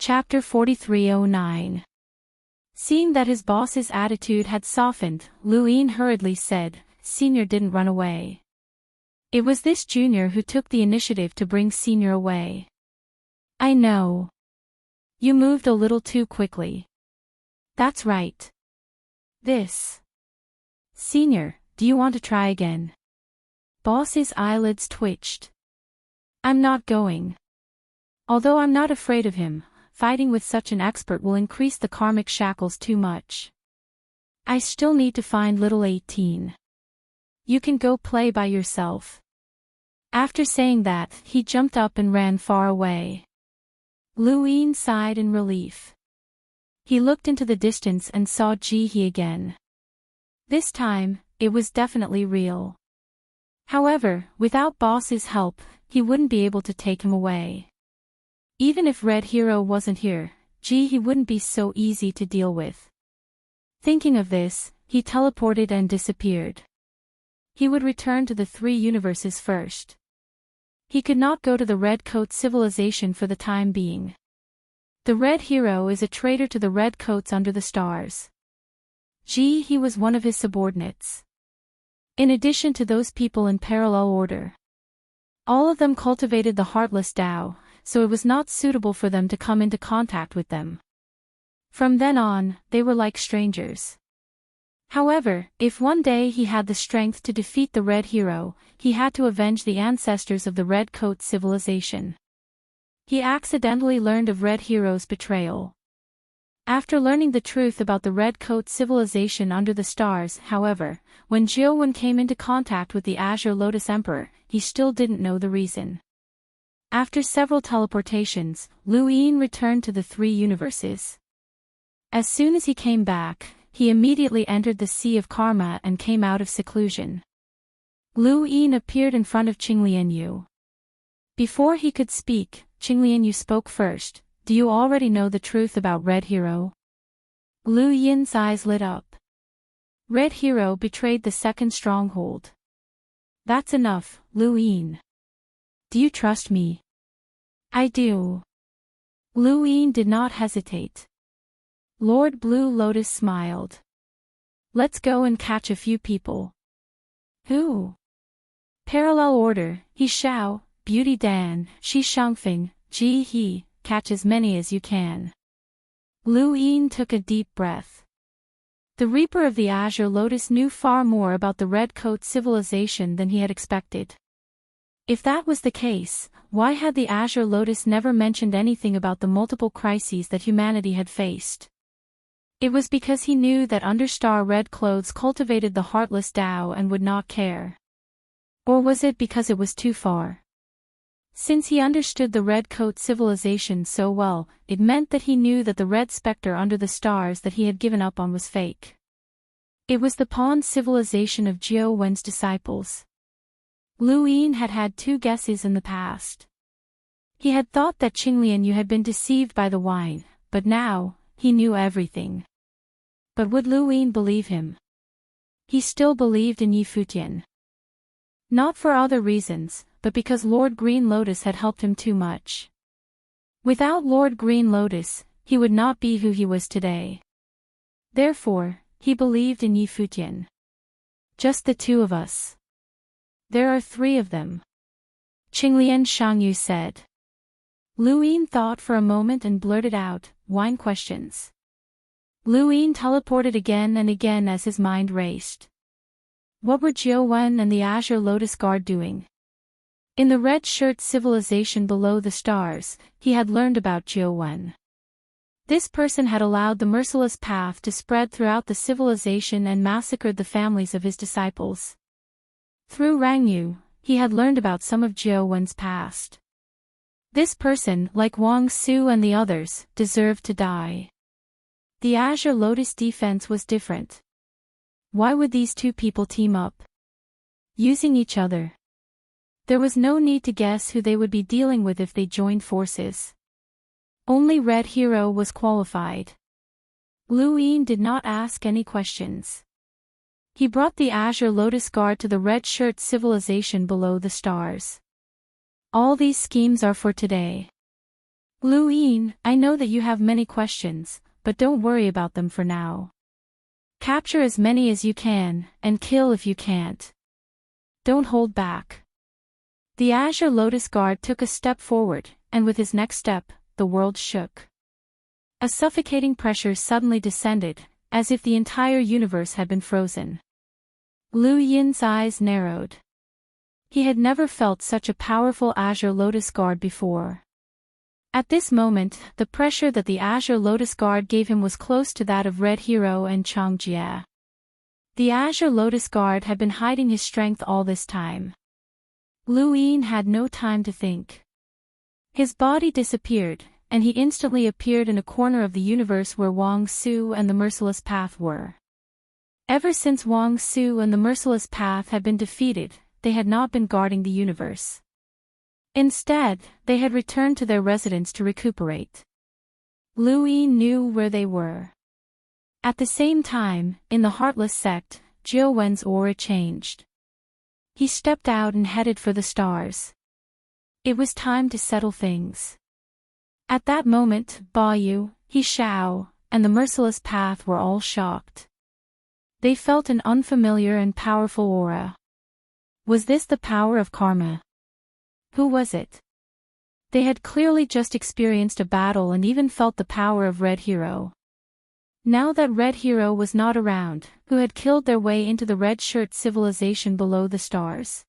Chapter 4309. Seeing that his boss's attitude had softened, Luin hurriedly said, "Senior didn't run away. It was this junior who took the initiative to bring Senior away." "I know. You moved a little too quickly." "That's right. This. Senior, do you want to try again?" Boss's eyelids twitched. "I'm not going. Although I'm not afraid of him, fighting with such an expert will increase the karmic shackles too much. I still need to find little 18. You can go play by yourself." After saying that, he jumped up and ran far away. Luin sighed in relief. He looked into the distance and saw Jihe again. This time, it was definitely real. However, without Boss's help, he wouldn't be able to take him away. Even if Red Hero wasn't here, he wouldn't be so easy to deal with. Thinking of this, he teleported and disappeared. He would return to the 3 universes first. He could not go to the Red Coat civilization for the time being. The Red Hero is a traitor to the Red Coats under the stars. He was one of his subordinates. In addition to those people in parallel order. All of them cultivated the heartless Tao, so it was not suitable for them to come into contact with them. From then on, they were like strangers. However, if one day he had the strength to defeat the Red Hero, he had to avenge the ancestors of the Red Coat civilization. He accidentally learned of Red Hero's betrayal. After learning the truth about the Red Coat civilization under the stars, however, when Jiaowen came into contact with the Azure Lotus Emperor, he still didn't know the reason. After several teleportations, Luin returned to the 3 universes. As soon as he came back, he immediately entered the Sea of Karma and came out of seclusion. Luin appeared in front of Qinglianyu. Before he could speak, Qinglianyu spoke first. "Do you already know the truth about Red Hero?" Lu Yin's eyes lit up. Red Hero betrayed the 2nd stronghold. "That's enough, Lu Yin. Do you trust me?" "I do." Lu Yin did not hesitate. Lord Blue Lotus smiled. "Let's go and catch a few people." "Who?" "Parallel order, He Shao, Beauty Dan, Shi Shangfeng, Ji He. Catch as many as you can." Lu Yin took a deep breath. The Reaper of the Azure Lotus knew far more about the Red Coat civilization than he had expected. If that was the case, why had the Azure Lotus never mentioned anything about the multiple crises that humanity had faced? It was because he knew that Understar Red Clothes cultivated the heartless Tao and would not care. Or was it because it was too far? Since he understood the Red Coat civilization so well, it meant that he knew that the Red Spectre under the stars that he had given up on was fake. It was the pawn civilization of Jiaowen's disciples. Luin had had 2 guesses in the past. He had thought that Qinglianyu had been deceived by the wine, but now, he knew everything. But would Luin believe him? He still believed in Yi Futian. Not for other reasons, but because Lord Green Lotus had helped him too much. Without Lord Green Lotus, he would not be who he was today. Therefore, he believed in Yi Futian. "Just the 2 of us." "There are 3 of them," Qinglian Shangyu said. Luin thought for a moment and blurted out, "Wine questions." Luin teleported again and again as his mind raced. What were Jiaowen and the Azure Lotus Guard doing? In the Red Shirt civilization below the stars, he had learned about Jiaowen. This person had allowed the merciless path to spread throughout the civilization and massacred the families of his disciples. Through Rangyu, he had learned about some of Jiaowen's past. This person, like Wang Su and the others, deserved to die. The Azure Lotus defense was different. Why would these 2 people team up? Using each other. There was no need to guess who they would be dealing with if they joined forces. Only Red Hero was qualified. Luin did not ask any questions. He brought the Azure Lotus Guard to the Red Shirt civilization below the stars. All these schemes are for today. Luin, I know that you have many questions, but don't worry about them for now. Capture as many as you can, and kill if you can't. Don't hold back. The Azure Lotus Guard took a step forward, and with his next step, the world shook. A suffocating pressure suddenly descended, as if the entire universe had been frozen. Lu Yin's eyes narrowed. He had never felt such a powerful Azure Lotus Guard before. At this moment, the pressure that the Azure Lotus Guard gave him was close to that of Red Hero and Changjie. The Azure Lotus Guard had been hiding his strength all this time. Lu Yin had no time to think. His body disappeared, and he instantly appeared in a corner of the universe where Wang Su and the Merciless Path were. Ever since Wang Su and the Merciless Path had been defeated, they had not been guarding the universe. Instead, they had returned to their residence to recuperate. Lu Yin knew where they were. At the same time, in the Heartless sect, Jiu Wen's aura changed. He stepped out and headed for the stars. It was time to settle things. At that moment, Ba Yu, He Shao, and the Merciless Path were all shocked. They felt an unfamiliar and powerful aura. Was this the power of karma? Who was it? They had clearly just experienced a battle and even felt the power of Red Hero. Now that Red Hero was not around, who had killed their way into the red shirt civilization below the stars?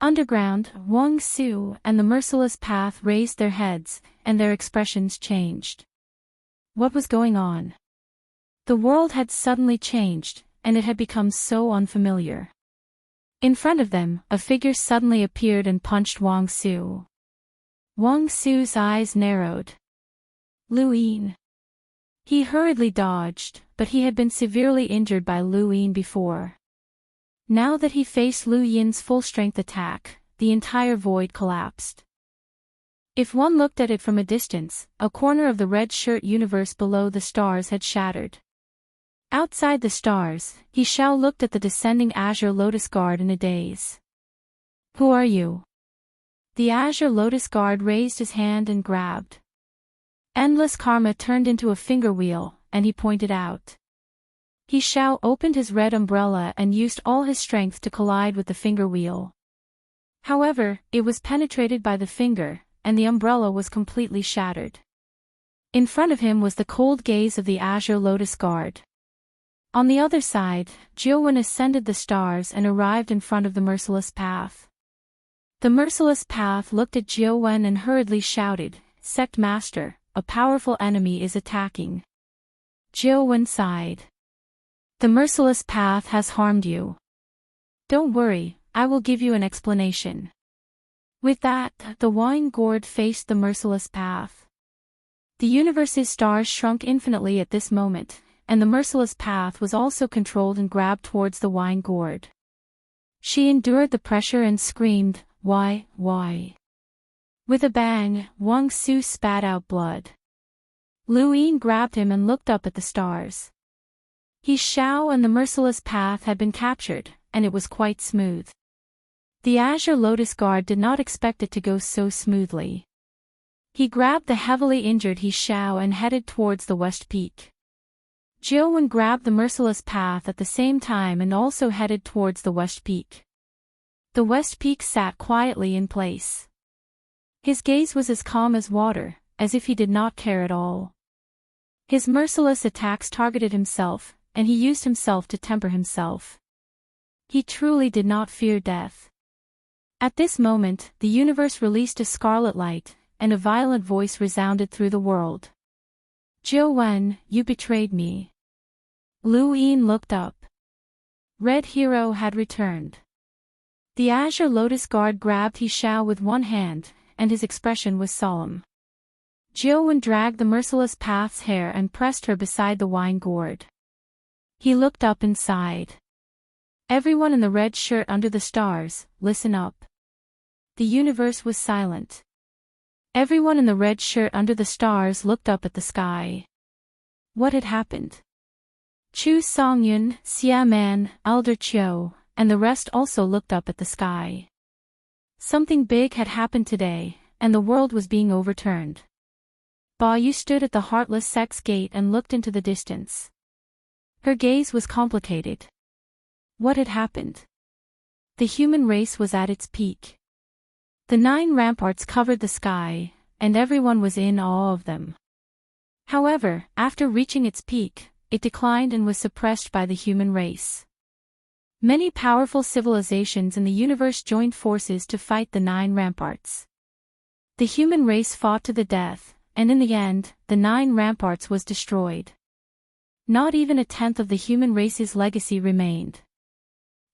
Underground, Wang Su and the Merciless Path raised their heads, and their expressions changed. What was going on? The world had suddenly changed, and it had become so unfamiliar. In front of them, a figure suddenly appeared and punched Wang Su. Wang Su's eyes narrowed. Lu Yin. He hurriedly dodged, but he had been severely injured by Lu Yin before. Now that he faced Lu Yin's full-strength attack, the entire void collapsed. If one looked at it from a distance, a corner of the red shirt universe below the stars had shattered. Outside the stars, He Shao looked at the descending Azure Lotus Guard in a daze. Who are you? The Azure Lotus Guard raised his hand and grabbed. Endless karma turned into a finger wheel, and he pointed out. He Shao opened his red umbrella and used all his strength to collide with the finger wheel. However, it was penetrated by the finger, and the umbrella was completely shattered. In front of him was the cold gaze of the Azure Lotus Guard. On the other side, Jiuwen ascended the stars and arrived in front of the Merciless Path. The Merciless Path looked at Jiuwen and hurriedly shouted, "Sect Master, a powerful enemy is attacking." Jiuwen sighed. "The Merciless Path has harmed you. Don't worry, I will give you an explanation." With that, the wine gourd faced the Merciless Path. The universe's stars shrunk infinitely at this moment, and the Merciless Path was also controlled and grabbed towards the wine gourd. She endured the pressure and screamed, Why? With a bang, Wang Su spat out blood. Lu Yin grabbed him and looked up at the stars. He Shao and the Merciless Path had been captured, and it was quite smooth. The Azure Lotus Guard did not expect it to go so smoothly. He grabbed the heavily injured He Shao and headed towards the West Peak. Jiuwen grabbed the Merciless Path at the same time and also headed towards the West Peak. The West Peak sat quietly in place. His gaze was as calm as water, as if he did not care at all. His merciless attacks targeted himself, and he used himself to temper himself. He truly did not fear death. At this moment, the universe released a scarlet light, and a violent voice resounded through the world. Jiuwen, you betrayed me. Lu Yin looked up. Red Hero had returned. The Azure Lotus Guard grabbed He Shao with one hand, and his expression was solemn. Jiuwen dragged the Merciless Path's hair and pressed her beside the wine gourd. He looked up and sighed. Everyone in the red shirt under the stars, listen up. The universe was silent. Everyone in the red shirt under the stars looked up at the sky. What had happened? Chu Songyun, Xia Man, Elder Chiu, and the rest also looked up at the sky. Something big had happened today, and the world was being overturned. Ba Yu stood at the heartless sex gate and looked into the distance. Her gaze was complicated. What had happened? The human race was at its peak. The 9 ramparts covered the sky, and everyone was in awe of them. However, after reaching its peak, it declined and was suppressed by the human race. Many powerful civilizations in the universe joined forces to fight the 9 ramparts. The human race fought to the death, and in the end, the 9 ramparts was destroyed. Not even a tenth of the human race's legacy remained.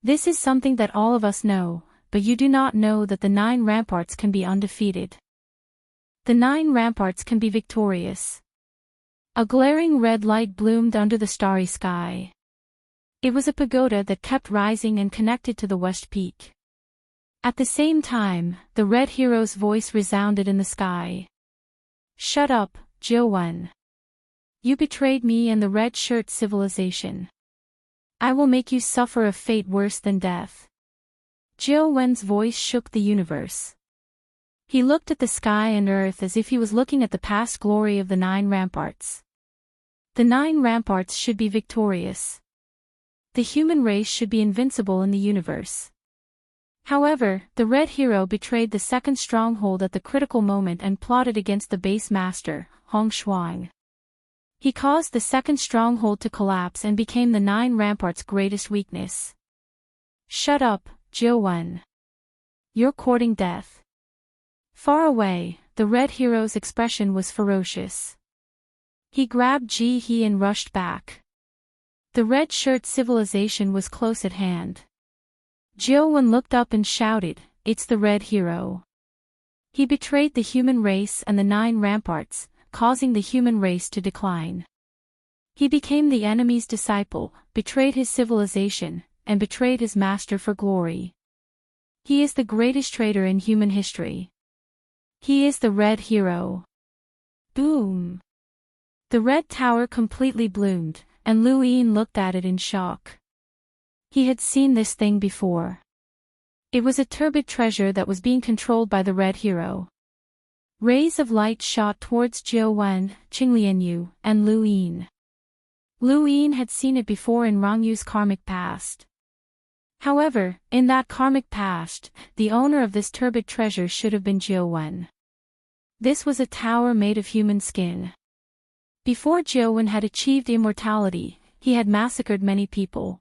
This is something that all of us know, but you do not know that the 9 ramparts can be undefeated. The 9 ramparts can be victorious. A glaring red light bloomed under the starry sky. It was a pagoda that kept rising and connected to the west peak. At the same time, the red hero's voice resounded in the sky. Shut up, Jiuwen. You betrayed me and the red shirt civilization. I will make you suffer a fate worse than death. Jiuwen's voice shook the universe. He looked at the sky and earth as if he was looking at the past glory of the 9 ramparts. The 9 ramparts should be victorious. The human race should be invincible in the universe. However, the red hero betrayed the second stronghold at the critical moment and plotted against the base master, Hong Shuang. He caused the second stronghold to collapse and became the 9 ramparts' greatest weakness. Shut up, Jiuwen. You're courting death. Far away, the red hero's expression was ferocious. He grabbed Ji He and rushed back. The red shirt civilization was close at hand. Jiuwen looked up and shouted, "It's the red hero." He betrayed the human race and the 9 ramparts, causing the human race to decline. He became the enemy's disciple, betrayed his civilization, and betrayed his master for glory. He is the greatest traitor in human history. He is the red hero. Boom! The red tower completely bloomed, and Lu Yin looked at it in shock. He had seen this thing before. It was a turbid treasure that was being controlled by the red hero. Rays of light shot towards Jiuwen, Qinglianyu, and Lu Yin. Lu Yin had seen it before in Rangyu's karmic past. However, in that karmic past, the owner of this turbid treasure should have been Jiuwen. This was a tower made of human skin. Before Jiuwen had achieved immortality, he had massacred many people.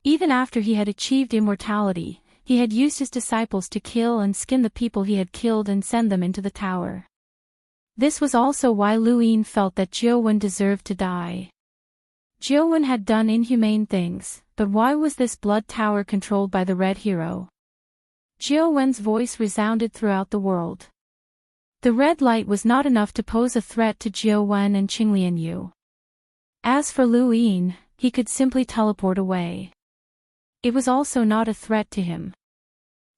Even after he had achieved immortality, he had used his disciples to kill and skin the people he had killed and send them into the tower. This was also why Lu Yin felt that Jiuwen deserved to die. Jiuwen had done inhumane things, but why was this blood tower controlled by the red hero? Jiuwen's voice resounded throughout the world. The red light was not enough to pose a threat to Jiuwen and Qinglianyu. As for Lu Yin, he could simply teleport away. It was also not a threat to him.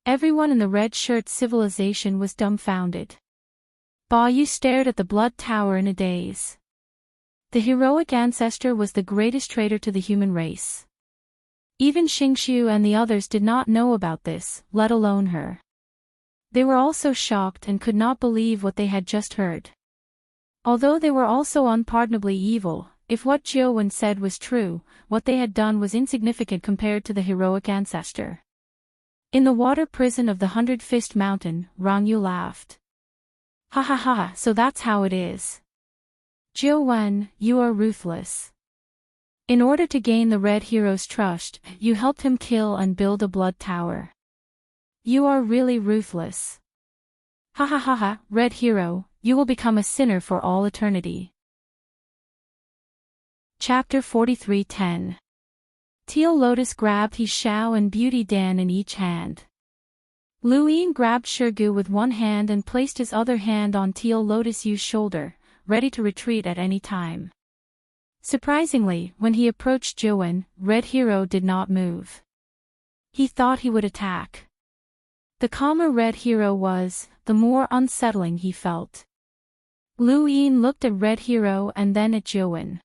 Everyone in the red shirt civilization was dumbfounded. Ba Yu stared at the blood tower in a daze. The heroic ancestor was the greatest traitor to the human race. Even Xingxiu and the others did not know about this, let alone her. They were also shocked and could not believe what they had just heard. Although they were also unpardonably evil, if what Jiuwen said was true, what they had done was insignificant compared to the heroic ancestor. In the water prison of the 100-Fist Mountain, Rangyu laughed. Ha ha ha, so that's how it is. Jiuwen, you are ruthless. In order to gain the red hero's trust, you helped him kill and build a blood tower. You are really ruthless. Ha ha ha ha, red hero, you will become a sinner for all eternity. Chapter 43:10. Teal Lotus grabbed He Xiao and Beauty Dan in each hand. Lu Yin grabbed Shirgu with one hand and placed his other hand on Teal Lotus Yu's shoulder, ready to retreat at any time. Surprisingly, when he approached Jiuwen, Red Hero did not move. He thought he would attack. The calmer Red Hero was, the more unsettling he felt. Lu Yin looked at Red Hero and then at Jiuwen.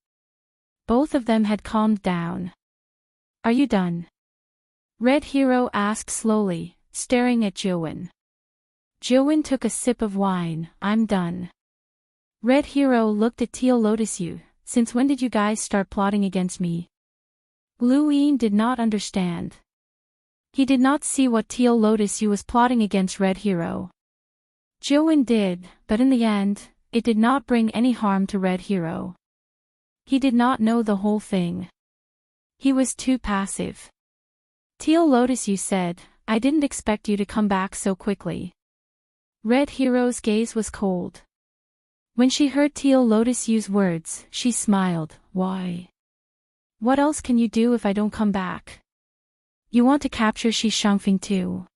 Both of them had calmed down. Are you done? Red Hero asked slowly, staring at Jiuwen. Jiuwen took a sip of wine. I'm done. Red Hero looked at Teal Lotus Yu. Since when did you guys start plotting against me? Lu Yin did not understand. He did not see what Teal Lotus Yu was plotting against Red Hero. Joan did, but in the end, it did not bring any harm to Red Hero. He did not know the whole thing. He was too passive. Teal Lotus Yu said, I didn't expect you to come back so quickly. Red Hero's gaze was cold. When she heard Teal Lotus Yu's words, she smiled. Why? What else can you do if I don't come back? You want to capture Shi Shangfeng too?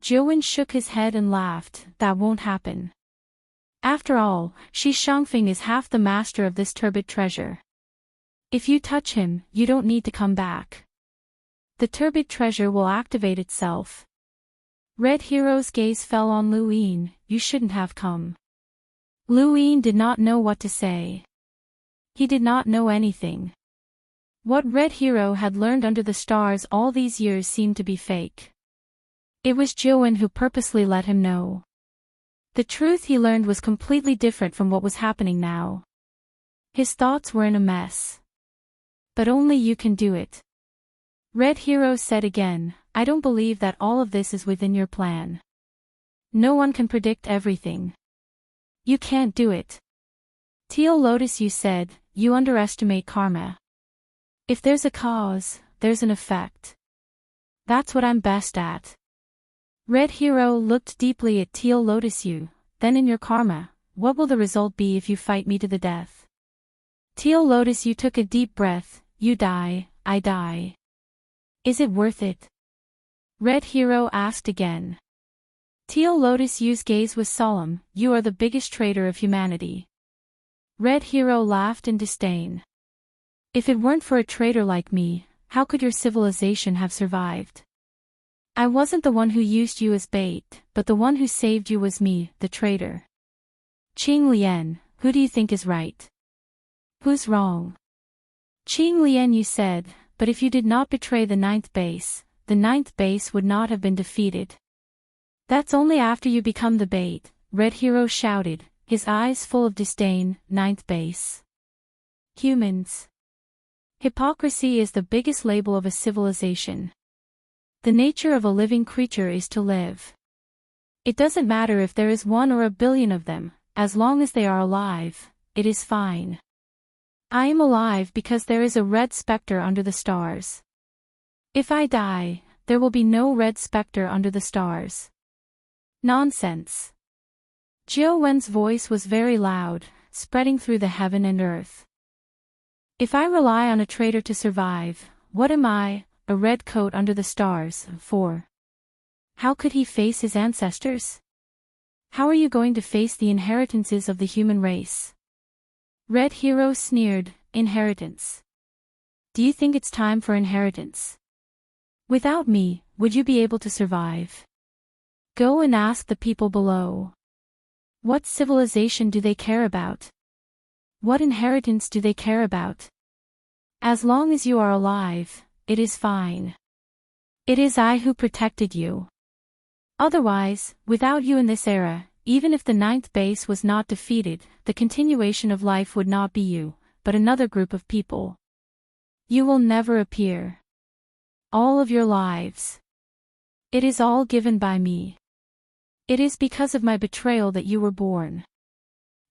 Joan shook his head and laughed. That won't happen. After all, Shi Shangfeng is half the master of this turbid treasure. If you touch him, you don't need to come back. The turbid treasure will activate itself. Red Hero's gaze fell on Lu Yin. You shouldn't have come. Lu Yin did not know what to say. He did not know anything. What Red Hero had learned under the stars all these years seemed to be fake. It was Joan who purposely let him know. The truth he learned was completely different from what was happening now. His thoughts were in a mess. But only you can do it. Red Hero said again, I don't believe that all of this is within your plan. No one can predict everything. You can't do it. Teal Lotus Yu said, you underestimate karma. If there's a cause, there's an effect. That's what I'm best at. Red Hero looked deeply at Teal Lotus Yu. Then in your karma, what will the result be if you fight me to the death? Teal Lotus Yu took a deep breath. You die, I die. Is it worth it? Red Hero asked again. Teal Lotus Yu's gaze was solemn. You are the biggest traitor of humanity. Red Hero laughed in disdain. If it weren't for a traitor like me, how could your civilization have survived? I wasn't the one who used you as bait, but the one who saved you was me, the traitor. Qing Lian, who do you think is right? Who's wrong? Qing Lian, you said, but if you did not betray the ninth base, the ninth base would not have been defeated. That's only after you become the bait, Red Hero shouted, his eyes full of disdain. Ninth base. Humans. Hypocrisy is the biggest label of a civilization. The nature of a living creature is to live. It doesn't matter if there is 1 or a billion of them, as long as they are alive, it is fine. I am alive because there is a red specter under the stars. If I die, there will be no red specter under the stars. Nonsense. Jiao Wen's voice was very loud, spreading through the heaven and earth. If I rely on a traitor to survive, what am I, a red coat under the stars, for? How could he face his ancestors? How are you going to face the inheritances of the human race? Red Hero sneered, inheritance. Do you think it's time for inheritance? Without me, would you be able to survive? Go and ask the people below. What civilization do they care about? What inheritance do they care about? As long as you are alive, it is fine. It is I who protected you. Otherwise, without you in this era, even if the ninth base was not defeated, the continuation of life would not be you, but another group of people. You will never appear. All of your lives. It is all given by me. It is because of my betrayal that you were born.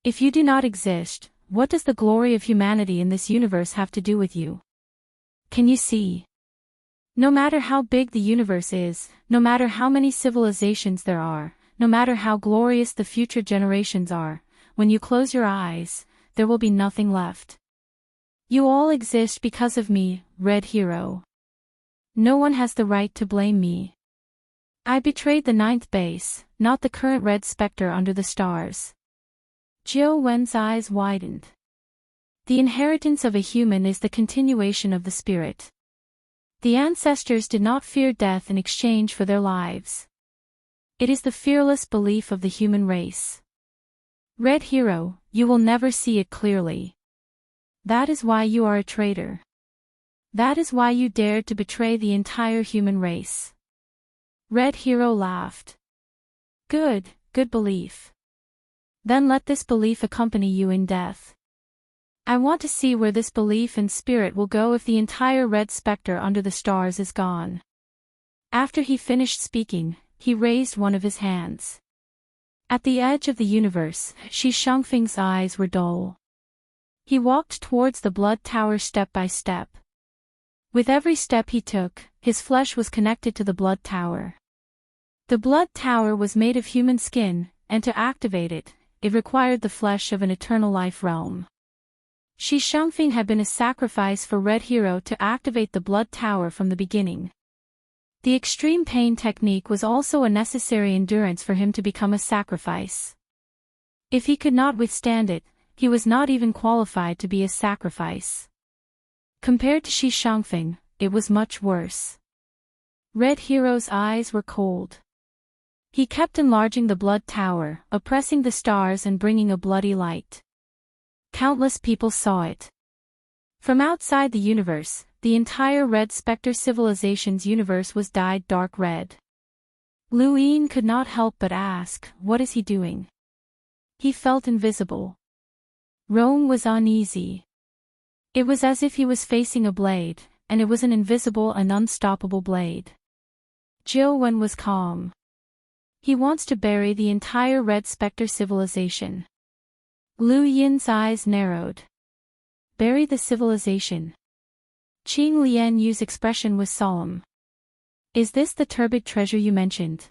If you do not exist, what does the glory of humanity in this universe have to do with you? Can you see? No matter how big the universe is, no matter how many civilizations there are, no matter how glorious the future generations are, when you close your eyes, there will be nothing left. You all exist because of me, Red Hero. No one has the right to blame me. I betrayed the ninth base, not the current red specter under the stars. Jiao Wen's eyes widened. The inheritance of a human is the continuation of the spirit. The ancestors did not fear death in exchange for their lives. It is the fearless belief of the human race. Red Hero, you will never see it clearly. That is why you are a traitor. That is why you dared to betray the entire human race. Red Hero laughed. Good belief. Then let this belief accompany you in death. I want to see where this belief in spirit will go if the entire red specter under the stars is gone. After he finished speaking, he raised one of his hands. At the edge of the universe, Shi Shangfeng's eyes were dull. He walked towards the blood tower step by step. With every step he took, his flesh was connected to the blood tower. The blood tower was made of human skin, and to activate it, it required the flesh of an eternal life realm. Shi Shangfeng had been a sacrifice for Red Hero to activate the blood tower from the beginning. The extreme pain technique was also a necessary endurance for him to become a sacrifice. If he could not withstand it, he was not even qualified to be a sacrifice. Compared to Shi Shangfeng, it was much worse. Red Hero's eyes were cold. He kept enlarging the blood tower, oppressing the stars and bringing a bloody light. Countless people saw it. From outside the universe, the entire Red Spectre civilization's universe was dyed dark red. Lu Yin could not help but ask, what is he doing? He felt invisible. Rome was uneasy. It was as if he was facing a blade, and it was an invisible and unstoppable blade. Jiu Wen was calm. He wants to bury the entire Red Spectre civilization. Lu Yin's eyes narrowed. Bury the civilization. Qing Lian Yu's expression was solemn. Is this the turbid treasure you mentioned?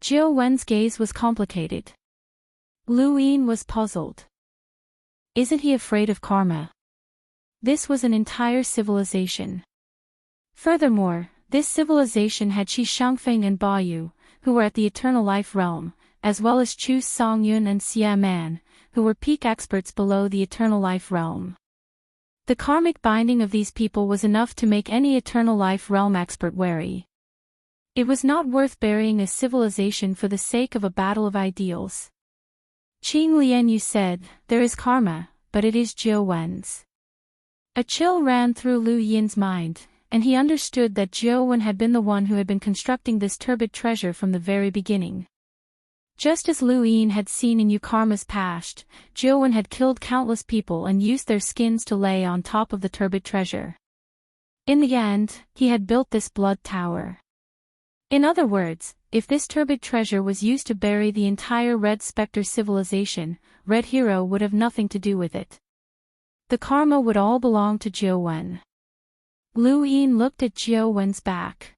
Jiu Wen's gaze was complicated. Lu Yin was puzzled. Isn't he afraid of karma? This was an entire civilization. Furthermore, this civilization had Shi Shangfeng and Ba Yu, who were at the eternal life realm, as well as Chu Songyun and Xia Man, who were peak experts below the eternal life realm. The karmic binding of these people was enough to make any eternal life realm expert wary. It was not worth burying a civilization for the sake of a battle of ideals. Qing Lianyu said, there is karma, but it is Jiu Wen's. A chill ran through Lu Yin's mind, and he understood that Jiu Wen had been the one who had been constructing this turbid treasure from the very beginning. Just as Lu Yin had seen in Yu Karma's past, Jiu Wen had killed countless people and used their skins to lay on top of the turbid treasure. In the end, he had built this blood tower. In other words, if this turbid treasure was used to bury the entire Red Spectre civilization, Red Hero would have nothing to do with it. The karma would all belong to Jiu Wen. Lu Yin looked at Jiu Wen's back.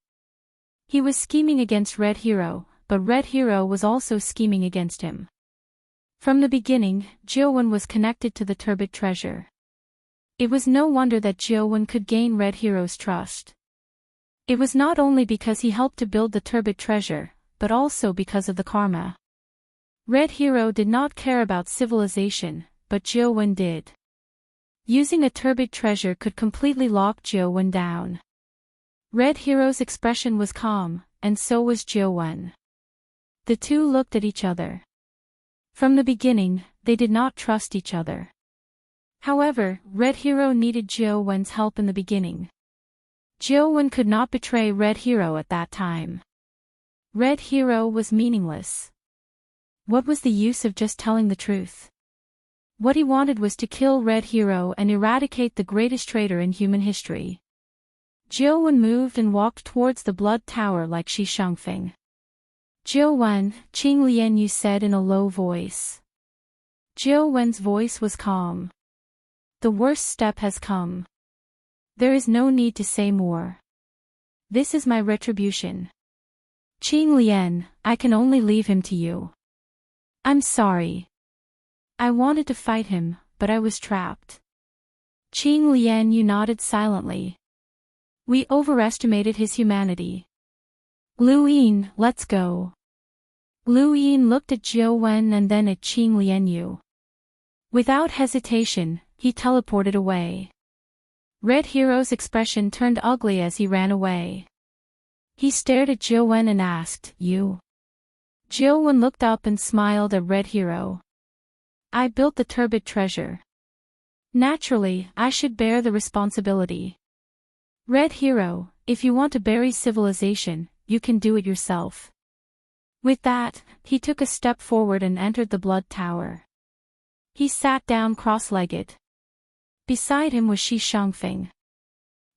He was scheming against Red Hero, but Red Hero was also scheming against him. From the beginning, Jiu Wen was connected to the turbid treasure. It was no wonder that Jiu Wen could gain Red Hero's trust. It was not only because he helped to build the turbid treasure, but also because of the karma. Red Hero did not care about civilization, but Jiu Wen did. Using a turbid treasure could completely lock Jiu Wen down. Red Hero's expression was calm, and so was Jiu Wen. The two looked at each other. From the beginning, they did not trust each other. However, Red Hero needed Jiu Wen's help in the beginning. Jiu Wen could not betray Red Hero at that time. Red Hero was meaningless. What was the use of just telling the truth? What he wanted was to kill Red Hero and eradicate the greatest traitor in human history. Jiu Wen moved and walked towards the blood tower like Shi Shangfeng. Jiu Wen, Qing Lianyu said in a low voice. Jiu Wen's voice was calm. The worst step has come. There is no need to say more. This is my retribution. Qing Lian, I can only leave him to you. I'm sorry. I wanted to fight him, but I was trapped. Qing Lianyu nodded silently. We overestimated his humanity. Lu Yin, let's go. Lu Yin looked at Jiu Wen and then at Qing Lianyu. Without hesitation, he teleported away. Red Hero's expression turned ugly as he ran away. He stared at Jiu Wen and asked, You? Jiu Wen looked up and smiled at Red Hero. I built the turbid treasure. Naturally, I should bear the responsibility. Red Hero, if you want to bury civilization, you can do it yourself. With that, he took a step forward and entered the blood tower. He sat down cross-legged. Beside him was Shi Shangfeng.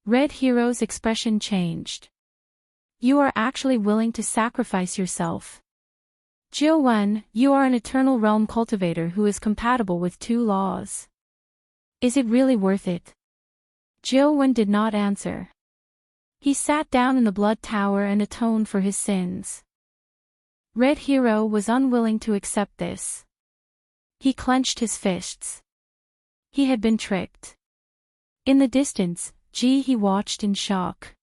Red Hero's expression changed. You are actually willing to sacrifice yourself. Jiu Wen, you are an eternal realm cultivator who is compatible with two laws. Is it really worth it? Jiu Wen did not answer. He sat down in the blood tower and atoned for his sins. Red Hero was unwilling to accept this. He clenched his fists. He had been tricked. In the distance, he watched in shock.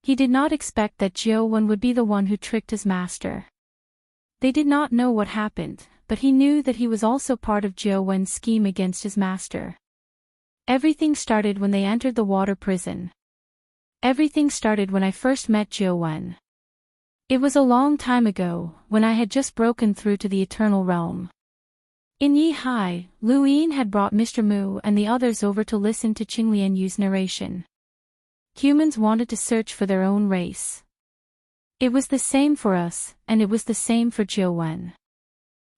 He did not expect that Jiu Wen would be the one who tricked his master. They did not know what happened, but he knew that he was also part of Jiu Wen's scheme against his master. Everything started when they entered the water prison. Everything started when I first met Jiu Wen. It was a long time ago, when I had just broken through to the eternal realm. In Yihai, Lu Yin had brought Mr. Mu and the others over to listen to Qinglian Yu's narration. Humans wanted to search for their own race. It was the same for us, and it was the same for Jiu Wen.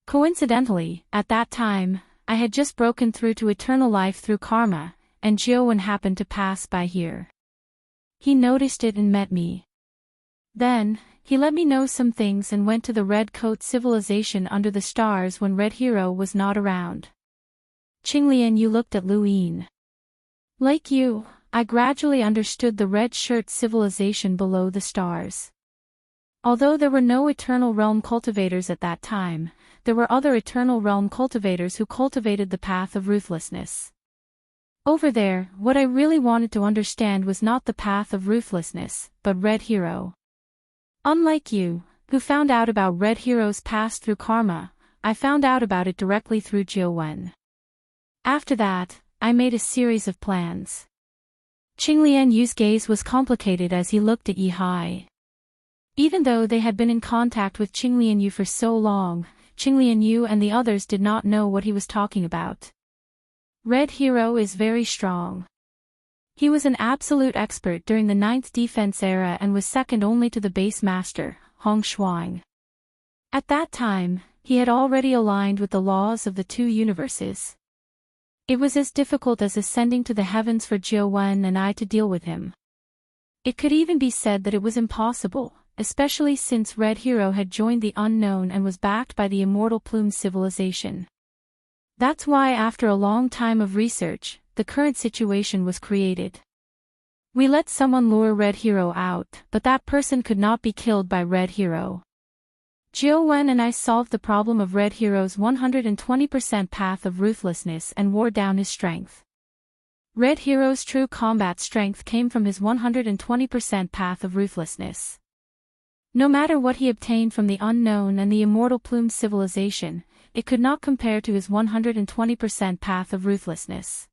Coincidentally, at that time, I had just broken through to eternal life through karma, and Jiu Wen happened to pass by here. He noticed it and met me. Then, he let me know some things and went to the Red Coat civilization under the stars when Red Hero was not around. Qinglian Yu looked at Lu Yin. Like you, I gradually understood the Red Shirt civilization below the stars. Although there were no eternal realm cultivators at that time, there were other eternal realm cultivators who cultivated the path of ruthlessness. Over there, what I really wanted to understand was not the path of ruthlessness, but Red Hero. Unlike you, who found out about Red Hero's past through karma, I found out about it directly through Jiu Wen. After that, I made a series of plans. Qinglian Yu's gaze was complicated as he looked at Yihai. Even though they had been in contact with Qinglian Yu for so long, Qinglian Yu and the others did not know what he was talking about. Red Hero is very strong. He was an absolute expert during the 9th Defense era and was second only to the base master, Hong Shuang. At that time, he had already aligned with the laws of the two universes. It was as difficult as ascending to the heavens for Jiu Wen and I to deal with him. It could even be said that it was impossible, especially since Red Hero had joined the unknown and was backed by the immortal Plume civilization. That's why after a long time of research, the current situation was created. We let someone lure Red Hero out, but that person could not be killed by Red Hero. Jiu Wen and I solved the problem of Red Hero's 120% path of ruthlessness and wore down his strength. Red Hero's true combat strength came from his 120% path of ruthlessness. No matter what he obtained from the unknown and the immortal Plume civilization, it could not compare to his 120% path of ruthlessness.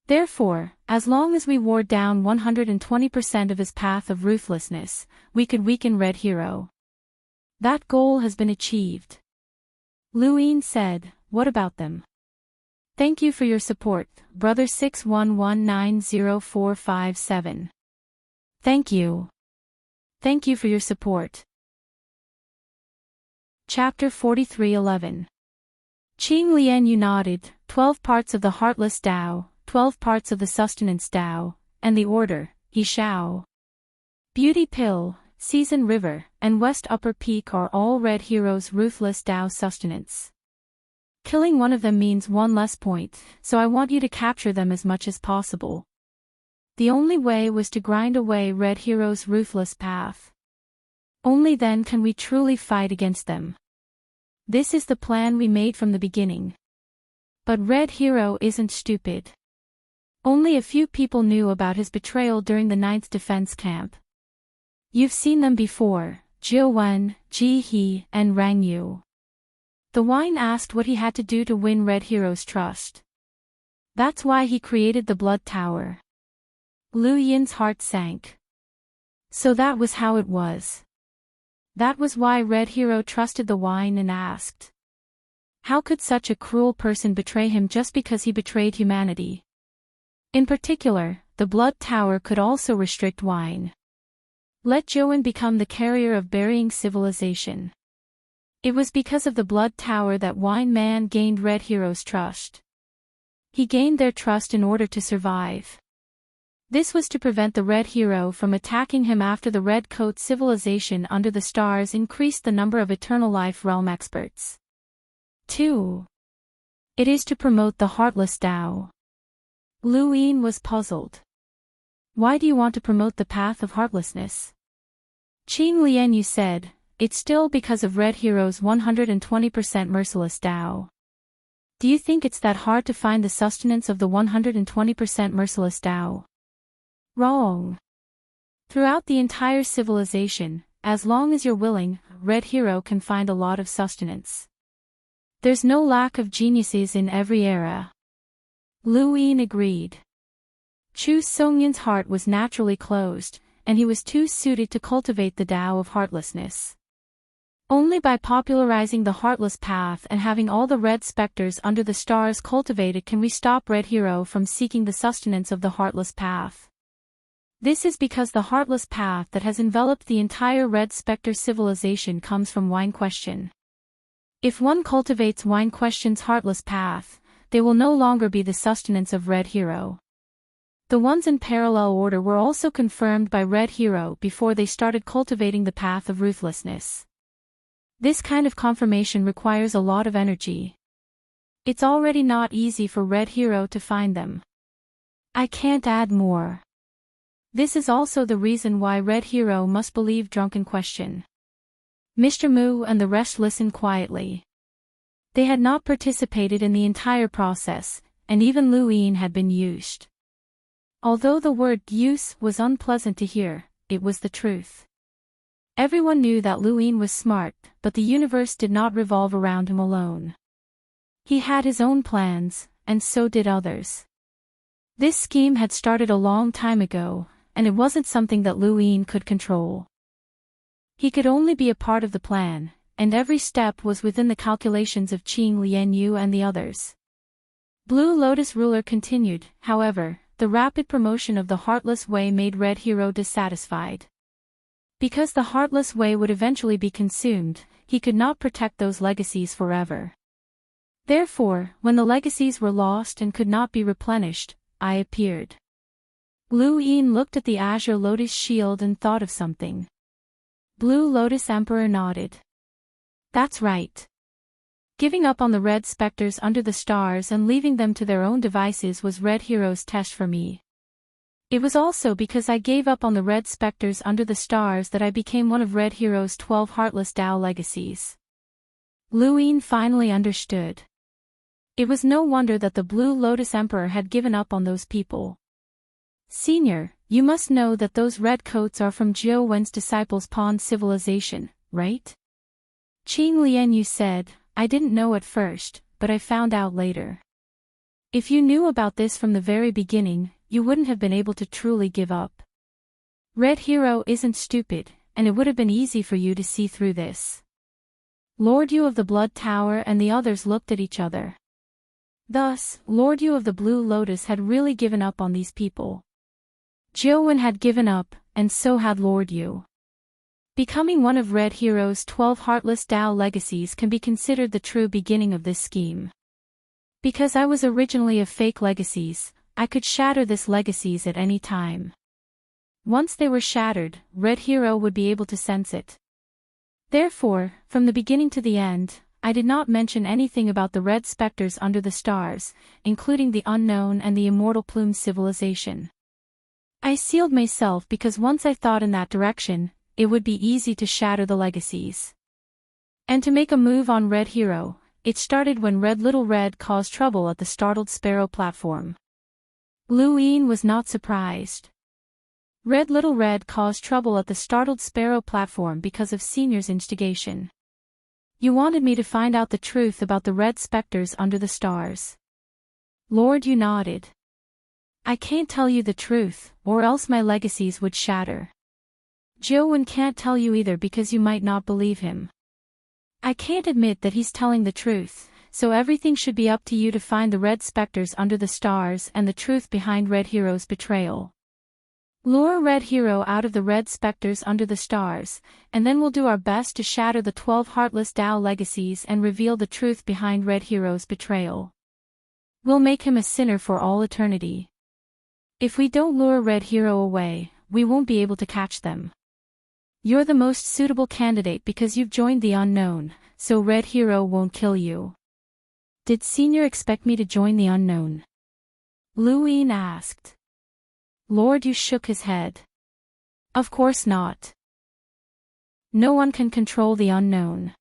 Therefore, as long as we wore down 120% of his path of ruthlessness, we could weaken Red Hero. That goal has been achieved. Lu Yin said, what about them? Thank you for your support, brother 611904457. Thank you. Thank you for your support. Chapter 43:11. Qinglian Yu nodded, 12 parts of the Heartless Tao, 12 parts of the Sustenance Tao, and the Order, Yishao. Beauty Pill, Season River, and West Upper Peak are all Red Hero's ruthless Tao sustenance. Killing one of them means one less point, so I want you to capture them as much as possible. The only way was to grind away Red Hero's ruthless path. Only then can we truly fight against them. This is the plan we made from the beginning. But Red Hero isn't stupid. Only a few people knew about his betrayal during the 9th Defense Camp. You've seen them before, Jiu Wen, Ji He, and Rang Yu. The Wine asked what he had to do to win Red Hero's trust. That's why he created the Blood Tower. Lu Yin's heart sank. So that was how it was. That was why Red Hero trusted the Wine and asked. How could such a cruel person betray him just because he betrayed humanity? In particular, the Blood Tower could also restrict Wine. Let Jiu Wen become the carrier of burying civilization. It was because of the blood tower that Wine Man gained Red Hero's trust. He gained their trust in order to survive. This was to prevent the Red Hero from attacking him after the Red Coat civilization under the stars increased the number of Eternal Life Realm experts. 2. It is to promote the Heartless Tao. Luin was puzzled. Why do you want to promote the path of heartlessness? Qing Lianyu said, it's still because of Red Hero's 120% merciless Tao. Do you think it's that hard to find the sustenance of the 120% merciless Tao? Wrong. Throughout the entire civilization, as long as you're willing, Red Hero can find a lot of sustenance. There's no lack of geniuses in every era. Luin agreed. Chu Songyan's heart was naturally closed, and he was too suited to cultivate the Tao of heartlessness. Only by popularizing the heartless path and having all the red specters under the stars cultivated can we stop Red Hero from seeking the sustenance of the heartless path. This is because the heartless path that has enveloped the entire Red Spectre civilization comes from Wine Question. If one cultivates Wine Question's heartless path, they will no longer be the sustenance of Red Hero. The ones in parallel order were also confirmed by Red Hero before they started cultivating the path of ruthlessness. This kind of confirmation requires a lot of energy. It's already not easy for Red Hero to find them. I can't add more. This is also the reason why Red Hero must believe Drunken Question. Mr. Mu and the rest listened quietly. They had not participated in the entire process, and even Luin had been used. Although the word use was unpleasant to hear, it was the truth. Everyone knew that Luin was smart, but the universe did not revolve around him alone. He had his own plans, and so did others. This scheme had started a long time ago, and it wasn't something that Luin could control. He could only be a part of the plan, and every step was within the calculations of Qing Lianyu and the others. Blue Lotus Ruler continued, however, the rapid promotion of the Heartless Way made Red Hero dissatisfied. Because the Heartless Way would eventually be consumed, he could not protect those legacies forever. Therefore, when the legacies were lost and could not be replenished, I appeared. Luin looked at the Azure Lotus shield and thought of something. Blue Lotus Emperor nodded. That's right. Giving up on the red specters under the stars and leaving them to their own devices was Red Hero's test for me. It was also because I gave up on the red specters under the stars that I became one of Red Hero's 12 Heartless Tao legacies. Luin finally understood. It was no wonder that the Blue Lotus Emperor had given up on those people. Senior, you must know that those red coats are from Jiao Wen's disciples' Pond civilization, right? Qing Lianyu said, I didn't know at first, but I found out later. If you knew about this from the very beginning, you wouldn't have been able to truly give up. Red Hero isn't stupid, and it would have been easy for you to see through this. Lord Yu of the Blood Tower and the others looked at each other. Thus, Lord Yu of the Blue Lotus had really given up on these people. Jiaowen had given up, and so had Lord Yu. Becoming one of Red Hero's 12 Heartless Tao legacies can be considered the true beginning of this scheme. Because I was originally of fake legacies, I could shatter this legacies at any time. Once they were shattered, Red Hero would be able to sense it. Therefore, from the beginning to the end, I did not mention anything about the red specters under the stars, including the unknown and the immortal Plume civilization. I sealed myself because once I thought in that direction, it would be easy to shatter the legacies. And to make a move on Red Hero, it started when Red Little Red caused trouble at the Startled Sparrow platform. Luin was not surprised. Red Little Red caused trouble at the Startled Sparrow platform because of Senior's instigation. You wanted me to find out the truth about the red specters under the stars. Lord Yu nodded. I can't tell you the truth, or else my legacies would shatter. Jiaowen can't tell you either because you might not believe him. I can't admit that he's telling the truth, so everything should be up to you to find the red specters under the stars and the truth behind Red Hero's betrayal. Lure Red Hero out of the red specters under the stars, and then we'll do our best to shatter the 12 heartless Tao legacies and reveal the truth behind Red Hero's betrayal. We'll make him a sinner for all eternity. If we don't lure Red Hero away, we won't be able to catch them. You're the most suitable candidate because you've joined the unknown, so Red Hero won't kill you. Did Senior expect me to join the unknown? Luin asked. Lord Yu shook his head. Of course not. No one can control the unknown.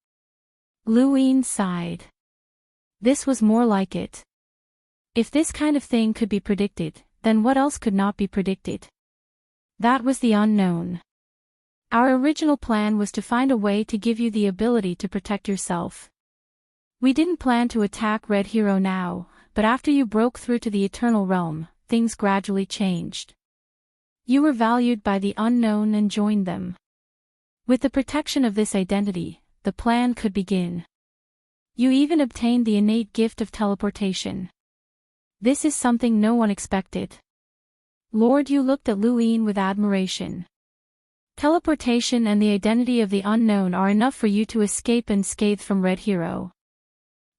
Luin sighed. This was more like it. If this kind of thing could be predicted, then what else could not be predicted? That was the unknown. Our original plan was to find a way to give you the ability to protect yourself. We didn't plan to attack Red Hero now, but after you broke through to the eternal realm, things gradually changed. You were valued by the unknown and joined them. With the protection of this identity, the plan could begin. You even obtained the innate gift of teleportation. This is something no one expected. Lord Yu looked at Luin with admiration. Teleportation and the identity of the unknown are enough for you to escape unscathed from Red Hero.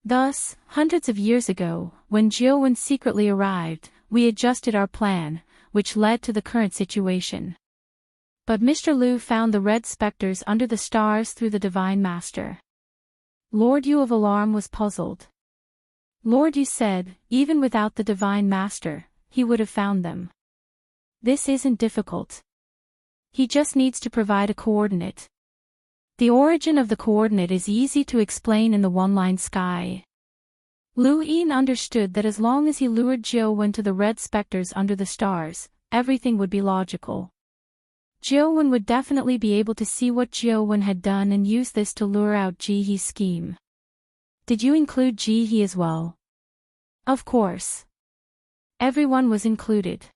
Thus, hundreds of years ago, when Jiuwen secretly arrived, we adjusted our plan, which led to the current situation. But Mr. Liu found the red specters under the stars through the Divine Master. Lord Yu of Alarm was puzzled. Lord Yu said, even without the Divine Master, he would have found them. This isn't difficult. He just needs to provide a coordinate. The origin of the coordinate is easy to explain in the one-line sky. Lu Yin understood that as long as he lured Jiuwen to the red specters under the stars, everything would be logical. Jiuwen would definitely be able to see what Jiuwen had done and use this to lure out Jihe's scheme. Did you include Jihe as well? Of course. Everyone was included.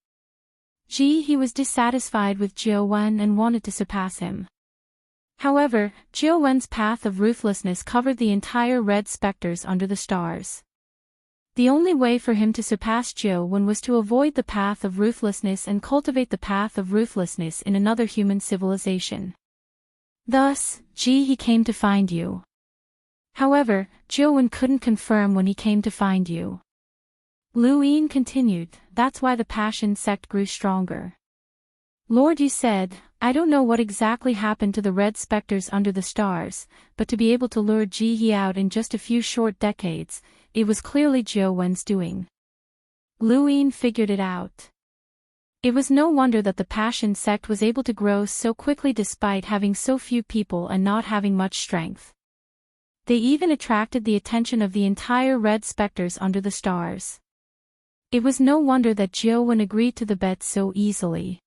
Jihe was dissatisfied with Jiuwen and wanted to surpass him. However, Jiuwen's path of ruthlessness covered the entire red specters under the stars. The only way for him to surpass Jiuwen was to avoid the path of ruthlessness and cultivate the path of ruthlessness in another human civilization. Thus, Jihe came to find you. However, Jiuwen couldn't confirm when he came to find you. Lu Yin continued, that's why the passion sect grew stronger. Lord Yu said, I don't know what exactly happened to the red specters under the stars, but to be able to lure Jihe out in just a few short decades, it was clearly Jiuwen's doing. Lu Yin figured it out. It was no wonder that the passion sect was able to grow so quickly despite having so few people and not having much strength. They even attracted the attention of the entire red specters under the stars. It was no wonder that Jiuwen agreed to the bet so easily.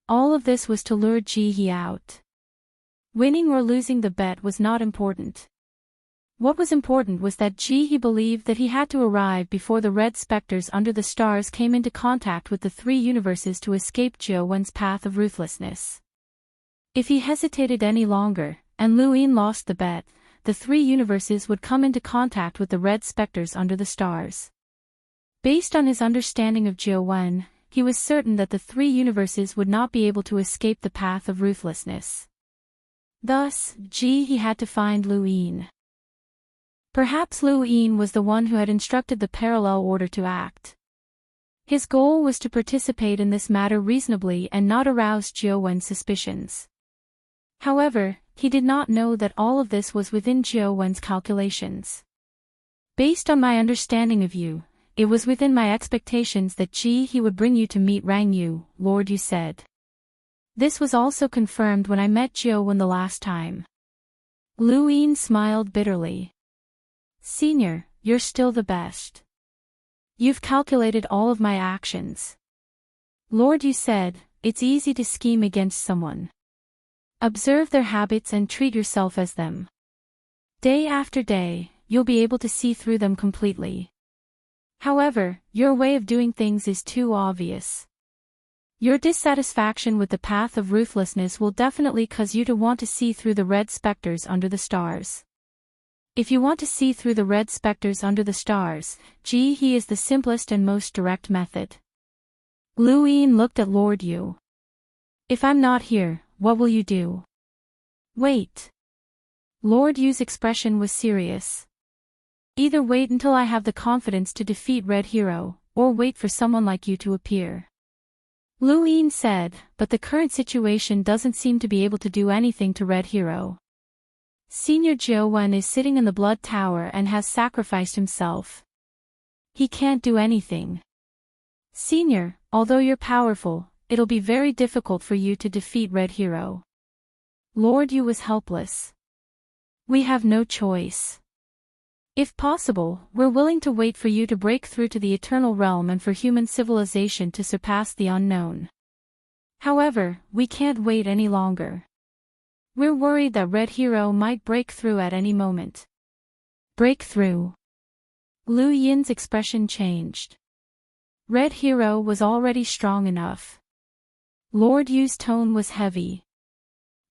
All of this was to lure Jihe out. Winning or losing the bet was not important. What was important was that Jihe believed that he had to arrive before the red specters under the stars came into contact with the three universes to escape Jiuwen's path of ruthlessness. If he hesitated any longer, and Lu Yin lost the bet, the three universes would come into contact with the red specters under the stars. Based on his understanding of Jiuwen, he was certain that the three universes would not be able to escape the path of ruthlessness. Thus, Jihe had to find Lu Yin. Perhaps Lu Yin was the one who had instructed the parallel order to act. His goal was to participate in this matter reasonably and not arouse Jiuwen's suspicions. However, he did not know that all of this was within Jiuwen's calculations. Based on my understanding of you, it was within my expectations that Jihe would bring you to meet Rang Yu, Lord Yu said. This was also confirmed when I met Jiuwen the last time. Lu Yin smiled bitterly. Senior, you're still the best. You've calculated all of my actions. Lord Yu said, it's easy to scheme against someone. Observe their habits and treat yourself as them. Day after day, you'll be able to see through them completely. However, your way of doing things is too obvious. Your dissatisfaction with the path of ruthlessness will definitely cause you to want to see through the red specters under the stars. If you want to see through the red specters under the stars, Jihe is the simplest and most direct method. Lu Yin looked at Lord Yu. If I'm not here, what will you do? Wait. Lord Yu's expression was serious. Either wait until I have the confidence to defeat Red Hero, or wait for someone like you to appear. Lu Yin said, but the current situation doesn't seem to be able to do anything to Red Hero. Senior Jiu Wen is sitting in the Blood Tower and has sacrificed himself. He can't do anything. Senior, although you're powerful, it'll be very difficult for you to defeat Red Hero. Lord Yu was helpless. We have no choice. If possible, we're willing to wait for you to break through to the eternal realm and for human civilization to surpass the unknown. However, we can't wait any longer. We're worried that Red Hero might break through at any moment. Break through. Lu Yin's expression changed. Red Hero was already strong enough. Lord Yu's tone was heavy.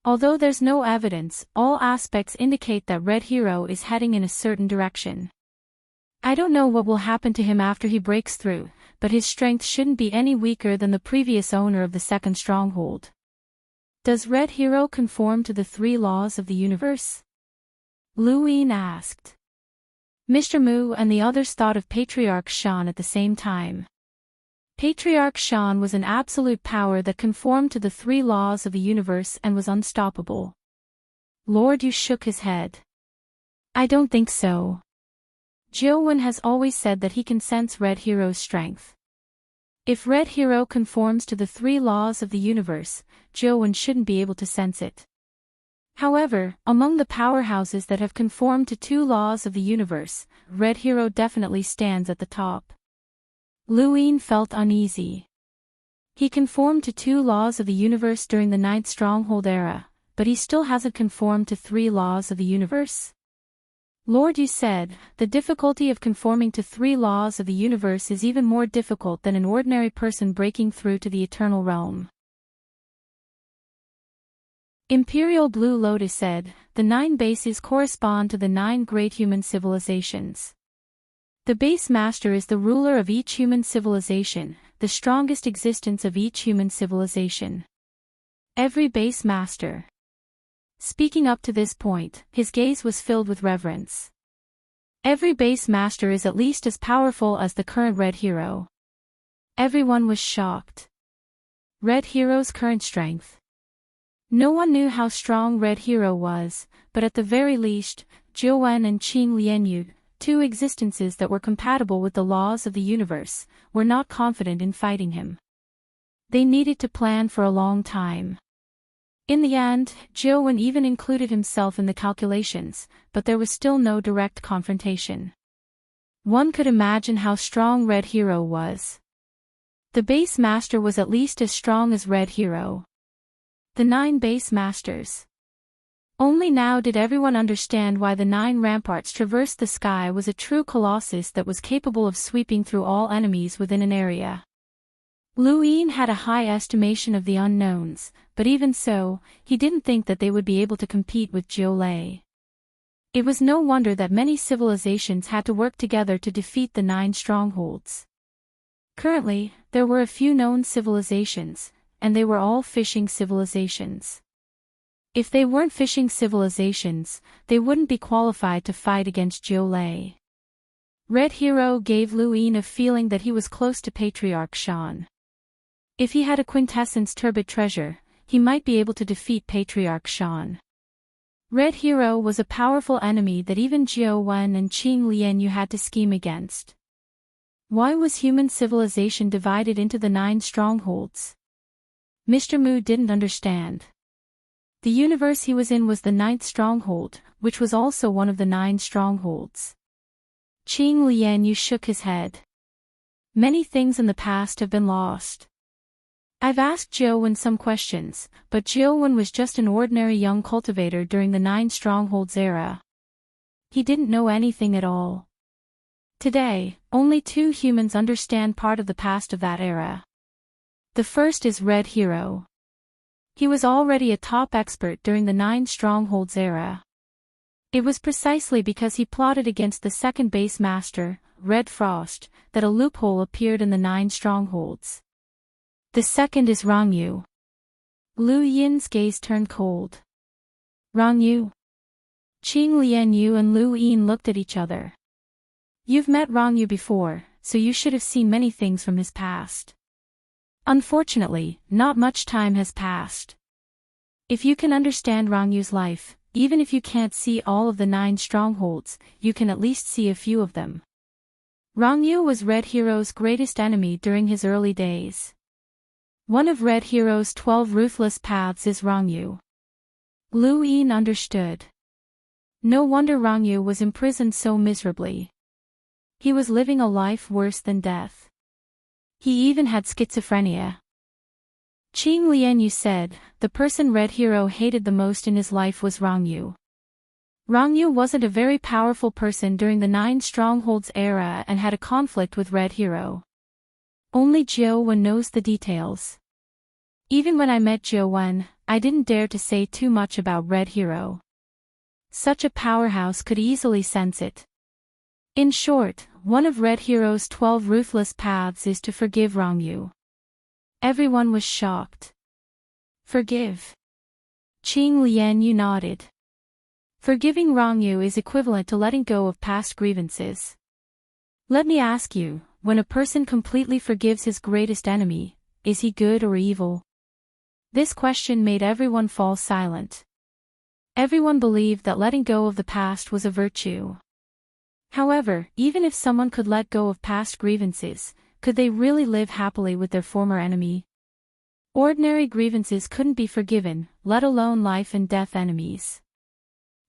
Although there's no evidence, all aspects indicate that Red Hero is heading in a certain direction. I don't know what will happen to him after he breaks through, but his strength shouldn't be any weaker than the previous owner of the second stronghold. Does Red Hero conform to the 3 laws of the universe? Lu Yin asked. Mr. Mu and the others thought of Patriarch Shan at the same time. Patriarch Shan was an absolute power that conformed to the 3 laws of the universe and was unstoppable. Lord Yu shook his head. I don't think so. Jiu Wen has always said that he can sense Red Hero's strength. If Red Hero conforms to the 3 laws of the universe, Jiu Wen shouldn't be able to sense it. However, among the powerhouses that have conformed to 2 laws of the universe, Red Hero definitely stands at the top. Lu Yin felt uneasy. He conformed to 2 laws of the universe during the 9th Stronghold era, but he still hasn't conformed to 3 laws of the universe. Lord Yu said, the difficulty of conforming to 3 laws of the universe is even more difficult than an ordinary person breaking through to the eternal realm. Imperial Blue Lotus said, the 9 bases correspond to the 9 great human civilizations. The base master is the ruler of each human civilization, the strongest existence of each human civilization. Every base master. Speaking up to this point, his gaze was filled with reverence. Every base master is at least as powerful as the current Red Hero. Everyone was shocked. Red Hero's current strength. No one knew how strong Red Hero was, but at the very least, Jiu Wen and Qing Lianyu, 2 existences that were compatible with the laws of the universe, were not confident in fighting him. They needed to plan for a long time. In the end, Jiu Wen even included himself in the calculations, but there was still no direct confrontation. One could imagine how strong Red Hero was. The base master was at least as strong as Red Hero. The 9 base masters. Only now did everyone understand why the 9 ramparts traversed the sky was a true colossus that was capable of sweeping through all enemies within an area. Lu Yin had a high estimation of the unknowns, but even so, he didn't think that they would be able to compete with Jiu Lei. It was no wonder that many civilizations had to work together to defeat the 9 strongholds. Currently, there were a few known civilizations, and they were all fishing civilizations. If they weren't fishing civilizations, they wouldn't be qualified to fight against Jiu Lei. Red Hero gave Lu Yin a feeling that he was close to Patriarch Shan. If he had a quintessence turbid treasure, he might be able to defeat Patriarch Shan. Red Hero was a powerful enemy that even Jiu Wen and Qing Lianyu had to scheme against. Why was human civilization divided into the 9 strongholds? Mr. Mu didn't understand. The universe he was in was the 9th stronghold, which was also one of the 9 strongholds. Qing Lianyu shook his head. Many things in the past have been lost. I've asked Jiu Wen some questions, but Jiu Wen was just an ordinary young cultivator during the 9 strongholds era. He didn't know anything at all. Today, only 2 humans understand part of the past of that era. The first is Red Hero. He was already a top expert during the 9 strongholds era. It was precisely because he plotted against the second base master, Red Frost, that a loophole appeared in the 9 strongholds. The second is Rangyu. Lu Yin's gaze turned cold. Rong Yu. Qing Lian Yu and Lu Yin looked at each other. You've met Rong Yu before, so you should have seen many things from his past. Unfortunately, not much time has passed. If you can understand Rong Yu's life, even if you can't see all of the 9 strongholds, you can at least see a few of them. Rong Yu was Red Hero's greatest enemy during his early days. One of Red Hero's 12 ruthless paths is Rong Yu. Lu Yin understood. No wonder Rong Yu was imprisoned so miserably. He was living a life worse than death. He even had schizophrenia. Qing Lian Yu said, the person Red Hero hated the most in his life was Rong Yu. Rong Yu wasn't a very powerful person during the 9 Strongholds era and had a conflict with Red Hero. Only Jiu Wen knows the details. Even when I met Jiu Wen, I didn't dare to say too much about Red Hero. Such a powerhouse could easily sense it. In short, one of Red Hero's 12 ruthless paths is to forgive Rong Yu. Everyone was shocked. Forgive. Qing Lian Yu nodded. Forgiving Rong Yu is equivalent to letting go of past grievances. Let me ask you, when a person completely forgives his greatest enemy, is he good or evil? This question made everyone fall silent. Everyone believed that letting go of the past was a virtue. However, even if someone could let go of past grievances, could they really live happily with their former enemy? Ordinary grievances couldn't be forgiven, let alone life and death enemies.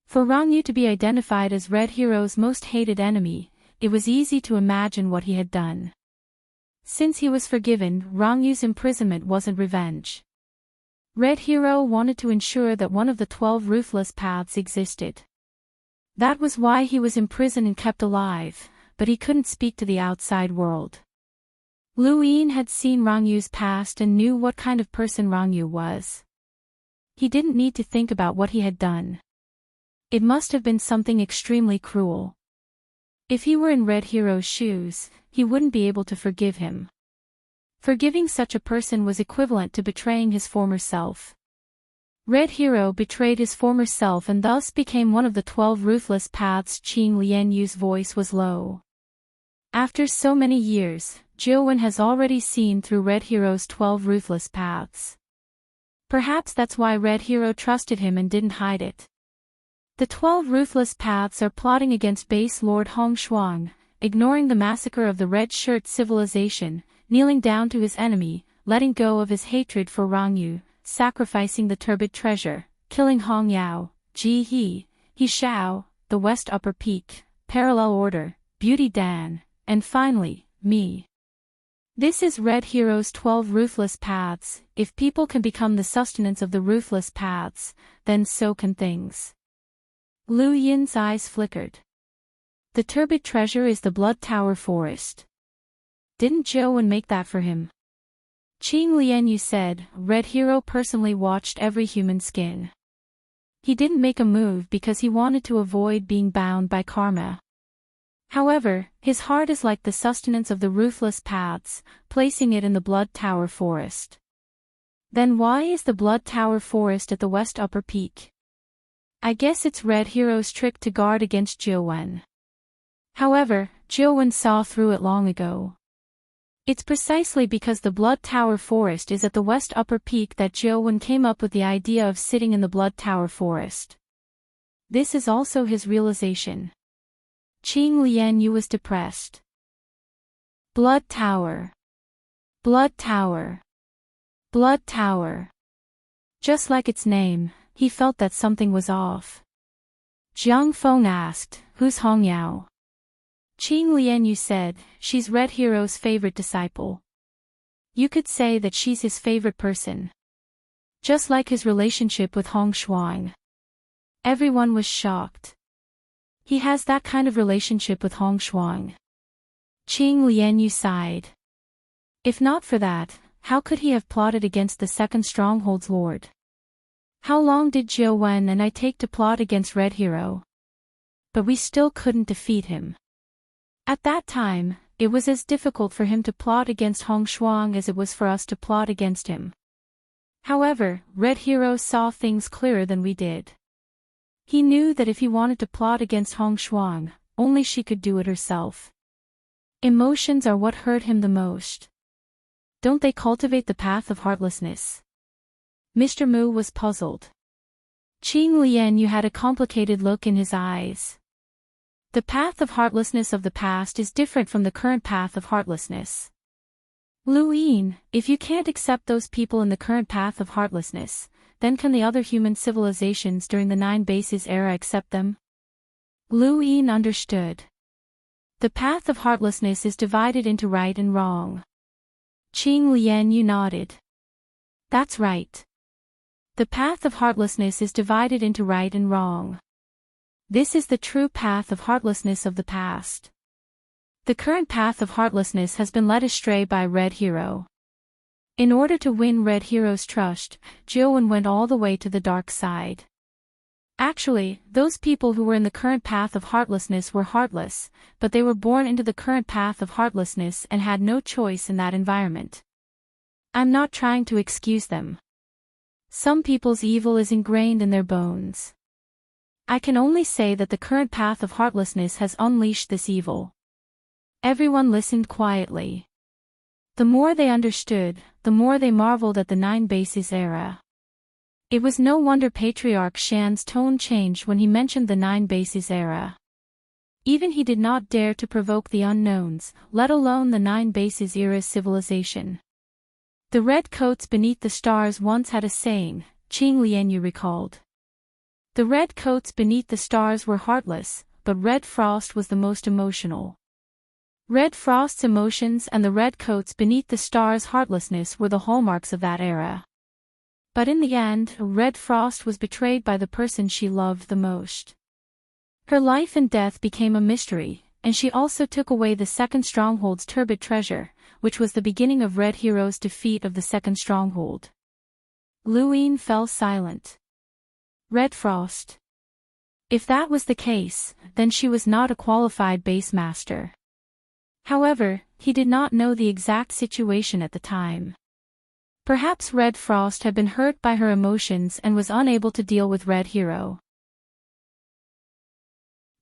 For Rong Yu to be identified as Red Hero's most hated enemy, it was easy to imagine what he had done. Since he was forgiven, Rong Yu's imprisonment wasn't revenge. Red Hero wanted to ensure that one of the 12 ruthless paths existed. That was why he was imprisoned and kept alive, but he couldn't speak to the outside world. Lu Yin had seen Rong Yu's past and knew what kind of person Rong Yu was. He didn't need to think about what he had done. It must have been something extremely cruel. If he were in Red Hero's shoes, he wouldn't be able to forgive him. Forgiving such a person was equivalent to betraying his former self. Red Hero betrayed his former self and thus became one of the 12 ruthless paths. Qing Lian Yu's voice was low. After so many years, Jiu Wen has already seen through Red Hero's 12 ruthless paths. Perhaps that's why Red Hero trusted him and didn't hide it. The 12 ruthless paths are plotting against base Lord Hong Shuang, ignoring the massacre of the Red Shirt civilization, kneeling down to his enemy, letting go of his hatred for Rong Yu, sacrificing the turbid treasure, killing Hong Yao, Ji He, He Shao, the West Upper Peak, Parallel Order, Beauty Dan, and finally, me. This is Red Hero's 12 ruthless paths. If people can become the sustenance of the ruthless paths, then so can things. Lu Yin's eyes flickered. The turbid treasure is the Blood Tower Forest. Didn't Jiu Wen make that for him? Qing Lian Yu said, Red Hero personally watched every human skin. He didn't make a move because he wanted to avoid being bound by karma. However, his heart is like the sustenance of the ruthless paths, placing it in the Blood Tower Forest. Then why is the Blood Tower Forest at the West Upper Peak? I guess it's Red Hero's trick to guard against Jiu Wen. However, Jiu Wen saw through it long ago. It's precisely because the Blood Tower Forest is at the West Upper Peak that Jiu Wen came up with the idea of sitting in the Blood Tower Forest. This is also his realization. Qing Lian Yu was depressed. Blood Tower. Blood Tower. Blood Tower. Just like its name, he felt that something was off. Jiang Feng asked, who's Hong Yao? Qing Lian Yu said, she's Red Hero's favorite disciple. You could say that she's his favorite person. Just like his relationship with Hong Shuang. Everyone was shocked. He has that kind of relationship with Hong Shuang. Qing Lian Yu sighed. If not for that, how could he have plotted against the second stronghold's lord? How long did Jiu Wen and I take to plot against Red Hero? But we still couldn't defeat him. At that time, it was as difficult for him to plot against Hong Shuang as it was for us to plot against him. However, Red Hero saw things clearer than we did. He knew that if he wanted to plot against Hong Shuang, only she could do it herself. Emotions are what hurt him the most. Don't they cultivate the path of heartlessness? Mr. Mu was puzzled. Qing Lian had a complicated look in his eyes. The path of heartlessness of the past is different from the current path of heartlessness. Lu Yin, if you can't accept those people in the current path of heartlessness, then can the other human civilizations during the Nine Bases era accept them? Lu Yin understood. The path of heartlessness is divided into right and wrong. Qing Lian nodded. That's right. The path of heartlessness is divided into right and wrong. This is the true path of heartlessness of the past. The current path of heartlessness has been led astray by Red Hero. In order to win Red Hero's trust, Jiuwen went all the way to the dark side. Actually, those people who were in the current path of heartlessness were heartless, but they were born into the current path of heartlessness and had no choice in that environment. I'm not trying to excuse them. Some people's evil is ingrained in their bones. I can only say that the current path of heartlessness has unleashed this evil. Everyone listened quietly. The more they understood, the more they marveled at the Nine Bases era. It was no wonder Patriarch Shan's tone changed when he mentioned the Nine Bases era. Even he did not dare to provoke the unknowns, let alone the Nine Bases era's civilization. The red coats beneath the stars once had a saying, Qing Lianyu recalled. The red coats beneath the stars were heartless, but Red Frost was the most emotional. Red Frost's emotions and the red coats beneath the stars' heartlessness were the hallmarks of that era. But in the end, Red Frost was betrayed by the person she loved the most. Her life and death became a mystery, and she also took away the second stronghold's turbid treasure, which was the beginning of Red Hero's defeat of the second stronghold. Lu Yin fell silent. Red Frost. If that was the case, then she was not a qualified base master. However, he did not know the exact situation at the time. Perhaps Red Frost had been hurt by her emotions and was unable to deal with Red Hero.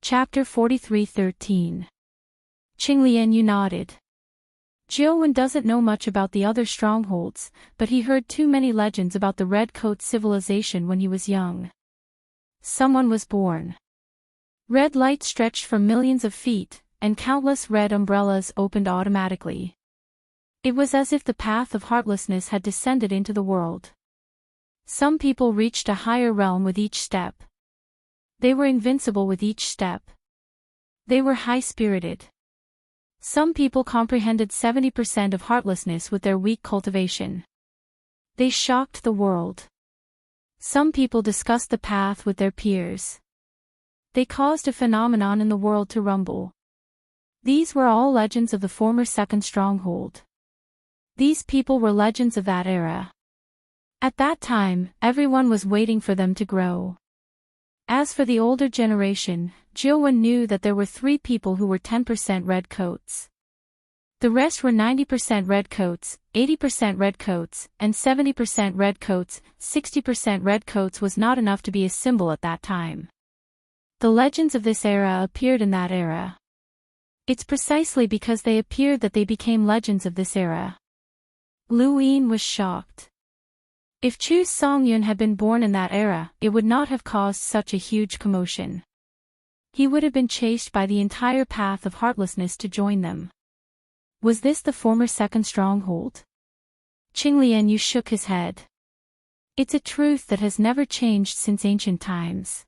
Chapter 43:13. Qinglian nodded. Jiuwen doesn't know much about the other strongholds, but he heard too many legends about the Red Coat civilization when he was young. Someone was born. Red light stretched for millions of feet, and countless red umbrellas opened automatically. It was as if the path of heartlessness had descended into the world. Some people reached a higher realm with each step. They were invincible with each step. They were high-spirited. Some people comprehended 70% of heartlessness with their weak cultivation. They shocked the world. Some people discussed the path with their peers. They caused a phenomenon in the world to rumble. These were all legends of the former second stronghold. These people were legends of that era. At that time, everyone was waiting for them to grow. As for the older generation, Jiuwen knew that there were 3 people who were 10% red coats. The rest were 90% red coats, 80% red coats, and 70% red coats. 60% red coats was not enough to be a symbol at that time. The legends of this era appeared in that era. It's precisely because they appeared that they became legends of this era. Lu Yin was shocked. If Chu Songyun had been born in that era, it would not have caused such a huge commotion. He would have been chased by the entire path of heartlessness to join them. Was this the former second stronghold? Qinglian shook his head. It's a truth that has never changed since ancient times.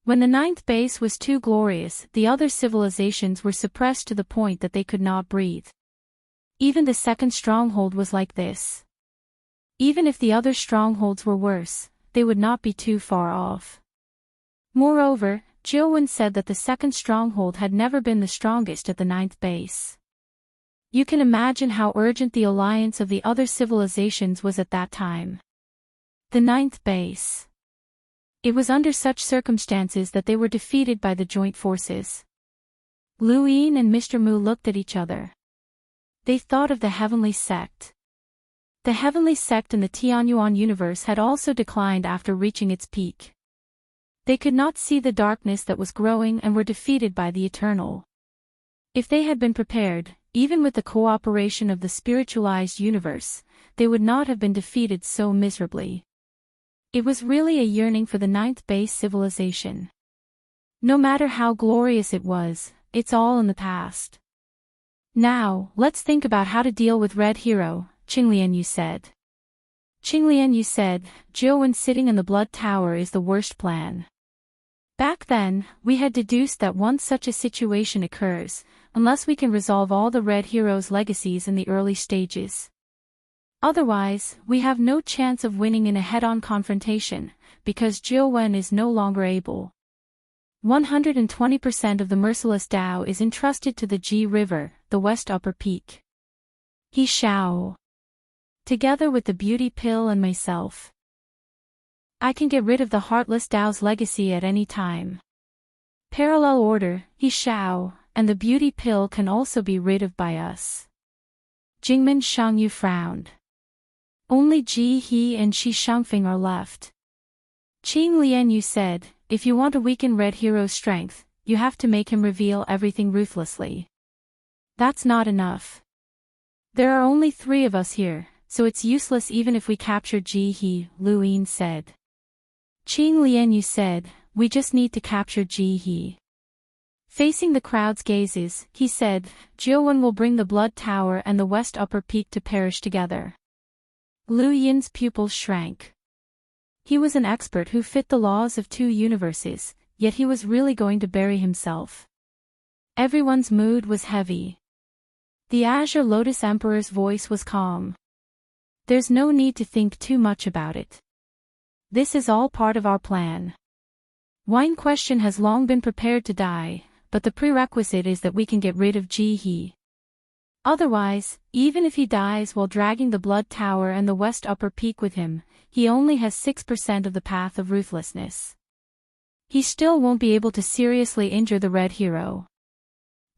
When the 9th base was too glorious, the other civilizations were suppressed to the point that they could not breathe. Even the second stronghold was like this. Even if the other strongholds were worse, they would not be too far off. Moreover, Jiuwen said that the second stronghold had never been the strongest at the 9th base. You can imagine how urgent the alliance of the other civilizations was at that time. The 9th base. It was under such circumstances that they were defeated by the joint forces. Lu Yin and Mr. Mu looked at each other. They thought of the heavenly sect. The heavenly sect in the Tianyuan universe had also declined after reaching its peak. They could not see the darkness that was growing and were defeated by the eternal. If they had been prepared, even with the cooperation of the spiritualized universe, they would not have been defeated so miserably. It was really a yearning for the ninth base civilization. No matter how glorious it was, it's all in the past. Now, let's think about how to deal with Red Hero, Qinglian Yu said. Qinglian Yu said, Jiuwen sitting in the Blood Tower is the worst plan. Back then, we had deduced that once such a situation occurs, unless we can resolve all the Red Hero's legacies in the early stages. Otherwise, we have no chance of winning in a head-on confrontation, because Jiuwen is no longer able. 120% of the merciless Tao is entrusted to the Ji River, the West Upper Peak. He shall. Together with the beauty pill and myself. I can get rid of the heartless Tao's legacy at any time. Parallel order, he shall, and the beauty pill can also be rid of by us. Jingmen Shangyu frowned. Only Ji He and Shi Shangfeng are left. Qing Lianyu said, if you want to weaken Red Hero's strength, you have to make him reveal everything ruthlessly. That's not enough. There are only 3 of us here, so it's useless even if we capture Ji He, Lu Yin said. Qing Lianyu said, we just need to capture Ji He. Facing the crowd's gazes, he said, Jiuwen will bring the Blood Tower and the West Upper Peak to perish together. Lu Yin's pupils shrank. He was an expert who fit the laws of 2 universes, yet he was really going to bury himself. Everyone's mood was heavy. The Azure Lotus Emperor's voice was calm. There's no need to think too much about it. This is all part of our plan. Wine Question has long been prepared to die, but the prerequisite is that we can get rid of Ji He. Otherwise, even if he dies while dragging the Blood Tower and the West Upper Peak with him, he only has 6% of the path of ruthlessness. He still won't be able to seriously injure the Red Hero.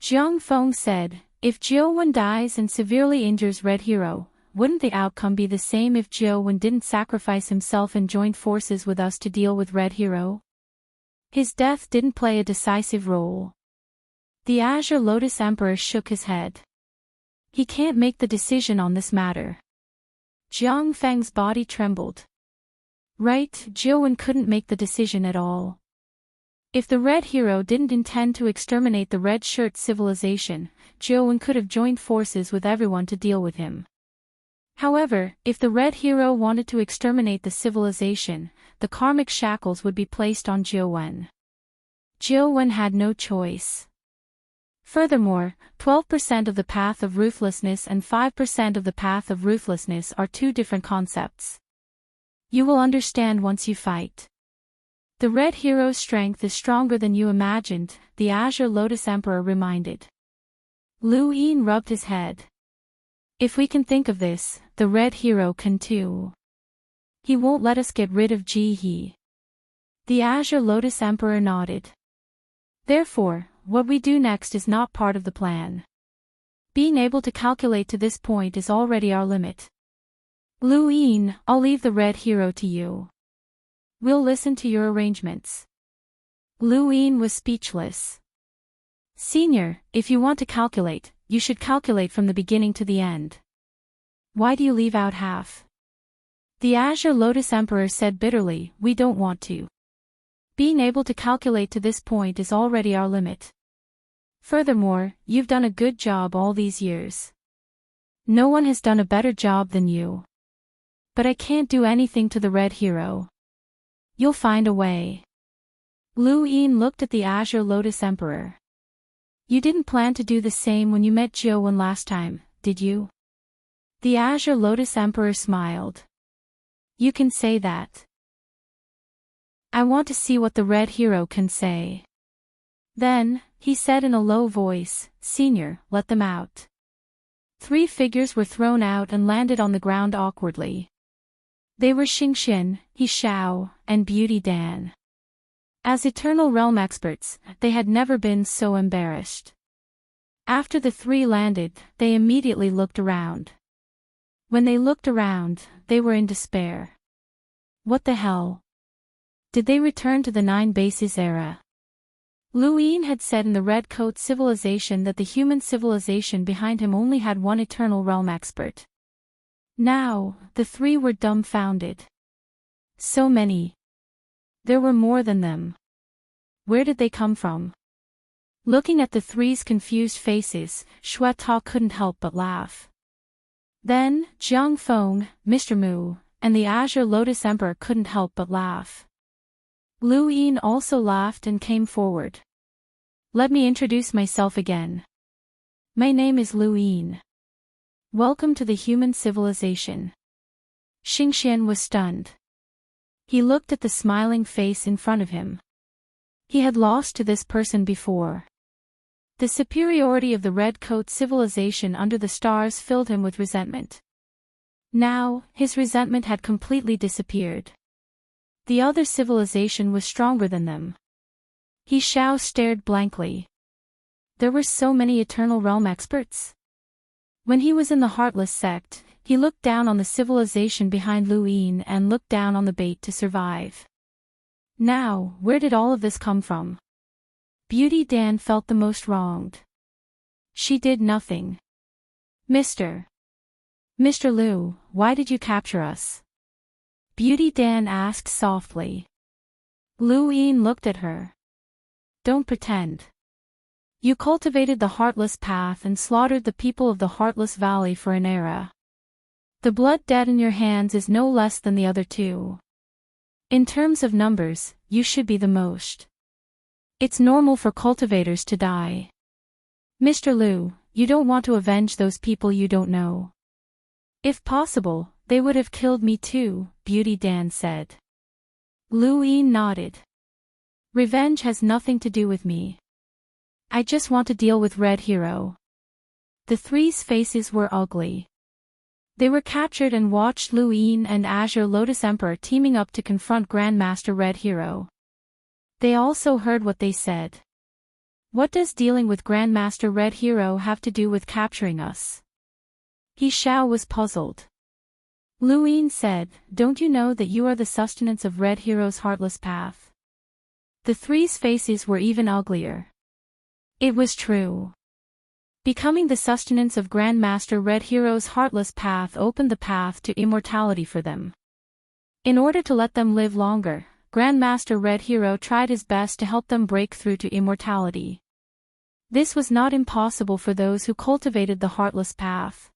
Jiang Feng said, if Jiuwen dies and severely injures Red Hero, wouldn't the outcome be the same if Jiuwen didn't sacrifice himself and joined forces with us to deal with Red Hero? His death didn't play a decisive role. The Azure Lotus Emperor shook his head. He can't make the decision on this matter. Jiang Feng's body trembled. Right, Jiuwen couldn't make the decision at all. If the Red Hero didn't intend to exterminate the Red Shirt civilization, Jiuwen could have joined forces with everyone to deal with him. However, if the Red Hero wanted to exterminate the civilization, the karmic shackles would be placed on Jiuwen. Jiuwen had no choice. Furthermore, 12% of the path of ruthlessness and 5% of the path of ruthlessness are 2 different concepts. You will understand once you fight. The Red Hero's strength is stronger than you imagined, the Azure Lotus Emperor reminded. Lu Yin rubbed his head. If we can think of this, the Red Hero can too. He won't let us get rid of Ji He. The Azure Lotus Emperor nodded. Therefore, what we do next is not part of the plan. Being able to calculate to this point is already our limit. Lu Yin, I'll leave the Red Hero to you. We'll listen to your arrangements. Lu Yin was speechless. Senior, if you want to calculate, you should calculate from the beginning to the end. Why do you leave out half? The Azure Lotus Emperor said bitterly, we don't want to. Being able to calculate to this point is already our limit. Furthermore, you've done a good job all these years. No one has done a better job than you. But I can't do anything to the Red Hero. You'll find a way. Lu Yin looked at the Azure Lotus Emperor. You didn't plan to do the same when you met Jiuwen last time, did you? The Azure Lotus Emperor smiled. You can say that. I want to see what the Red Hero can say. Then, he said in a low voice, Senior, let them out. 3 figures were thrown out and landed on the ground awkwardly. They were Xingxin, He Shao, and Beauty Dan. As Eternal Realm experts, they had never been so embarrassed. After the 3 landed, they immediately looked around. When they looked around, they were in despair. What the hell? Did they return to the Nine Bases era? Luin had said in the Red Coat civilization that the human civilization behind him only had one eternal realm expert. Now, the three were dumbfounded. So many. There were more than them. Where did they come from? Looking at the three's confused faces, Shui Ta couldn't help but laugh. Then, Jiang Feng, Mr. Mu, and the Azure Lotus Emperor couldn't help but laugh. Luin also laughed and came forward. Let me introduce myself again. My name is Luin. Welcome to the human civilization. Xingxian was stunned. He looked at the smiling face in front of him. He had lost to this person before. The superiority of the Red Coat civilization under the stars filled him with resentment. Now, his resentment had completely disappeared. The other civilization was stronger than them. He Shao stared blankly. There were so many Eternal Realm experts. When he was in the Heartless sect, he looked down on the civilization behind Luin and looked down on the bait to survive. Now, where did all of this come from? Beauty Dan felt the most wronged. She did nothing. Mr. Liu, why did you capture us? Beauty Dan asked softly. Luin looked at her. Don't pretend. You cultivated the Heartless Path and slaughtered the people of the Heartless Valley for an era. The blood debt in your hands is no less than the other two. In terms of numbers, you should be the most. It's normal for cultivators to die. Mr. Liu, you don't want to avenge those people you don't know. If possible, they would have killed me too, Beauty Dan said. Luin nodded. Revenge has nothing to do with me. I just want to deal with Red Hero. The three's faces were ugly. They were captured and watched Luin and Azure Lotus Emperor teaming up to confront Grandmaster Red Hero. They also heard what they said. What does dealing with Grandmaster Red Hero have to do with capturing us? He Shao was puzzled. Luin said, don't you know that you are the sustenance of Red Hero's Heartless Path? The three's faces were even uglier. It was true. Becoming the sustenance of Grandmaster Red Hero's Heartless Path opened the path to immortality for them. In order to let them live longer, Grandmaster Red Hero tried his best to help them break through to immortality. This was not impossible for those who cultivated the Heartless Path.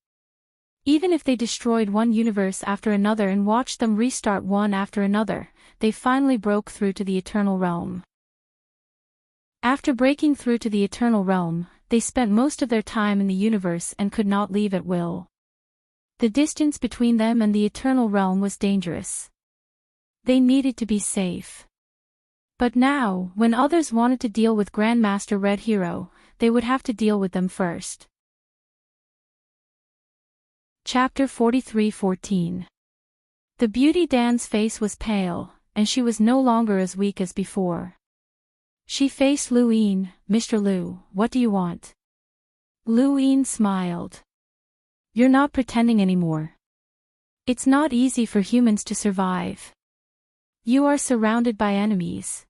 Even if they destroyed one universe after another and watched them restart one after another, they finally broke through to the Eternal Realm. After breaking through to the Eternal Realm, they spent most of their time in the universe and could not leave at will. The distance between them and the Eternal Realm was dangerous. They needed to be safe. But now, when others wanted to deal with Grandmaster Red Hero, they would have to deal with them first. Chapter 43:14. The Beauty Dan's face was pale, and she was no longer as weak as before. She faced Luin. Mr. Liu, what do you want? Luin smiled. You're not pretending anymore. It's not easy for humans to survive. You are surrounded by enemies.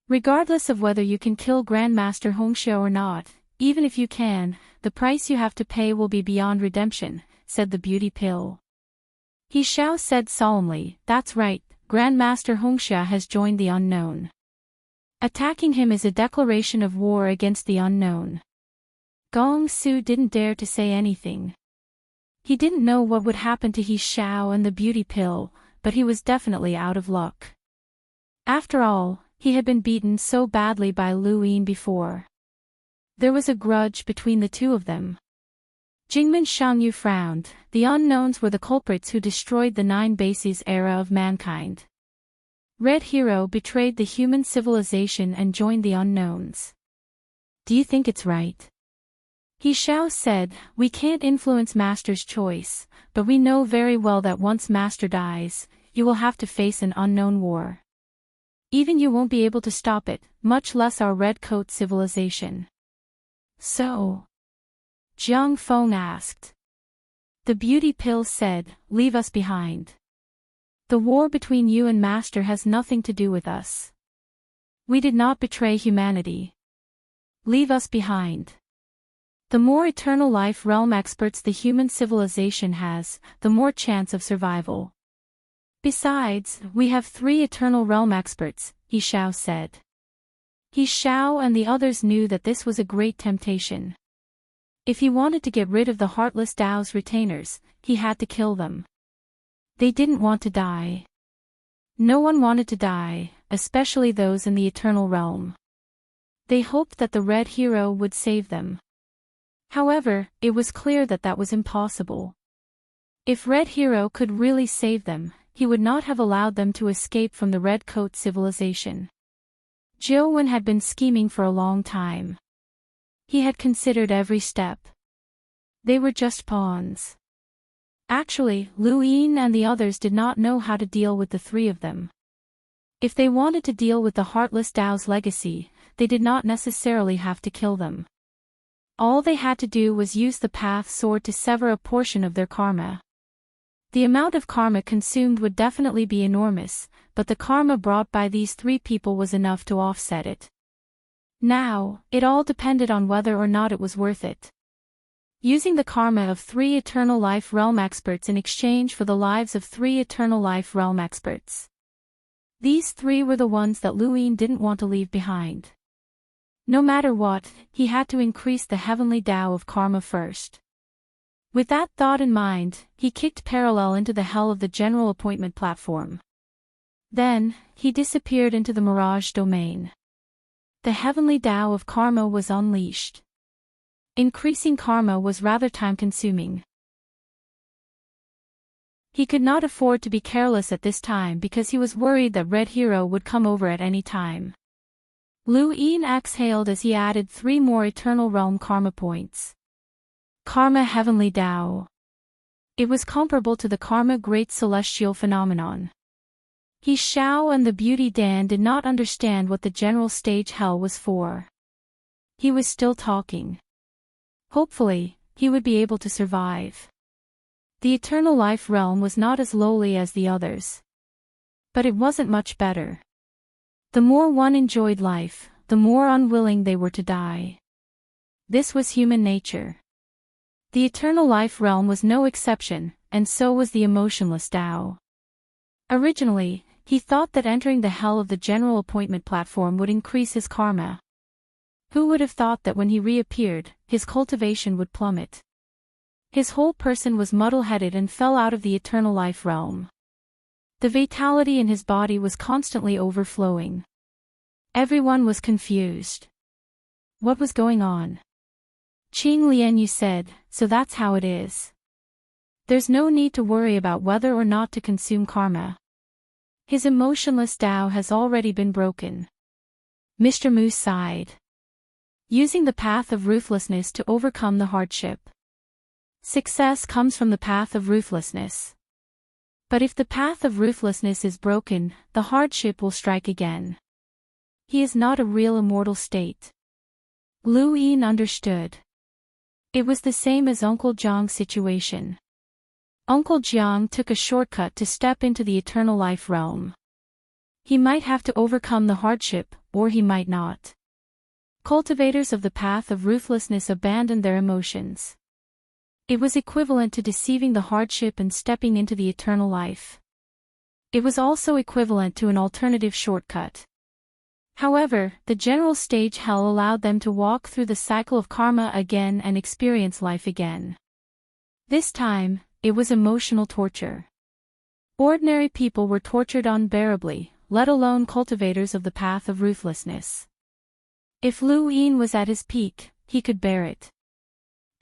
Regardless of whether you can kill Grandmaster Hongxue or not, even if you can, the price you have to pay will be beyond redemption, said the Beauty Pill. He Shao said solemnly, that's right, Grandmaster Hongxue has joined the unknown. Attacking him is a declaration of war against the unknown. Gong Su didn't dare to say anything. He didn't know what would happen to He Shao and the Beauty Pill, but he was definitely out of luck. After all, he had been beaten so badly by Luin before. There was a grudge between the two of them. Jingmen Shangyu frowned. The unknowns were the culprits who destroyed the Nine Bases era of mankind. Red Hero betrayed the human civilization and joined the unknowns. Do you think it's right? He Shao said, we can't influence Master's choice, but we know very well that once Master dies, you will have to face an unknown war. Even you won't be able to stop it, much less our Red Coat civilization. So? Jiang Feng asked. The beauty pill said, "Leave us behind. The war between you and Master has nothing to do with us. We did not betray humanity. Leave us behind." The more eternal life realm experts the human civilization has, the more chance of survival. Besides, we have 3 eternal realm experts, He Shao said. He Shao and the others knew that this was a great temptation. If he wanted to get rid of the heartless Tao's retainers, he had to kill them. They didn't want to die. No one wanted to die, especially those in the eternal realm. They hoped that the Red Hero would save them. However, it was clear that that was impossible. If Red Hero could really save them, he would not have allowed them to escape from the Red Coat civilization. Zhou Wen had been scheming for a long time. He had considered every step. They were just pawns. Actually, Lu Yin and the others did not know how to deal with the 3 of them. If they wanted to deal with the Heartless Tao's legacy, they did not necessarily have to kill them. All they had to do was use the path sword to sever a portion of their karma. The amount of karma consumed would definitely be enormous, but the karma brought by these 3 people was enough to offset it. Now, it all depended on whether or not it was worth it. Using the karma of 3 eternal life realm experts in exchange for the lives of 3 eternal life realm experts. These 3 were the ones that Lu Yin didn't want to leave behind. No matter what, he had to increase the heavenly Tao of karma first. With that thought in mind, he kicked parallel into the hell of the general appointment platform. Then, he disappeared into the mirage domain. The heavenly Tao of karma was unleashed. Increasing karma was rather time-consuming. He could not afford to be careless at this time because he was worried that Red Hero would come over at any time. Lu Yin exhaled as he added 3 more Eternal Realm karma points. Karma Heavenly Tao. It was comparable to the karma Great Celestial Phenomenon. He Shao and the Beauty Dan did not understand what the general stage hell was for. He was still talking. Hopefully, he would be able to survive. The Eternal Life realm was not as lowly as the others. But it wasn't much better. The more one enjoyed life, the more unwilling they were to die. This was human nature. The Eternal Life realm was no exception, and so was the emotionless Tao. Originally, he thought that entering the hell of the general appointment platform would increase his karma. Who would have thought that when he reappeared, his cultivation would plummet? His whole person was muddle-headed and fell out of the Eternal Life realm. The vitality in his body was constantly overflowing. Everyone was confused. What was going on? Qing Lianyu said, "So that's how it is. There's no need to worry about whether or not to consume karma. His emotionless Tao has already been broken." Mr. Mu sighed. Using the path of ruthlessness to overcome the hardship. Success comes from the path of ruthlessness. But if the path of ruthlessness is broken, the hardship will strike again. He is not a real immortal state. Lu Yin understood. It was the same as Uncle Jiang's situation. Uncle Jiang took a shortcut to step into the Eternal Life realm. He might have to overcome the hardship, or he might not. Cultivators of the path of ruthlessness abandoned their emotions. It was equivalent to deceiving the hardship and stepping into the eternal life. It was also equivalent to an alternative shortcut. However, the general stage hell allowed them to walk through the cycle of karma again and experience life again. This time, it was emotional torture. Ordinary people were tortured unbearably, let alone cultivators of the path of ruthlessness. If Lu Yin was at his peak, he could bear it.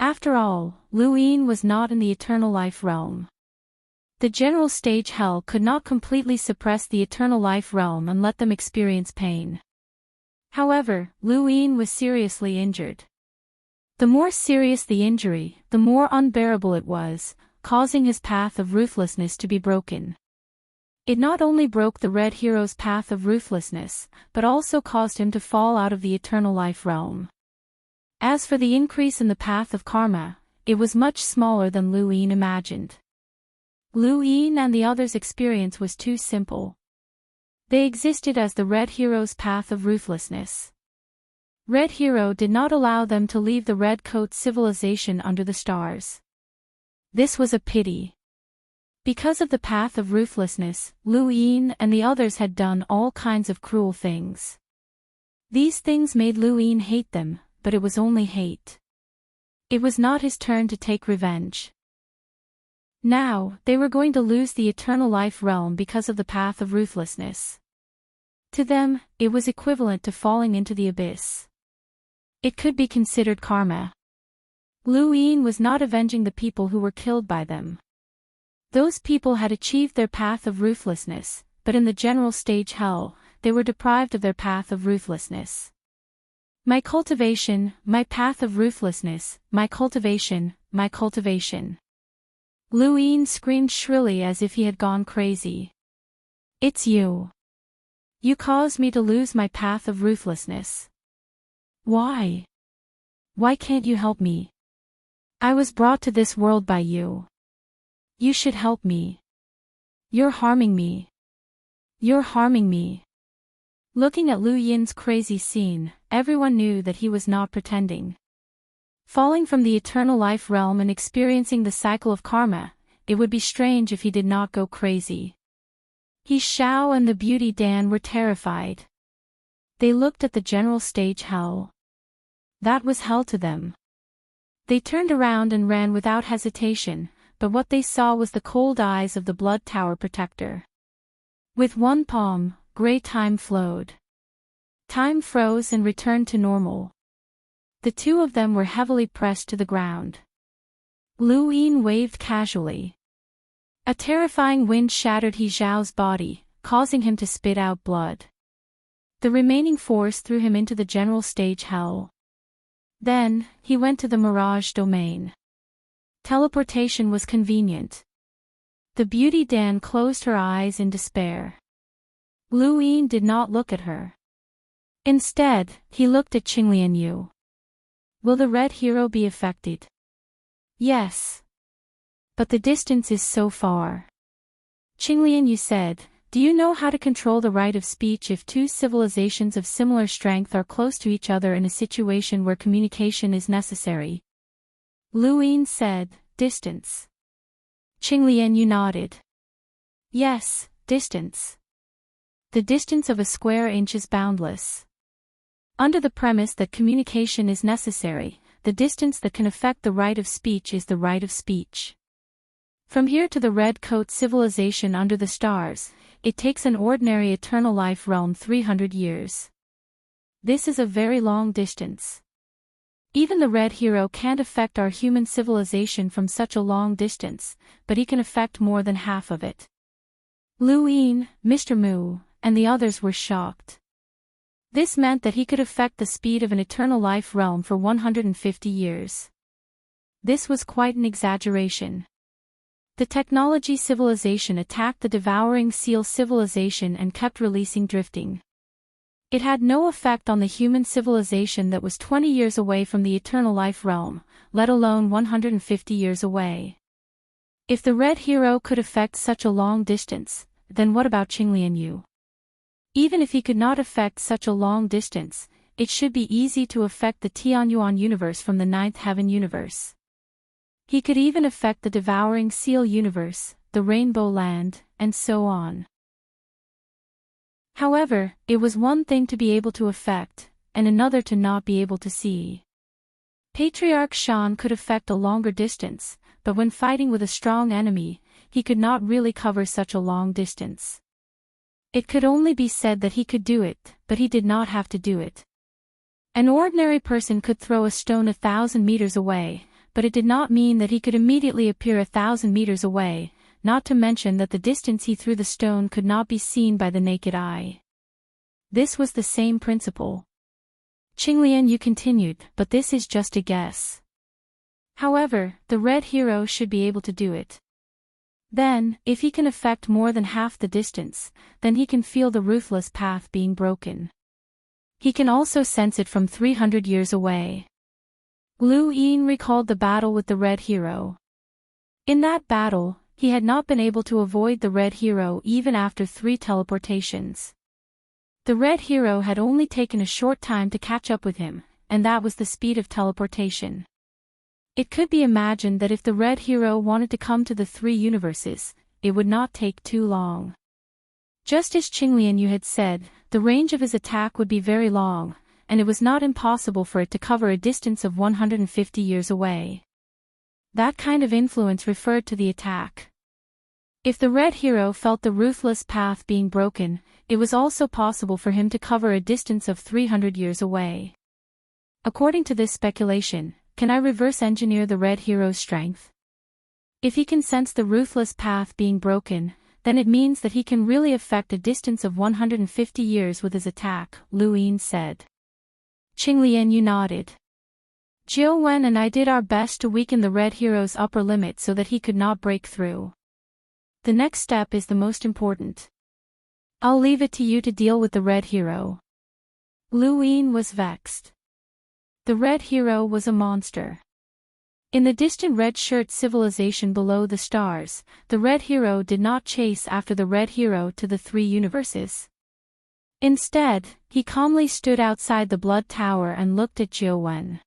After all, Lu Yin was not in the Eternal Life realm. The general stage hell could not completely suppress the Eternal Life realm and let them experience pain. However, Lu Yin was seriously injured. The more serious the injury, the more unbearable it was, causing his path of ruthlessness to be broken. It not only broke the Red Hero's path of ruthlessness, but also caused him to fall out of the Eternal Life realm. As for the increase in the path of karma, it was much smaller than Lu Yin imagined. Lu Yin and the others' experience was too simple. They existed as the Red Hero's path of ruthlessness. Red Hero did not allow them to leave the Red Coat civilization under the stars. This was a pity. Because of the path of ruthlessness, Lu Yin and the others had done all kinds of cruel things. These things made Lu Yin hate them, but it was only hate. It was not his turn to take revenge. Now, they were going to lose the eternal life realm because of the path of ruthlessness. To them, it was equivalent to falling into the abyss. It could be considered karma. Lu Yin was not avenging the people who were killed by them. Those people had achieved their path of ruthlessness, but in the general stage hell, they were deprived of their path of ruthlessness. My cultivation, my path of ruthlessness, my cultivation, my cultivation. Lu Yin screamed shrilly as if he had gone crazy. It's you. You caused me to lose my path of ruthlessness. Why? Why can't you help me? I was brought to this world by you. You should help me. You're harming me. You're harming me. Looking at Lu Yin's crazy scene, everyone knew that he was not pretending. Falling from the eternal life realm and experiencing the cycle of karma, it would be strange if he did not go crazy. He Xiao and the beauty Dan were terrified. They looked at the general stage hell. That was hell to them. They turned around and ran without hesitation, but what they saw was the cold eyes of the Blood Tower Protector. With one palm, gray time flowed. Time froze and returned to normal. The two of them were heavily pressed to the ground. Lu Yin waved casually. A terrifying wind shattered He Zhao's body, causing him to spit out blood. The remaining force threw him into the general stage hell. Then, he went to the Mirage domain. Teleportation was convenient. The beauty Dan closed her eyes in despair. Lu Yin did not look at her. Instead, he looked at Qinglian Yu. Will the Red Hero be affected? Yes. But the distance is so far. Qinglian Yu said, do you know how to control the right of speech if two civilizations of similar strength are close to each other in a situation where communication is necessary? Lu Yin said, distance. Qinglian Yu nodded. Yes, distance. The distance of a square inch is boundless. Under the premise that communication is necessary, the distance that can affect the right of speech is the right of speech. From here to the Red Coat civilization under the stars, it takes an ordinary eternal life realm 300 years. This is a very long distance. Even the Red Hero can't affect our human civilization from such a long distance, but he can affect more than half of it. Lu Yin, Mr. Mu, and the others were shocked. This meant that he could affect the speed of an eternal life realm for 150 years. This was quite an exaggeration. The technology civilization attacked the devouring seal civilization and kept releasing drifting. It had no effect on the human civilization that was 20 years away from the eternal life realm, let alone 150 years away. If the Red Hero could affect such a long distance, then what about Qinglian Yu? Even if he could not affect such a long distance, it should be easy to affect the Tianyuan universe from the Ninth Heaven universe. He could even affect the devouring seal universe, the Rainbow Land, and so on. However, it was one thing to be able to affect, and another to not be able to see. Patriarch Shan could affect a longer distance, but when fighting with a strong enemy, he could not really cover such a long distance. It could only be said that he could do it, but he did not have to do it. An ordinary person could throw a stone 1,000 meters away, but it did not mean that he could immediately appear 1,000 meters away, not to mention that the distance he threw the stone could not be seen by the naked eye. This was the same principle. Qinglian Yu continued, but this is just a guess. However, the Red Hero should be able to do it. Then, if he can affect more than half the distance, then he can feel the ruthless path being broken. He can also sense it from 300 years away. Lu Yin recalled the battle with the Red Hero. In that battle, he had not been able to avoid the Red Hero even after 3 teleportations. The Red Hero had only taken a short time to catch up with him, and that was the speed of teleportation. It could be imagined that if the Red Hero wanted to come to the 3 universes, it would not take too long. Just as Qinglian Yu had said, the range of his attack would be very long, and it was not impossible for it to cover a distance of 150 years away. That kind of influence referred to the attack. If the Red Hero felt the ruthless path being broken, it was also possible for him to cover a distance of 300 years away. According to this speculation, can I reverse engineer the Red Hero's strength? If he can sense the ruthless path being broken, then it means that he can really affect a distance of 150 years with his attack, Lu Yin said. Qinglian Yu nodded. Jiu Wen and I did our best to weaken the Red Hero's upper limit so that he could not break through. The next step is the most important. I'll leave it to you to deal with the Red Hero. Lu Yin was vexed. The Red Hero was a monster. In the distant red shirt civilization below the stars, the Red Hero did not chase after the Red Hero to the 3 universes. Instead, he calmly stood outside the Blood Tower and looked at Jiu Wen.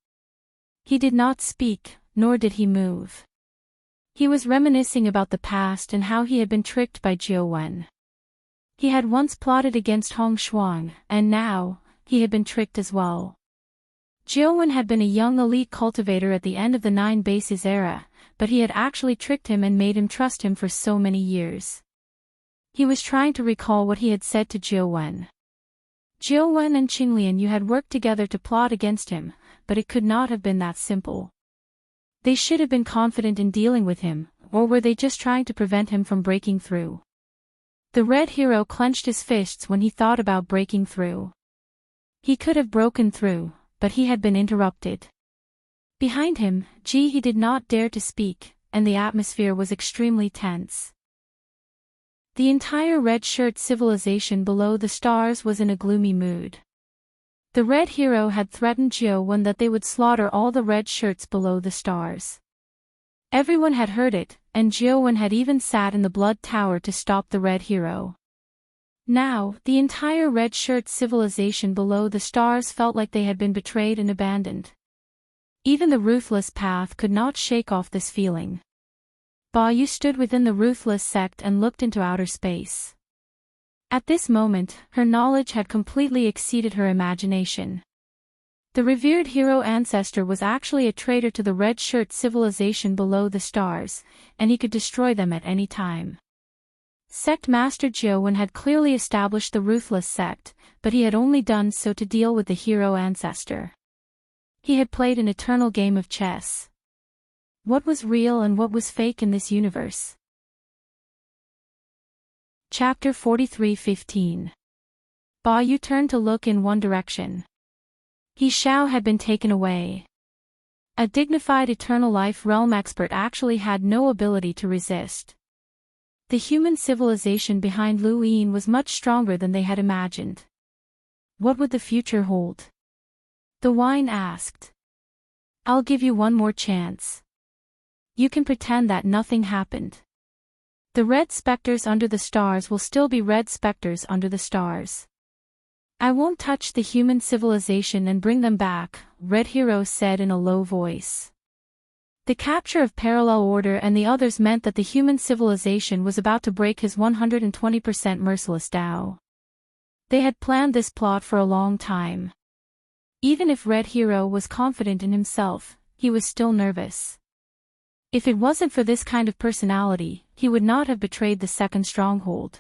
He did not speak, nor did he move. He was reminiscing about the past and how he had been tricked by Jiu Wen. He had once plotted against Hong Shuang, and now, he had been tricked as well. Jiu Wen had been a young elite cultivator at the end of the 9 Bases era, but he had actually tricked him and made him trust him for so many years. He was trying to recall what he had said to Jiu Wen. Jiu Wen and Qinglian Yu had worked together to plot against him, but it could not have been that simple. They should have been confident in dealing with him, or were they just trying to prevent him from breaking through? The Red Hero clenched his fists when he thought about breaking through. He could have broken through, but he had been interrupted. Behind him, he did not dare to speak, and the atmosphere was extremely tense. The entire red shirt civilization below the stars was in a gloomy mood. The Red Hero had threatened Jiu Wen that they would slaughter all the red shirts below the stars. Everyone had heard it, and Jiu Wen had even sat in the Blood Tower to stop the Red Hero. Now, the entire red shirt civilization below the stars felt like they had been betrayed and abandoned. Even the ruthless path could not shake off this feeling. Ba Yu stood within the ruthless sect and looked into outer space. At this moment, her knowledge had completely exceeded her imagination. The revered hero ancestor was actually a traitor to the red shirt civilization below the stars, and he could destroy them at any time. Sect Master Jiu Wen had clearly established the ruthless sect, but he had only done so to deal with the hero ancestor. He had played an eternal game of chess. What was real and what was fake in this universe? Chapter 43:15. Ba Yu turned to look in one direction. He Xiao had been taken away. A dignified eternal life realm expert actually had no ability to resist. The human civilization behind Lu Yin was much stronger than they had imagined. What would the future hold? The wine asked. I'll give you one more chance. You can pretend that nothing happened. The red specters under the stars will still be red specters under the stars. I won't touch the human civilization and bring them back, Red Hero said in a low voice. The capture of Parallel Order and the others meant that the human civilization was about to break his 120% merciless Tao. They had planned this plot for a long time. Even if Red Hero was confident in himself, he was still nervous. If it wasn't for this kind of personality, he would not have betrayed the second stronghold.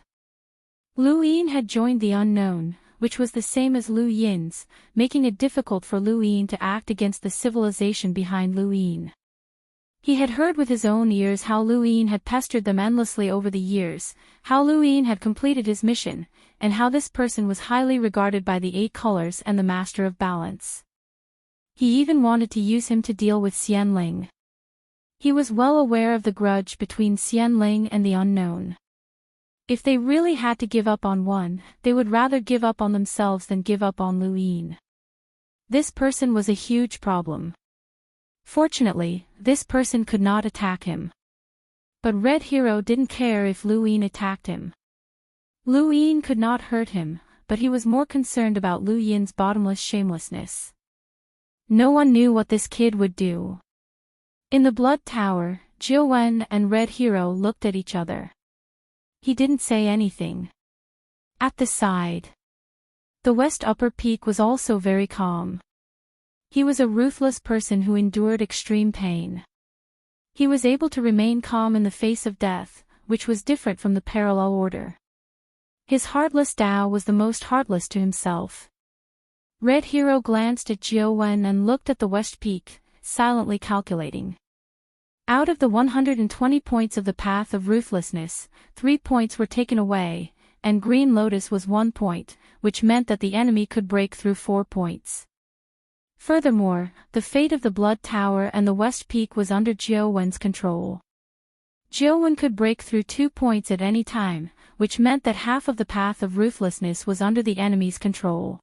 Lu Yin had joined the unknown, which was the same as Lu Yin's, making it difficult for Lu Yin to act against the civilization behind Lu Yin. He had heard with his own ears how Lu Yin had pestered them endlessly over the years, how Lu Yin had completed his mission, and how this person was highly regarded by the 8 colors and the Master of Balance. He even wanted to use him to deal with Xian Ling. He was well aware of the grudge between Xian Ling and the unknown. If they really had to give up on one, they would rather give up on themselves than give up on Lu Yin. This person was a huge problem. Fortunately, this person could not attack him. But Red Hero didn't care if Luin attacked him. Luin could not hurt him, but he was more concerned about Lu Yin's bottomless shamelessness. No one knew what this kid would do. In the Blood Tower, Jiu Wen and Red Hero looked at each other. He didn't say anything. At the side, the West Upper Peak was also very calm. He was a ruthless person who endured extreme pain. He was able to remain calm in the face of death, which was different from the parallel order. His heartless Tao was the most heartless to himself. Red Hero glanced at Jiu Wen and looked at the West Peak, silently calculating. Out of the 120 points of the path of ruthlessness, 3 points were taken away, and Green Lotus was 1 point, which meant that the enemy could break through 4 points. Furthermore, the fate of the Blood Tower and the West Peak was under Jiu Wen's control. Jiu Wen could break through 2 points at any time, which meant that half of the path of ruthlessness was under the enemy's control.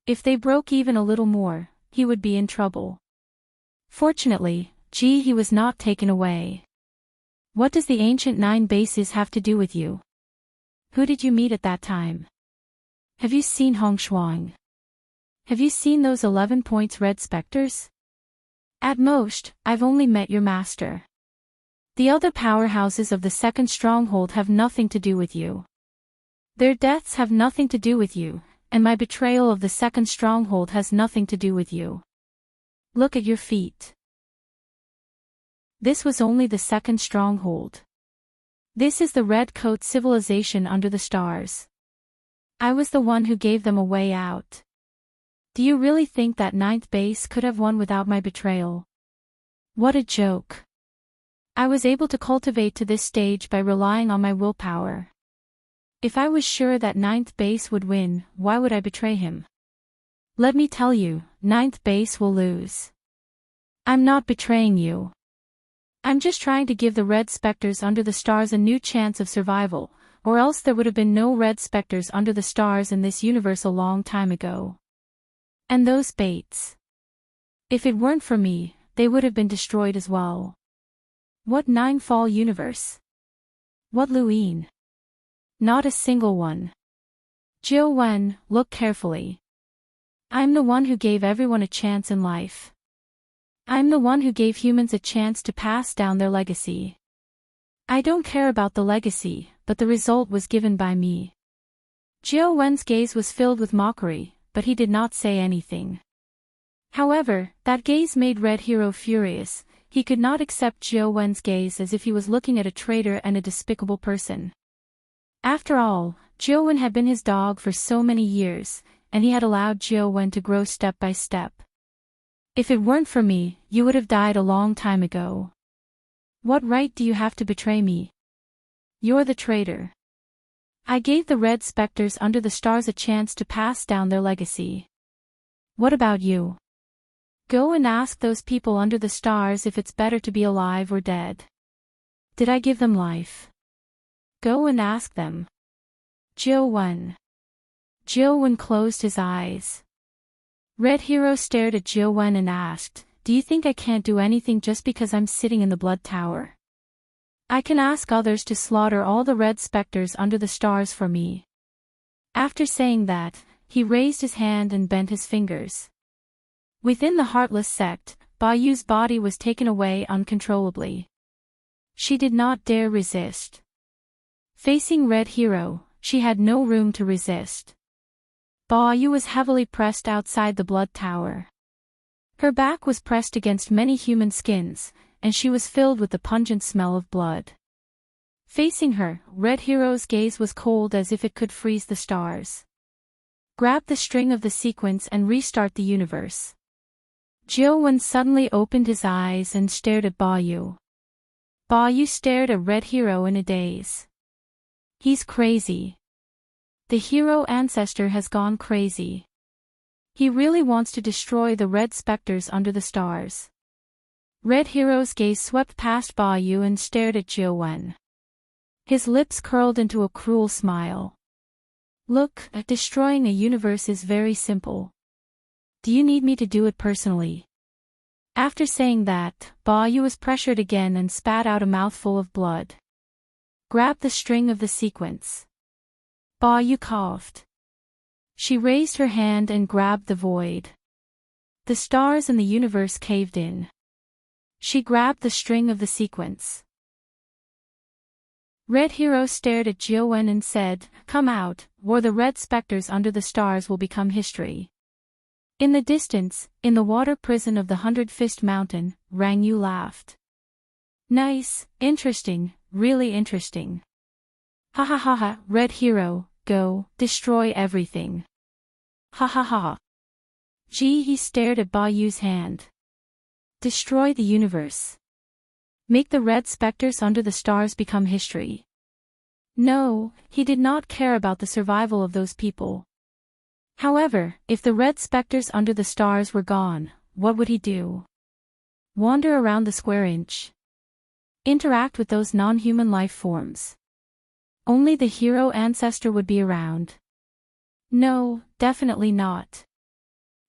If they broke even a little more, he would be in trouble. Fortunately, he was not taken away. What does the ancient 9 bases have to do with you? Who did you meet at that time? Have you seen Hong Shuang? Have you seen those 11 points red specters? At most, I've only met your master. The other powerhouses of the second stronghold have nothing to do with you. Their deaths have nothing to do with you, and my betrayal of the second stronghold has nothing to do with you. Look at your feet. This was only the second stronghold. This is the Red Coat civilization under the stars. I was the one who gave them a way out. Do you really think that 9th base could have won without my betrayal? What a joke. I was able to cultivate to this stage by relying on my willpower. If I was sure that 9th base would win, why would I betray him? Let me tell you, 9th base will lose. I'm not betraying you. I'm just trying to give the red specters under the stars a new chance of survival, or else there would have been no red specters under the stars in this universe a long time ago. And those baits. If it weren't for me, they would have been destroyed as well. What 9-fall universe? What Luin? Not a single one. Jiu Wen, look carefully. I'm the one who gave everyone a chance in life. I'm the one who gave humans a chance to pass down their legacy. I don't care about the legacy, but the result was given by me. Jiu Wen's gaze was filled with mockery, but he did not say anything. However, that gaze made Red Hero furious. He could not accept Jiu Wen's gaze as if he was looking at a traitor and a despicable person. After all, Jiu Wen had been his dog for so many years, and he had allowed Jiu Wen to grow step by step. If it weren't for me, you would have died a long time ago. What right do you have to betray me? You're the traitor. I gave the red specters under the stars a chance to pass down their legacy. What about you? Go and ask those people under the stars if it's better to be alive or dead. Did I give them life? Go and ask them. Jiu Wen. Jiu Wen closed his eyes. Red Hero stared at Jiu Wen and asked, "Do you think I can't do anything just because I'm sitting in the Blood Tower? I can ask others to slaughter all the red specters under the stars for me." After saying that, he raised his hand and bent his fingers. Within the Heartless sect, Ba Yu's body was taken away uncontrollably. She did not dare resist. Facing Red Hero, she had no room to resist. Ba Yu was heavily pressed outside the Blood Tower. Her back was pressed against many human skins, and she was filled with the pungent smell of blood. Facing her, Red Hero's gaze was cold as if it could freeze the stars. Grab the string of the sequence and restart the universe. Jiu Wen suddenly opened his eyes and stared at Ba Yu. Ba Yu stared at Red Hero in a daze. He's crazy. The hero ancestor has gone crazy. He really wants to destroy the red specters under the stars. Red Hero's gaze swept past Ba Yu and stared at Jiu Wen. His lips curled into a cruel smile. Look, destroying a universe is very simple. Do you need me to do it personally? After saying that, Ba Yu was pressured again and spat out a mouthful of blood. Grab the string of the sequence. Ba Yu coughed. She raised her hand and grabbed the void. The stars and the universe caved in. She grabbed the string of the sequence. Red Hero stared at Jiuwen and said, "Come out, or the red specters under the stars will become history." In the distance, in the water prison of the 100-Fist Mountain, Rang Yu laughed. "Nice, interesting, really interesting. Ha ha ha ha, Red Hero, go, destroy everything. Ha ha ha." He stared at Ba Yu's hand. Destroy the universe. Make the red specters under the stars become history. No, he did not care about the survival of those people. However, if the red specters under the stars were gone, what would he do? Wander around the square inch? Interact with those non-human life forms? Only the hero ancestor would be around. No, definitely not.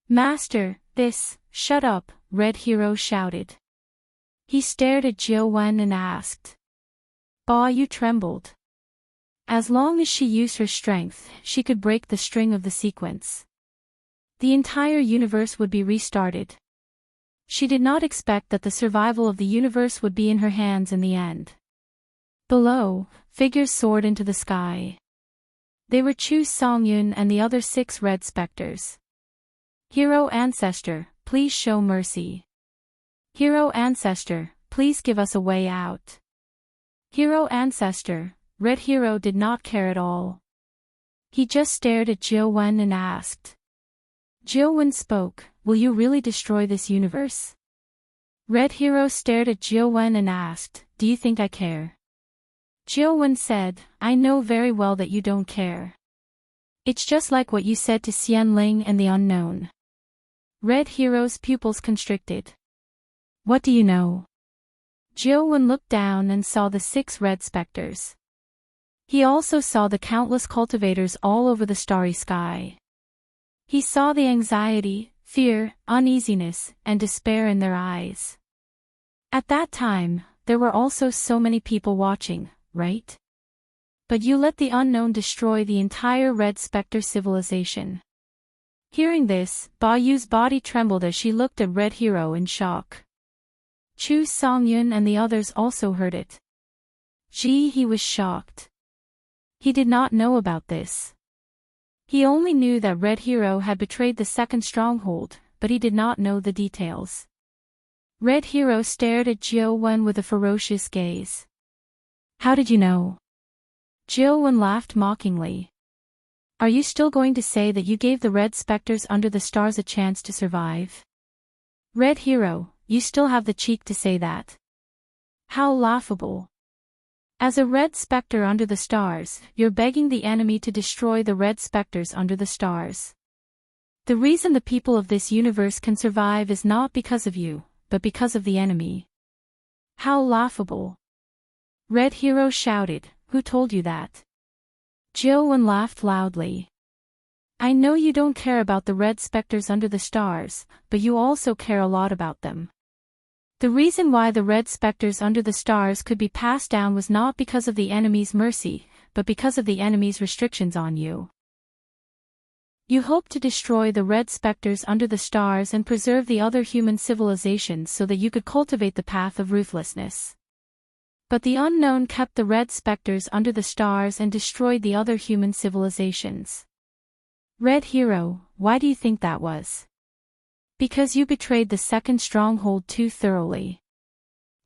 Master, shut up, Red Hero shouted. He stared at Jiuwen and asked. Ba Yu trembled. As long as she used her strength, she could break the string of the sequence. The entire universe would be restarted. She did not expect that the survival of the universe would be in her hands in the end. Below, figures soared into the sky. They were Chu Songyun and the other 6 red specters. Hero Ancestor, please show mercy. Hero Ancestor, please give us a way out. Hero Ancestor, Red Hero did not care at all. He just stared at Jiuwen and asked. Jiuwen spoke, will you really destroy this universe? Red Hero stared at Jiuwen and asked, do you think I care? Jiuwen said, I know very well that you don't care. It's just like what you said to Xianling and the unknown. Red Hero's pupils constricted. What do you know? Jiuwen looked down and saw the 6 red specters. He also saw the countless cultivators all over the starry sky. He saw the anxiety, fear, uneasiness, and despair in their eyes. At that time, there were also so many people watching, right? But you let the unknown destroy the entire Red Spectre civilization. Hearing this, Ba Yu's body trembled as she looked at Red Hero in shock. Chu Songyun and the others also heard it. He was shocked. He did not know about this. He only knew that Red Hero had betrayed the second stronghold, but he did not know the details. Red Hero stared at Jiuwen with a ferocious gaze. How did you know? Jiuwen laughed mockingly. Are you still going to say that you gave the red specters under the stars a chance to survive? Red Hero, you still have the cheek to say that. How laughable. As a red spectre under the stars, you're begging the enemy to destroy the red specters under the stars. The reason the people of this universe can survive is not because of you, but because of the enemy. How laughable. Red Hero shouted, who told you that? Jiuwen laughed loudly. I know you don't care about the red specters under the stars, but you also care a lot about them. The reason why the red specters under the stars could be passed down was not because of the enemy's mercy, but because of the enemy's restrictions on you. You hoped to destroy the red specters under the stars and preserve the other human civilizations so that you could cultivate the path of ruthlessness. But the unknown kept the red specters under the stars and destroyed the other human civilizations. Red Hero, why do you think that was? Because you betrayed the second stronghold too thoroughly.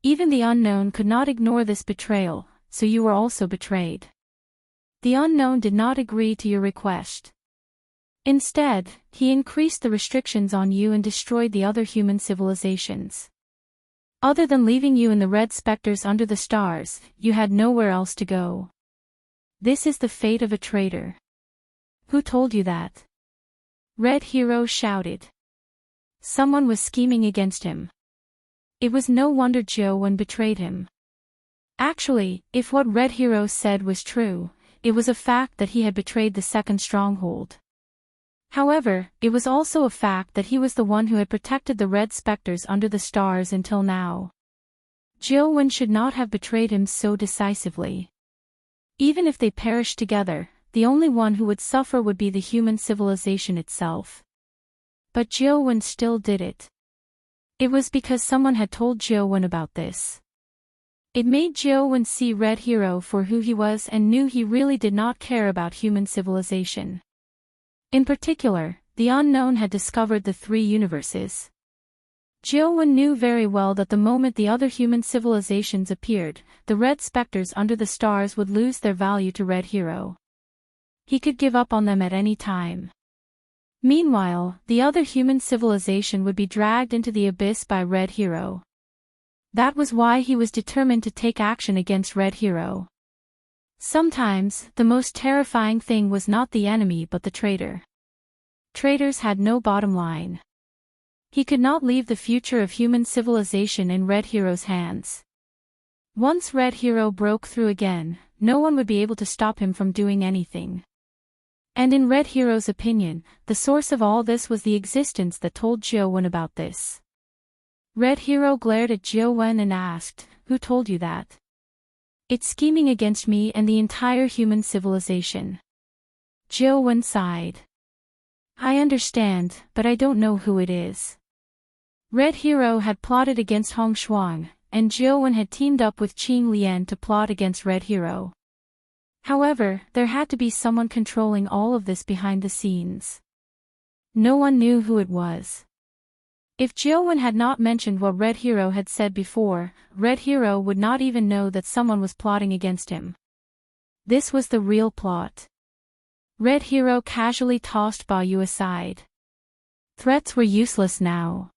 Even the unknown could not ignore this betrayal, so you were also betrayed. The unknown did not agree to your request. Instead, he increased the restrictions on you and destroyed the other human civilizations. Other than leaving you in the red specters under the stars, you had nowhere else to go. This is the fate of a traitor. Who told you that? Red Hero shouted. Someone was scheming against him. It was no wonder Jiuwen betrayed him. Actually, if what Red Hero said was true, it was a fact that he had betrayed the second stronghold. However, it was also a fact that he was the one who had protected the red specters under the stars until now. Jiuwen should not have betrayed him so decisively. Even if they perished together, the only one who would suffer would be the human civilization itself. But Jiuwen still did it. It was because someone had told Jiuwen about this. It made Jiuwen see Red Hero for who he was and knew he really did not care about human civilization. In particular, the unknown had discovered the three universes. Jiuwen knew very well that the moment the other human civilizations appeared, the red specters under the stars would lose their value to Red Hero. He could give up on them at any time. Meanwhile, the other human civilization would be dragged into the abyss by Red Hero. That was why he was determined to take action against Red Hero. Sometimes, the most terrifying thing was not the enemy but the traitor. Traitors had no bottom line. He could not leave the future of human civilization in Red Hero's hands. Once Red Hero broke through again, no one would be able to stop him from doing anything. And in Red Hero's opinion, the source of all this was the existence that told Jiuwen about this. Red Hero glared at Jiuwen and asked, "Who told you that?" "It's scheming against me and the entire human civilization." Jiuwen sighed. "I understand, but I don't know who it is." Red Hero had plotted against Hong Shuang, and Jiuwen had teamed up with Qing Lian to plot against Red Hero. However, there had to be someone controlling all of this behind the scenes. No one knew who it was. If Jiuwen had not mentioned what Red Hero had said before, Red Hero would not even know that someone was plotting against him. This was the real plot. Red Hero casually tossed Ba Yu aside. Threats were useless now.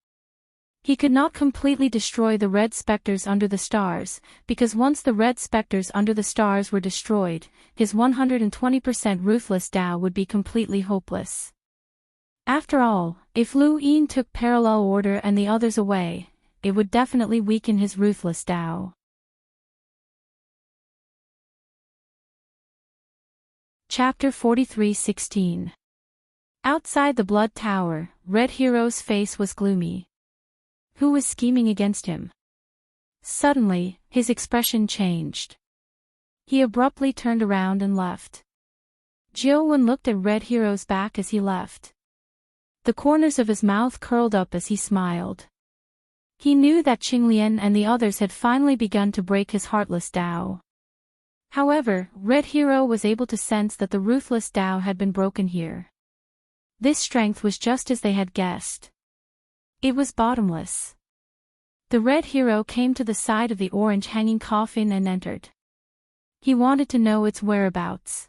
He could not completely destroy the red specters under the stars, because once the red specters under the stars were destroyed, his 120% ruthless Tao would be completely hopeless. After all, if Lu Yin took parallel order and the others away, it would definitely weaken his ruthless Tao. Chapter 43:16. Outside the Blood Tower, Red Hero's face was gloomy. Who was scheming against him? Suddenly, his expression changed. He abruptly turned around and left. Jiuwen looked at Red Hero's back as he left. The corners of his mouth curled up as he smiled. He knew that Qinglian and the others had finally begun to break his heartless Tao. However, Red Hero was able to sense that the ruthless Tao had been broken here. This strength was just as they had guessed. It was bottomless. The Red Hero came to the side of the orange hanging coffin and entered. He wanted to know its whereabouts.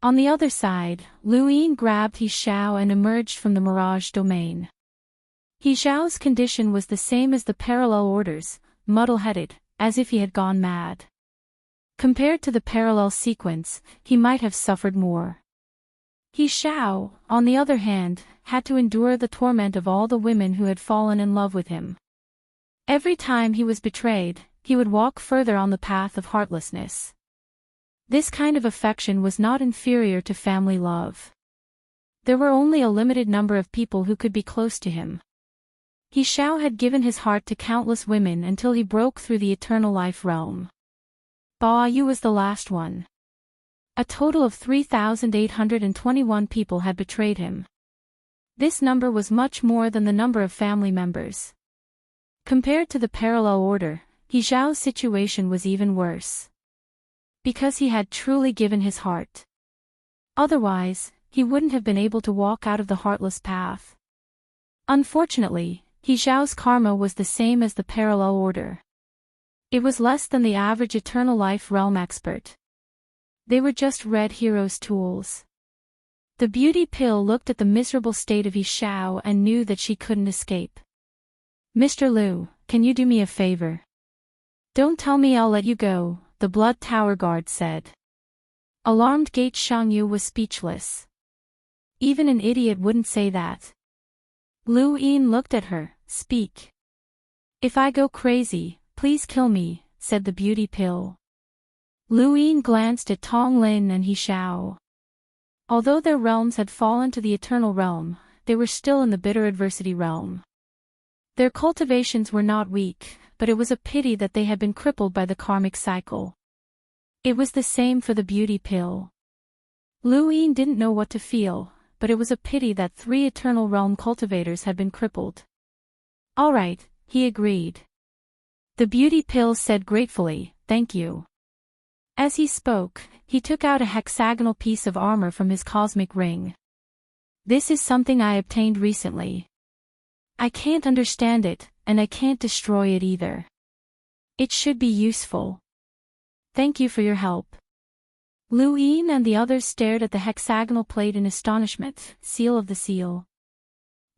On the other side, Lu Yin grabbed He Xiao and emerged from the Mirage domain. He Xiao's condition was the same as the parallel orders, muddle-headed, as if he had gone mad. Compared to the parallel sequence, he might have suffered more. He Xiao, on the other hand, had to endure the torment of all the women who had fallen in love with him. Every time he was betrayed, he would walk further on the path of heartlessness. This kind of affection was not inferior to family love. There were only a limited number of people who could be close to him. He Xiao had given his heart to countless women until he broke through the eternal life realm. Ba Yu was the last one. A total of 3,821 people had betrayed him. This number was much more than the number of family members. Compared to the parallel order, He Xiao's situation was even worse. Because he had truly given his heart. Otherwise, he wouldn't have been able to walk out of the heartless path. Unfortunately, He Xiao's karma was the same as the parallel order. It was less than the average eternal life realm expert. They were just Red Hero's tools. The beauty pill looked at the miserable state of He Xiao and knew that she couldn't escape. "Mr. Liu, can you do me a favor?" "Don't tell me I'll let you go," the Blood Tower guard said. Alarmed Gate Shangyu was speechless. Even an idiot wouldn't say that. Lu Yin looked at her. "Speak. If I go crazy, please kill me," said the beauty pill. Lu Yin glanced at Tong Lin and He Xiao. Although their realms had fallen to the eternal realm, they were still in the bitter adversity realm. Their cultivations were not weak, but it was a pity that they had been crippled by the karmic cycle. It was the same for the beauty pill. Luin didn't know what to feel, but it was a pity that 3 eternal realm cultivators had been crippled. All right, he agreed. The beauty pill said gratefully, "Thank you." As he spoke, he took out a hexagonal piece of armor from his cosmic ring. "This is something I obtained recently. I can't understand it, and I can't destroy it either. It should be useful. Thank you for your help." Luin and the others stared at the hexagonal plate in astonishment. Seal of the seal.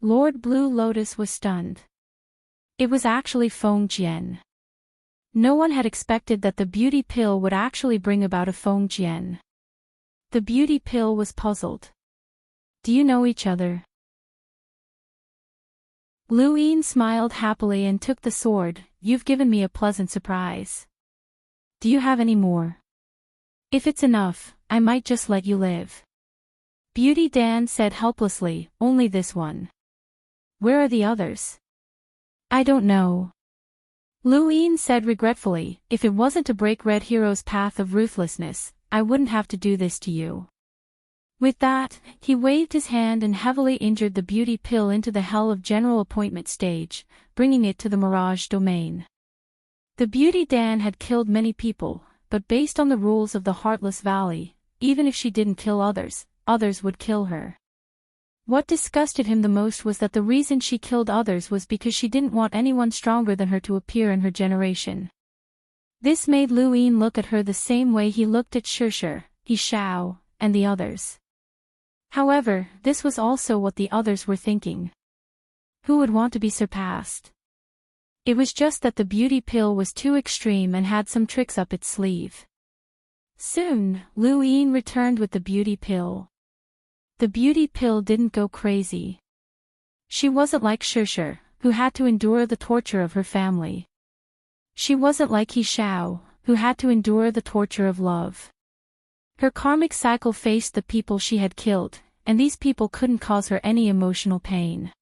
Lord Blue Lotus was stunned. It was actually Feng Jian. No one had expected that the beauty pill would actually bring about a Feng Jian. The beauty pill was puzzled. "Do you know each other?" Luin smiled happily and took the sword. "You've given me a pleasant surprise. Do you have any more? If it's enough, I might just let you live." Beauty Dan said helplessly, "Only this one. Where are the others?" "I don't know." Luin said regretfully, "If it wasn't to break Red Hero's path of ruthlessness, I wouldn't have to do this to you." With that, he waved his hand and heavily injured the beauty pill into the hell of general appointment stage, bringing it to the Mirage domain. The beauty Dan had killed many people, but based on the rules of the Heartless Valley, even if she didn't kill others, others would kill her. What disgusted him the most was that the reason she killed others was because she didn't want anyone stronger than her to appear in her generation. This made Luin look at her the same way he looked at Shirshir, He Shao, and the others. However, this was also what the others were thinking. Who would want to be surpassed? It was just that the beauty pill was too extreme and had some tricks up its sleeve. Soon, Luin returned with the beauty pill. The beauty pill didn't go crazy. She wasn't like Shirshir, who had to endure the torture of her family. She wasn't like He Shao, who had to endure the torture of love. Her karmic cycle faced the people she had killed, and these people couldn't cause her any emotional pain.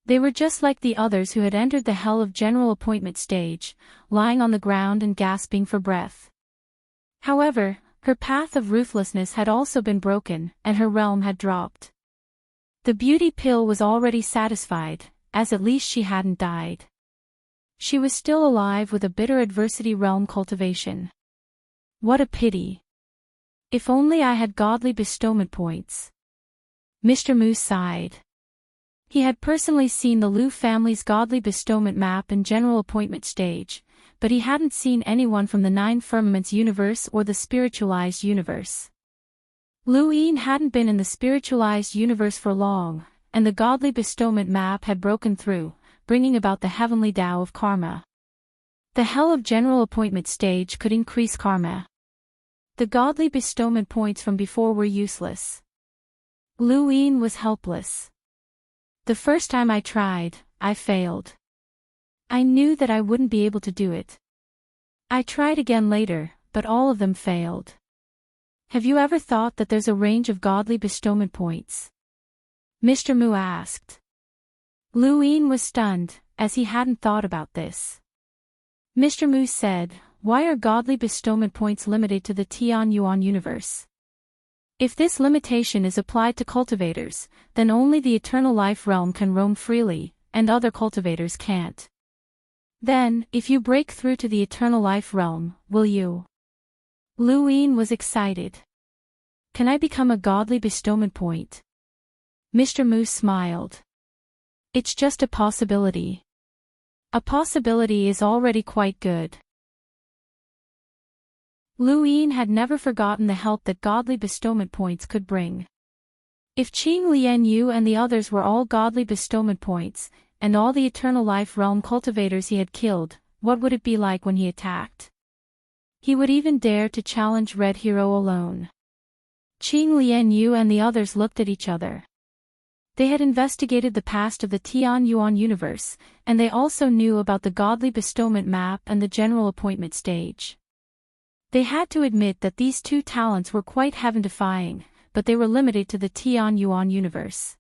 They were just like the others who had entered the hell of general appointment stage, lying on the ground and gasping for breath. However, her path of ruthlessness had also been broken, and her realm had dropped. The beauty pill was already satisfied, as at least she hadn't died. She was still alive with a bitter adversity realm cultivation. What a pity. If only I had godly bestowment points. Mr. Mu sighed. He had personally seen the Liu family's godly bestowment map and general appointment stage, but he hadn't seen anyone from the 9 Firmaments universe or the spiritualized universe. Luin hadn't been in the spiritualized universe for long, and the godly bestowment map had broken through, bringing about the heavenly Tao of karma. The hell of general appointment stage could increase karma. The godly bestowment points from before were useless. Luin was helpless. The first time I tried, I failed. I knew that I wouldn't be able to do it. I tried again later, but all of them failed. Have you ever thought that there's a range of godly bestowment points? Mr. Mu asked. Luin was stunned, as he hadn't thought about this. Mr. Mu said, "Why are godly bestowment points limited to the Tian Yuan universe? If this limitation is applied to cultivators, then only the eternal life realm can roam freely, and other cultivators can't. Then, if you break through to the eternal life realm, will you?" Luin was excited. "Can I become a godly bestowment point?" Mr. Mu smiled. "It's just a possibility. A possibility is already quite good." Luin had never forgotten the help that godly bestowment points could bring. If Qing Lian Yu and the others were all godly bestowment points, and all the eternal life realm cultivators he had killed, what would it be like when he attacked? He would even dare to challenge Red Hero alone. Qing Lian Yu and the others looked at each other. They had investigated the past of the Tian Yuan universe, and they also knew about the godly bestowment map and the general appointment stage. They had to admit that these two talents were quite heaven-defying, but they were limited to the Tian Yuan universe.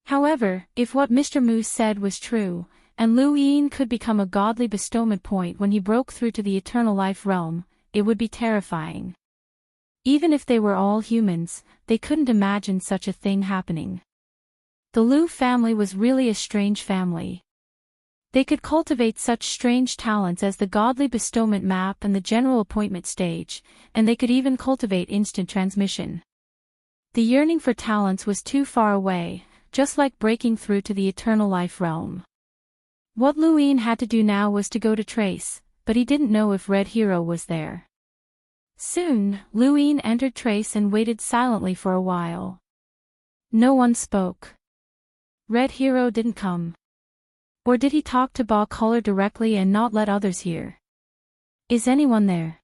However, if what Mr. Moose said was true, and Lu Yin could become a godly bestowment point when he broke through to the eternal life realm, it would be terrifying. Even if they were all humans, they couldn't imagine such a thing happening. The Lu family was really a strange family. They could cultivate such strange talents as the godly bestowment map and the general appointment stage, and they could even cultivate instant transmission. The yearning for talents was too far away, just like breaking through to the eternal life realm. What Lu Yin had to do now was to go to Trace, but he didn't know if Red Hero was there. Soon, Lu Yin entered Trace and waited silently for a while. No one spoke. Red Hero didn't come. Or did he talk to Ba Color directly and not let others hear? Is anyone there?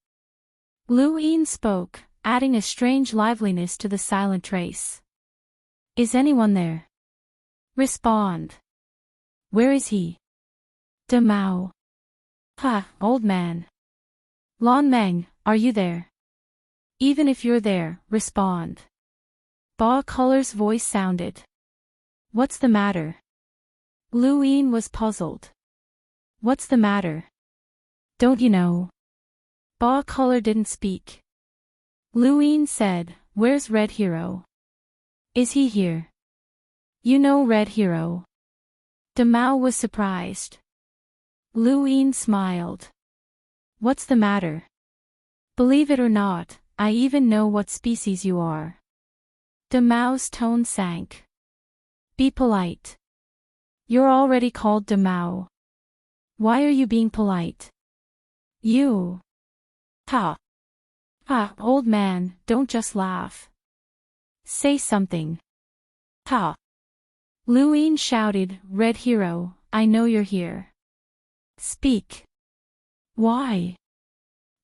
Lu Yin spoke, adding a strange liveliness to the silent Trace. Is anyone there? Respond. Where is he? De Mao. Ha, old man. Lan Meng, are you there? Even if you're there, respond. Ba Color's voice sounded. What's the matter? Lu Yin was puzzled. What's the matter? Don't you know? Ba Color didn't speak. Lu Yin said, where's Red Hero? Is he here? You know Red Hero. De Mao was surprised. Lu Yin smiled. What's the matter? Believe it or not, I even know what species you are. De Mao's tone sank. Be polite. You're already called De Mao. Why are you being polite? You. Ha. Ha, old man, don't just laugh. Say something. Ha. Lu Yin shouted, Red Hero, I know you're here. Speak. Why?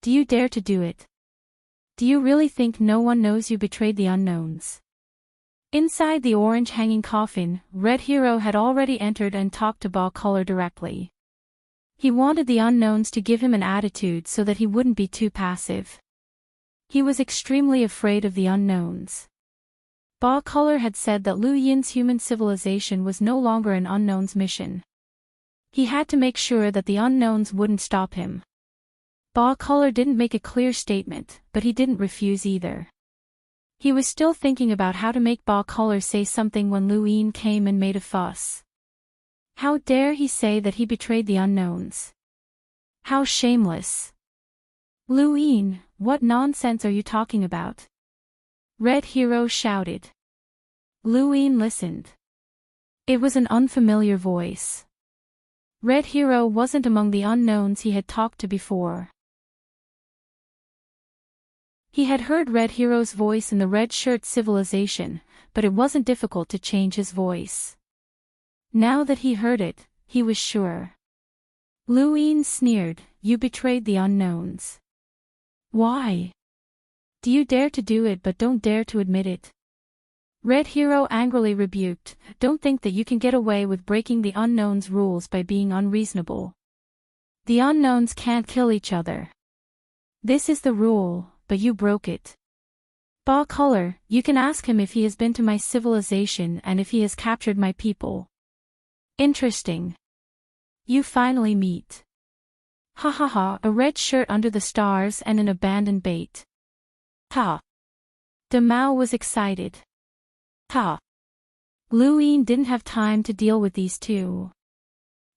Do you dare to do it? Do you really think no one knows you betrayed the unknowns? Inside the orange hanging coffin, Red Hero had already entered and talked to Ba Color directly. He wanted the unknowns to give him an attitude so that he wouldn't be too passive. He was extremely afraid of the unknowns. Ba Color had said that Lu Yin's human civilization was no longer an unknown's mission. He had to make sure that the unknowns wouldn't stop him. Ba Color didn't make a clear statement, but he didn't refuse either. He was still thinking about how to make Ba Color say something when Lu Yin came and made a fuss. How dare he say that he betrayed the unknowns? How shameless! Lu Yin, what nonsense are you talking about? Red Hero shouted. Lu Yin listened. It was an unfamiliar voice. Red Hero wasn't among the unknowns he had talked to before. He had heard Red Hero's voice in the Red Shirt civilization, but it wasn't difficult to change his voice. Now that he heard it, he was sure. Lu Yin sneered, you betrayed the unknowns. Why? Do you dare to do it but don't dare to admit it? Red Hero angrily rebuked, don't think that you can get away with breaking the unknown's rules by being unreasonable. The unknowns can't kill each other. This is the rule, but you broke it. Ba Color, you can ask him if he has been to my civilization and if he has captured my people. Interesting. You finally meet. Ha ha ha, a red shirt under the stars and an abandoned bait. Ha. De Mao was excited. Ha. Lu Yin didn't have time to deal with these two.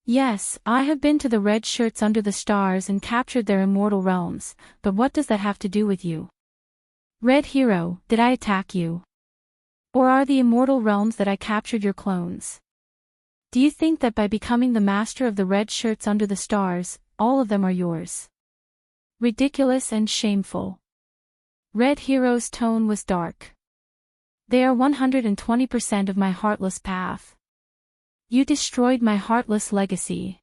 Yes, I have been to the red shirts under the stars and captured their immortal realms, but what does that have to do with you? Red Hero, did I attack you? Or are the immortal realms that I captured your clones? Do you think that by becoming the master of the red shirts under the stars, all of them are yours? Ridiculous and shameful. Red Hero's tone was dark. They are 120% of my heartless path. You destroyed my heartless legacy.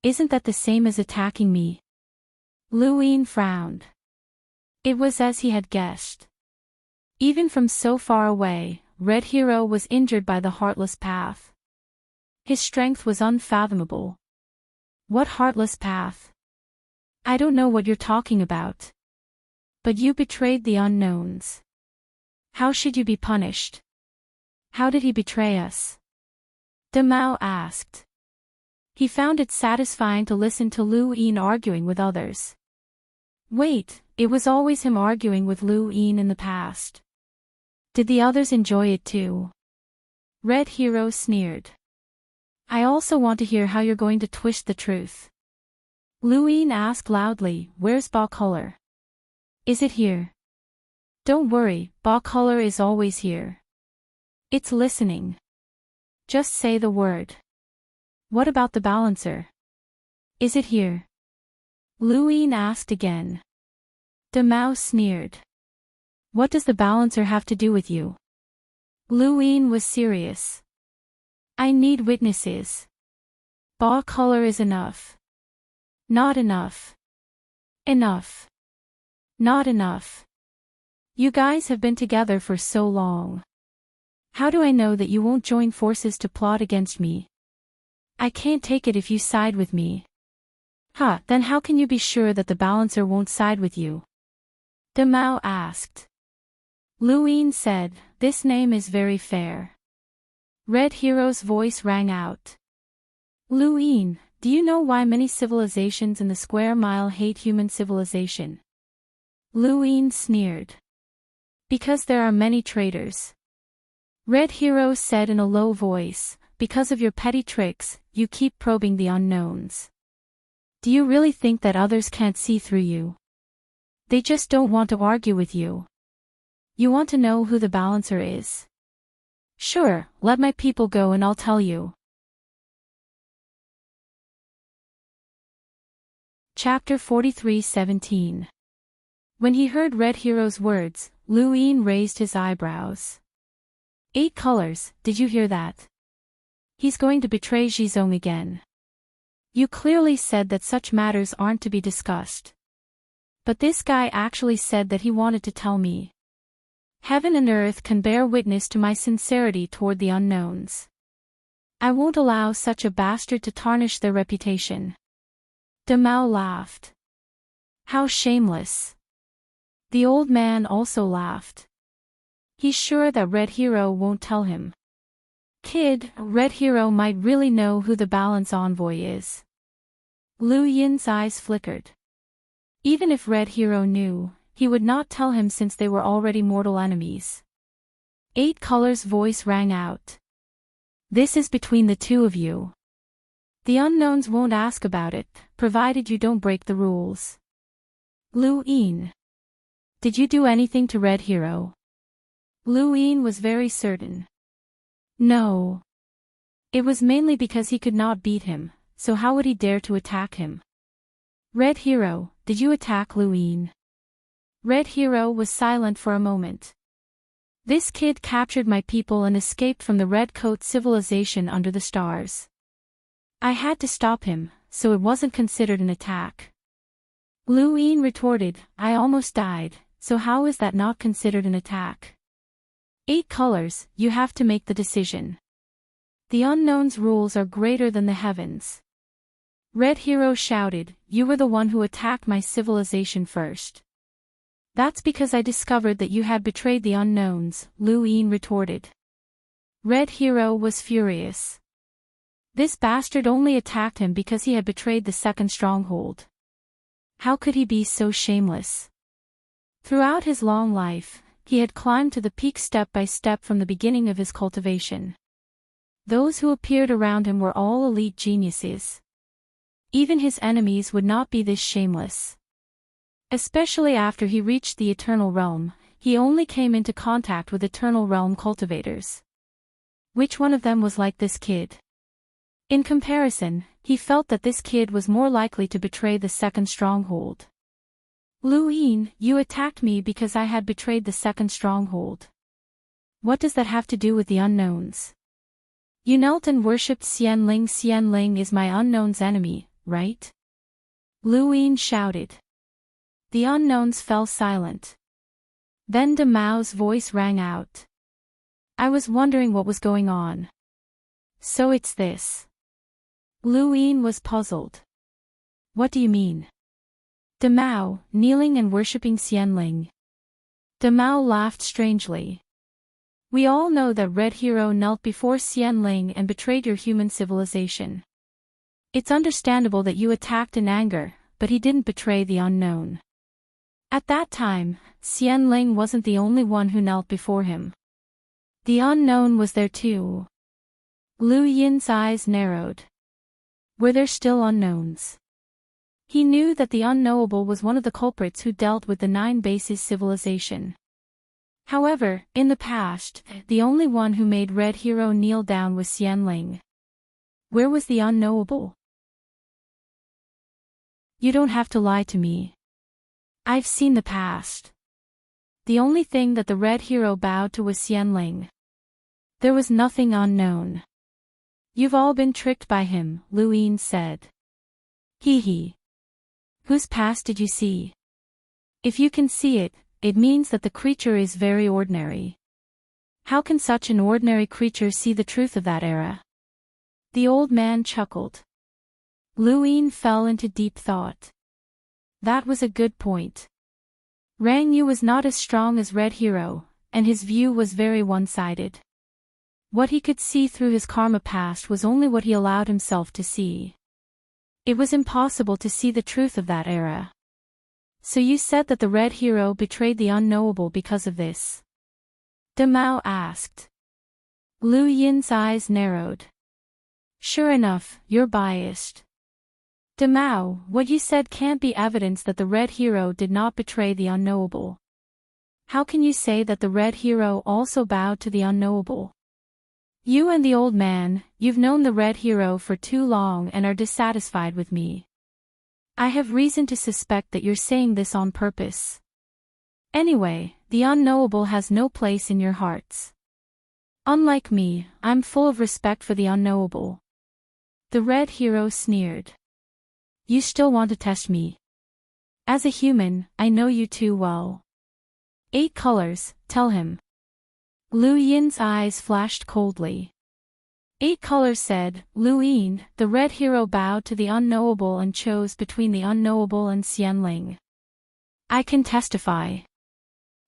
Isn't that the same as attacking me? Lu Yin frowned. It was as he had guessed. Even from so far away, Red Hero was injured by the heartless path. His strength was unfathomable. What heartless path? I don't know what you're talking about. But you betrayed the unknowns. How should you be punished? How did he betray us? De Mao asked. He found it satisfying to listen to Lu Yin arguing with others. Wait, it was always him arguing with Lu Yin in the past. Did the others enjoy it too? Red Hero sneered. I also want to hear how you're going to twist the truth. Lu Yin asked loudly, where's Ba Color? Is it here? Don't worry, Ba Color is always here. It's listening. Just say the word. What about the balancer? Is it here? Lu Yin asked again. De Mao sneered. What does the balancer have to do with you? Lu Yin was serious. I need witnesses. Ba Color is enough. Not enough. Enough. Not enough. You guys have been together for so long. How do I know that you won't join forces to plot against me? I can't take it if you side with me. Then how can you be sure that the balancer won't side with you? De Mao asked. Lu Yin said, this name is very fair. Red Hero's voice rang out. Lu Yin, do you know why many civilizations in the square mile hate human civilization? Lu Yin sneered. Because there are many traitors. Red Hero said in a low voice, because of your petty tricks, you keep probing the unknowns. Do you really think that others can't see through you? They just don't want to argue with you. You want to know who the balancer is? Sure, let my people go and I'll tell you. Chapter 43:17. When he heard Red Hero's words, Lu Yin raised his eyebrows. 8 colors, did you hear that? He's going to betray Zhizong again. You clearly said that such matters aren't to be discussed. But this guy actually said that he wanted to tell me. Heaven and earth can bear witness to my sincerity toward the unknowns. I won't allow such a bastard to tarnish their reputation. De Mao laughed. How shameless. The old man also laughed. He's sure that Red Hero won't tell him. Kid, Red Hero might really know who the balance envoy is. Lu Yin's eyes flickered. Even if Red Hero knew, he would not tell him since they were already mortal enemies. 8 Color's voice rang out. This is between the two of you. The unknowns won't ask about it, provided you don't break the rules. Lu Yin. Did you do anything to Red Hero? Lu Yin was very certain. No. It was mainly because he could not beat him, so how would he dare to attack him? Red Hero, did you attack Lu Yin? Red Hero was silent for a moment. This kid captured my people and escaped from the Red Coat civilization under the stars. I had to stop him, so it wasn't considered an attack. Lu Yin retorted, I almost died, so how is that not considered an attack? 8 Colors, you have to make the decision. The unknown's rules are greater than the heavens. Red Hero shouted, you were the one who attacked my civilization first. That's because I discovered that you had betrayed the unknowns, Lu Yin retorted. Red Hero was furious. This bastard only attacked him because he had betrayed the second stronghold. How could he be so shameless? Throughout his long life, he had climbed to the peak step by step from the beginning of his cultivation. Those who appeared around him were all elite geniuses. Even his enemies would not be this shameless. Especially after he reached the Eternal Realm, he only came into contact with Eternal Realm cultivators. Which one of them was like this kid? In comparison, he felt that this kid was more likely to betray the second stronghold. Lu Yin, you attacked me because I had betrayed the second stronghold. What does that have to do with the unknowns? You knelt and worshipped Xianling. Xianling is my unknown's enemy, right? Lu Yin shouted. The unknowns fell silent. Then De Mao's voice rang out. I was wondering what was going on. So it's this. Lu Yin was puzzled. What do you mean? De Mao, kneeling and worshipping Xianling. De Mao laughed strangely. We all know that Red Hero knelt before Xianling and betrayed your human civilization. It's understandable that you attacked in anger, but he didn't betray the unknown. At that time, Xianling wasn't the only one who knelt before him. The unknown was there too. Lu Yin's eyes narrowed. Were there still unknowns? He knew that the unknowable was one of the culprits who dealt with the 9 bases civilization. However, in the past, the only one who made Red Hero kneel down was Xianling. Where was the unknowable? You don't have to lie to me. I've seen the past. The only thing that the Red Hero bowed to was Xianling. There was nothing unknown. You've all been tricked by him, Lu Yin said. Hee hee. Whose past did you see? If you can see it, it means that the creature is very ordinary. How can such an ordinary creature see the truth of that era? The old man chuckled. Lu Yin fell into deep thought. That was a good point. Rang Yu was not as strong as Red Hero, and his view was very one-sided. What he could see through his karma past was only what he allowed himself to see. It was impossible to see the truth of that era. So you said that the Red Hero betrayed the unknowable because of this? De Mao asked. Lu Yin's eyes narrowed. Sure enough, you're biased. De Mao, what you said can't be evidence that the Red Hero did not betray the unknowable. How can you say that the Red Hero also bowed to the unknowable? You and the old man, you've known the Red Hero for too long and are dissatisfied with me. I have reason to suspect that you're saying this on purpose. Anyway, the unknowable has no place in your hearts. Unlike me, I'm full of respect for the unknowable. The Red Hero sneered. You still want to test me? As a human, I know you too well. 8 colors, tell him. Lu Yin's eyes flashed coldly. 8 colors said, Lu Yin, the Red Hero bowed to the unknowable and chose between the unknowable and Xianling. I can testify.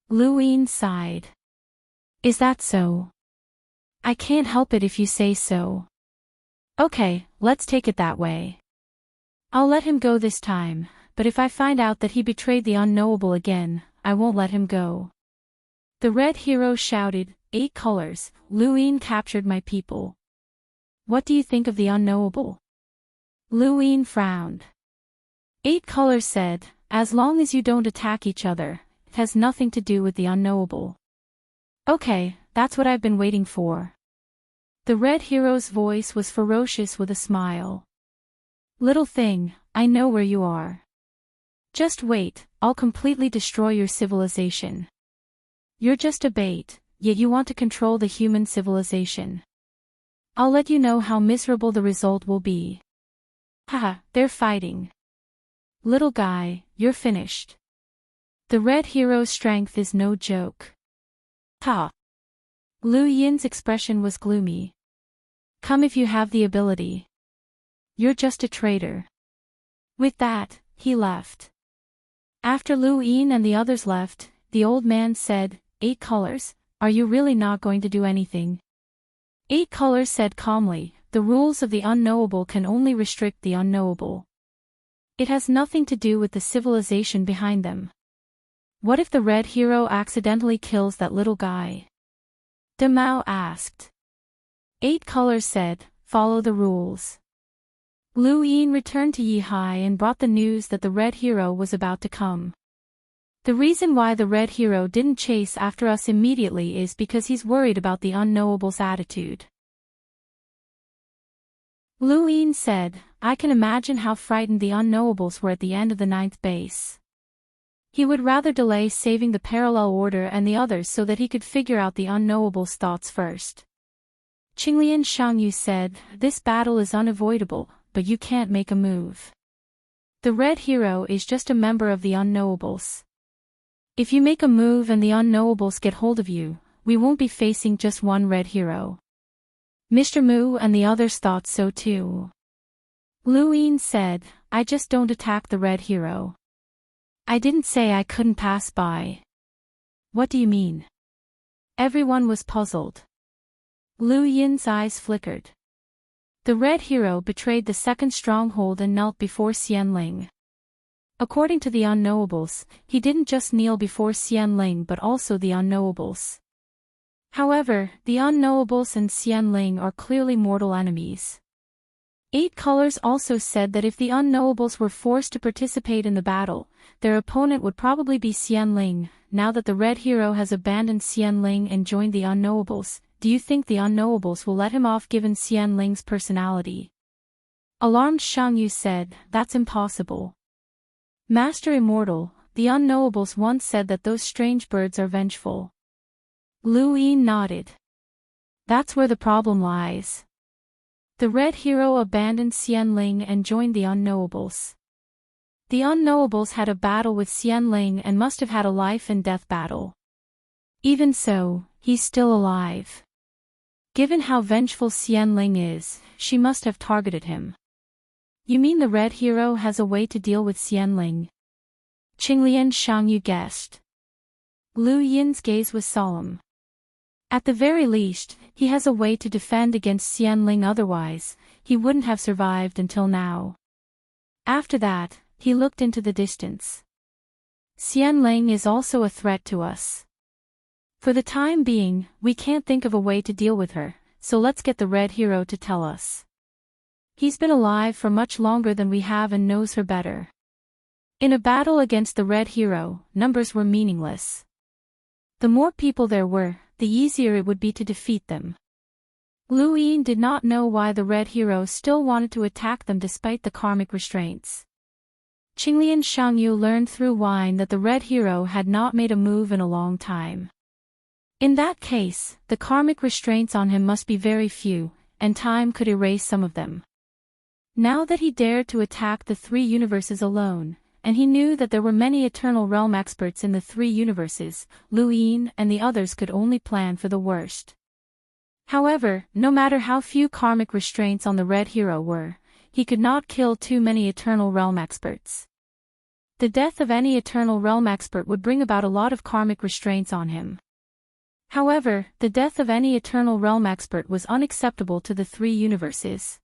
Lu Yin sighed. Is that so? I can't help it if you say so. Okay, let's take it that way. I'll let him go this time, but if I find out that he betrayed the unknowable again, I won't let him go. The Red Hero shouted, 8 colors, Lu Yin captured my people. What do you think of the unknowable? Lu Yin frowned. 8 colors said, as long as you don't attack each other, it has nothing to do with the unknowable. Okay, that's what I've been waiting for. The Red Hero's voice was ferocious with a smile. Little thing, I know where you are. Just wait, I'll completely destroy your civilization. You're just a bait, yet you want to control the human civilization. I'll let you know how miserable the result will be. Haha, they're fighting. Little guy, you're finished. The Red Hero's strength is no joke. Ha! Lu Yin's expression was gloomy. Come if you have the ability. You're just a traitor. With that, he left. After Lu Yin and the others left, the old man said, 8 colors, are you really not going to do anything? 8 colors said calmly, the rules of the unknowable can only restrict the unknowable. It has nothing to do with the civilization behind them. What if the Red Hero accidentally kills that little guy? De Mao asked. 8 colors said, follow the rules. Lu Yin returned to Yihai and brought the news that the Red Hero was about to come. The reason why the Red Hero didn't chase after us immediately is because he's worried about the unknowable's attitude. Lu Yin said, I can imagine how frightened the unknowables were at the end of the 9th base. He would rather delay saving the parallel order and the others so that he could figure out the unknowable's thoughts first. Qinglian Shangyu said, this battle is unavoidable, but you can't make a move. The Red Hero is just a member of the unknowables. If you make a move and the unknowables get hold of you, we won't be facing just one Red Hero. Mr. Mu and the others thought so too. Lu Yin said, I just don't attack the Red Hero. I didn't say I couldn't pass by. What do you mean? Everyone was puzzled. Lu Yin's eyes flickered. The red hero betrayed the second stronghold and knelt before Xianling. According to the unknowables, he didn't just kneel before Xianling but also the unknowables. However, the unknowables and Xianling are clearly mortal enemies. 8 Colors also said that if the unknowables were forced to participate in the battle, their opponent would probably be Xianling. Now that the red hero has abandoned Xianling and joined the unknowables, do you think the unknowables will let him off given Xianling's personality? Alarmed Shangyu said, that's impossible. Master Immortal, the unknowables once said that those strange birds are vengeful. Lu Yin nodded. That's where the problem lies. The red hero abandoned Xianling and joined the unknowables. The unknowables had a battle with Xianling and must have had a life and death battle. Even so, he's still alive. Given how vengeful Xianling is, she must have targeted him. You mean the red hero has a way to deal with Xianling? Qinglian Shangyu guessed. Lu Yin's gaze was solemn. At the very least, he has a way to defend against Xianling, otherwise, he wouldn't have survived until now. After that, he looked into the distance. Xianling is also a threat to us. For the time being, we can't think of a way to deal with her, so let's get the red hero to tell us. He's been alive for much longer than we have and knows her better. In a battle against the red hero, numbers were meaningless. The more people there were, the easier it would be to defeat them. Lu Yin did not know why the red hero still wanted to attack them despite the karmic restraints. Qinglian Shangyu learned through wine that the red hero had not made a move in a long time. In that case, the karmic restraints on him must be very few, and time could erase some of them. Now that he dared to attack the 3 universes alone, and he knew that there were many eternal realm experts in the 3 universes, Lu Yin and the others could only plan for the worst. However, no matter how few karmic restraints on the red hero were, he could not kill too many eternal realm experts. The death of any eternal realm expert would bring about a lot of karmic restraints on him. However, the death of any eternal realm expert was unacceptable to the 3 universes.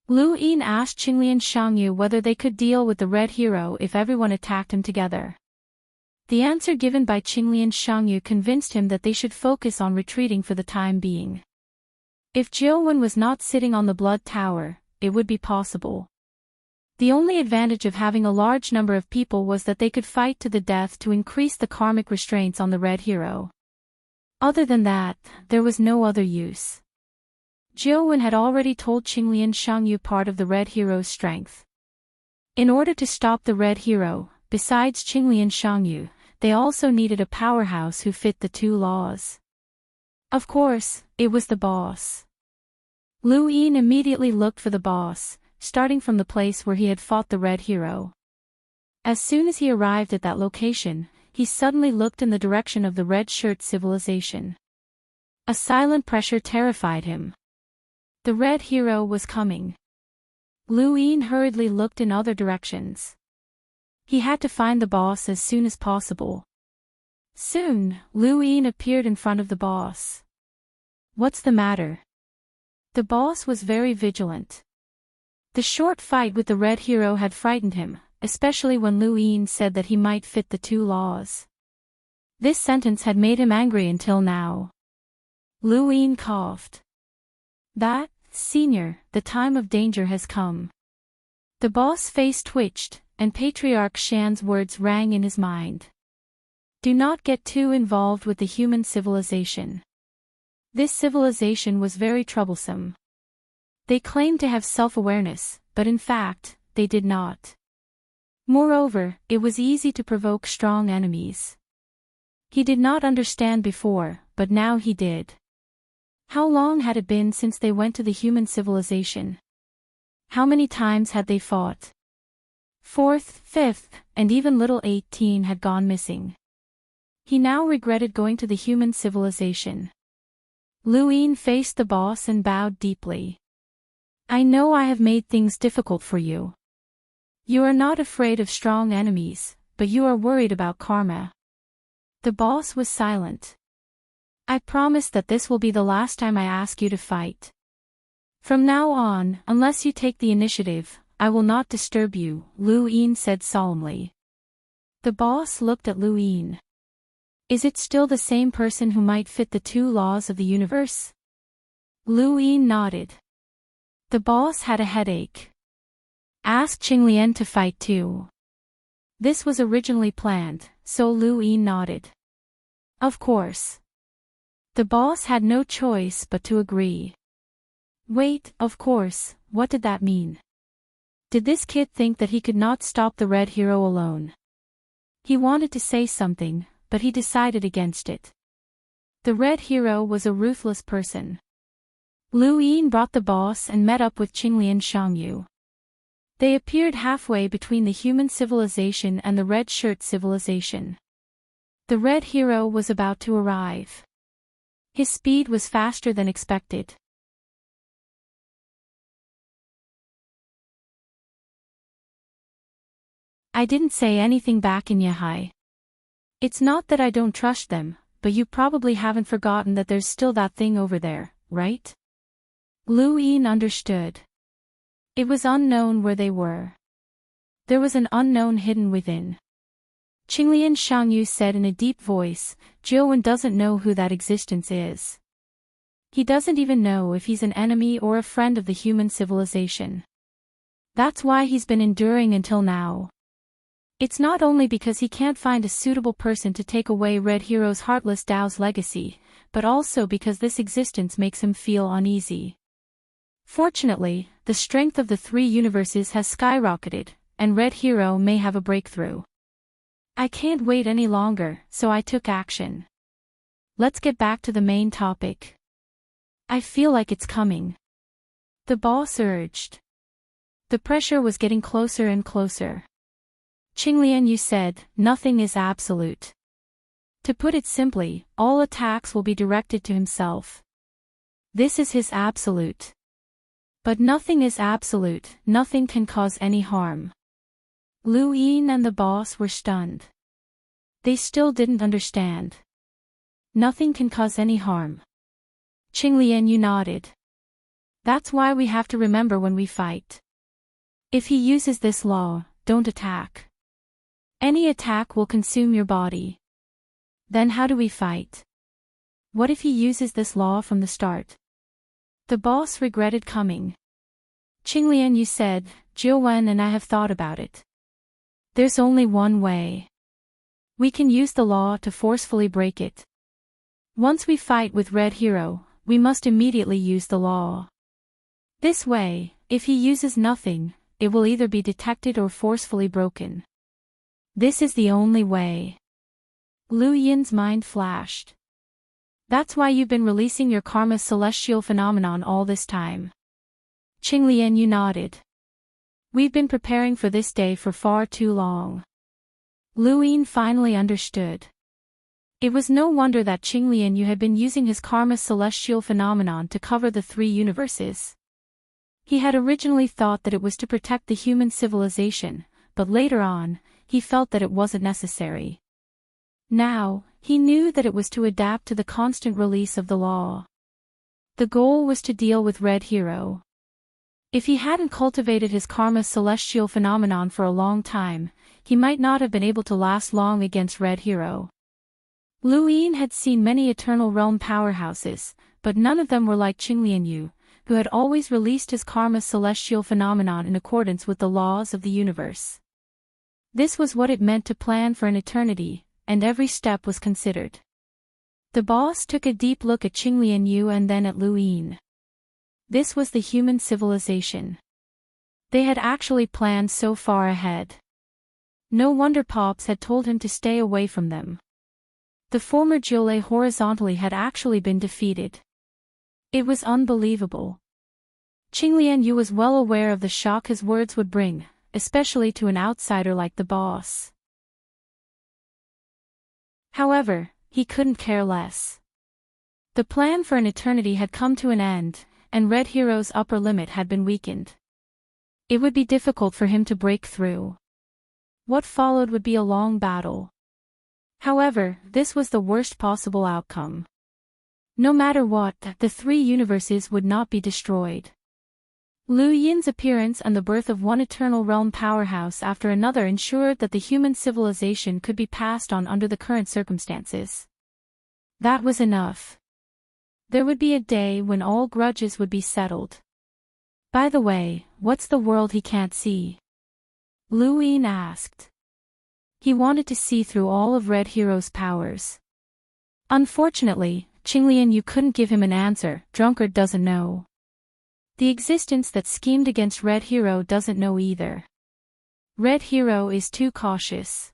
Lu Yin asked Qinglian Shangyu whether they could deal with the red hero if everyone attacked him together. The answer given by Qinglian Shangyu convinced him that they should focus on retreating for the time being. If Jiuwen was not sitting on the blood tower, it would be possible. The only advantage of having a large number of people was that they could fight to the death to increase the karmic restraints on the red hero. Other than that, there was no other use. Jiuwen had already told Qinglian Shangyu part of the red hero's strength. In order to stop the red hero, besides Qinglian Shangyu, they also needed a powerhouse who fit the 2 laws. Of course, it was the boss. Lu Yin immediately looked for the boss, starting from the place where he had fought the red hero. As soon as he arrived at that location, he suddenly looked in the direction of the red shirt civilization. A silent pressure terrified him. The red hero was coming. Lu Yin hurriedly looked in other directions. He had to find the boss as soon as possible. Soon, Lu Yin appeared in front of the boss. What's the matter? The boss was very vigilant. The short fight with the red hero had frightened him, especially when Lu Yin said that he might fit the 2 laws. This sentence had made him angry until now. Lu Yin coughed. That, senior, the time of danger has come. The boss' face twitched, and Patriarch Shan's words rang in his mind. Do not get too involved with the human civilization. This civilization was very troublesome. They claimed to have self-awareness, but in fact, they did not. Moreover, it was easy to provoke strong enemies. He did not understand before, but now he did. How long had it been since they went to the human civilization? How many times had they fought? 4th, 5th, and even little 18 had gone missing. He now regretted going to the human civilization. Lu Yin faced the boss and bowed deeply. I know I have made things difficult for you. You are not afraid of strong enemies, but you are worried about karma. The boss was silent. I promise that this will be the last time I ask you to fight. From now on, unless you take the initiative, I will not disturb you, Lu Yin said solemnly. The boss looked at Lu Yin. Is it still the same person who might fit the two laws of the universe? Lu Yin nodded. The boss had a headache. Ask Qinglian to fight too. This was originally planned, so Lu Yin nodded. Of course. The boss had no choice but to agree. Wait, of course, what did that mean? Did this kid think that he could not stop the red hero alone? He wanted to say something, but he decided against it. The red hero was a ruthless person. Lu Yin brought the boss and met up with Qinglian Shangyu. They appeared halfway between the human civilization and the red shirt civilization. The red hero was about to arrive. His speed was faster than expected. I didn't say anything back in Yahai. It's not that I don't trust them, but you probably haven't forgotten that there's still that thing over there, right? Lu Yin understood. It was unknown where they were. There was an unknown hidden within. Qinglian Shangyu said in a deep voice, Jiuwen doesn't know who that existence is. He doesn't even know if he's an enemy or a friend of the human civilization. That's why he's been enduring until now. It's not only because he can't find a suitable person to take away Red Hero's heartless Dao's legacy, but also because this existence makes him feel uneasy. Fortunately, the strength of the three universes has skyrocketed, and Red Hero may have a breakthrough. I can't wait any longer, so I took action. Let's get back to the main topic. I feel like it's coming. The boss urged. The pressure was getting closer and closer. Qinglian Yu said, nothing is absolute. To put it simply, all attacks will be directed to himself. This is his absolute. But nothing is absolute, nothing can cause any harm. Lu Yin and the boss were stunned. They still didn't understand. Nothing can cause any harm. Qinglian Yu nodded. That's why we have to remember when we fight. If he uses this law, don't attack. Any attack will consume your body. Then how do we fight? What if he uses this law from the start? The boss regretted coming. Qinglian Yu said, Jiuwen and I have thought about it. There's only one way. We can use the law to forcefully break it. Once we fight with Red Hero, we must immediately use the law. This way, if he uses nothing, it will either be detected or forcefully broken. This is the only way. Lu Yin's mind flashed. That's why you've been releasing your karma's celestial phenomenon all this time. Qinglian Yu nodded. We've been preparing for this day for far too long. Lu Yin finally understood. It was no wonder that Qinglian Yu had been using his karma's celestial phenomenon to cover the three universes. He had originally thought that it was to protect the human civilization, but later on, he felt that it wasn't necessary. Now, he knew that it was to adapt to the constant release of the law. The goal was to deal with Red Hero. If he hadn't cultivated his karma's celestial phenomenon for a long time, he might not have been able to last long against Red Hero. Lu Yin had seen many Eternal Realm powerhouses, but none of them were like Qinglian Yu, who had always released his karma's celestial phenomenon in accordance with the laws of the universe. This was what it meant to plan for an eternity, and every step was considered. The boss took a deep look at Qinglian Yu and then at Lu Yin. This was the human civilization. They had actually planned so far ahead. No wonder Pops had told him to stay away from them. The former Jiule horizontally had actually been defeated. It was unbelievable. Qinglian Yu was well aware of the shock his words would bring, especially to an outsider like the boss. However, he couldn't care less. The plan for an eternity had come to an end, and Red Hero's upper limit had been weakened. It would be difficult for him to break through. What followed would be a long battle. However, this was the worst possible outcome. No matter what, the three universes would not be destroyed. Liu Yin's appearance and the birth of one eternal realm powerhouse after another ensured that the human civilization could be passed on under the current circumstances. That was enough. There would be a day when all grudges would be settled. By the way, what's the world he can't see? Liu Yin asked. He wanted to see through all of Red Hero's powers. Unfortunately, Qinglian, you couldn't give him an answer. Drunkard doesn't know. The existence that schemed against Red Hero doesn't know either. Red Hero is too cautious.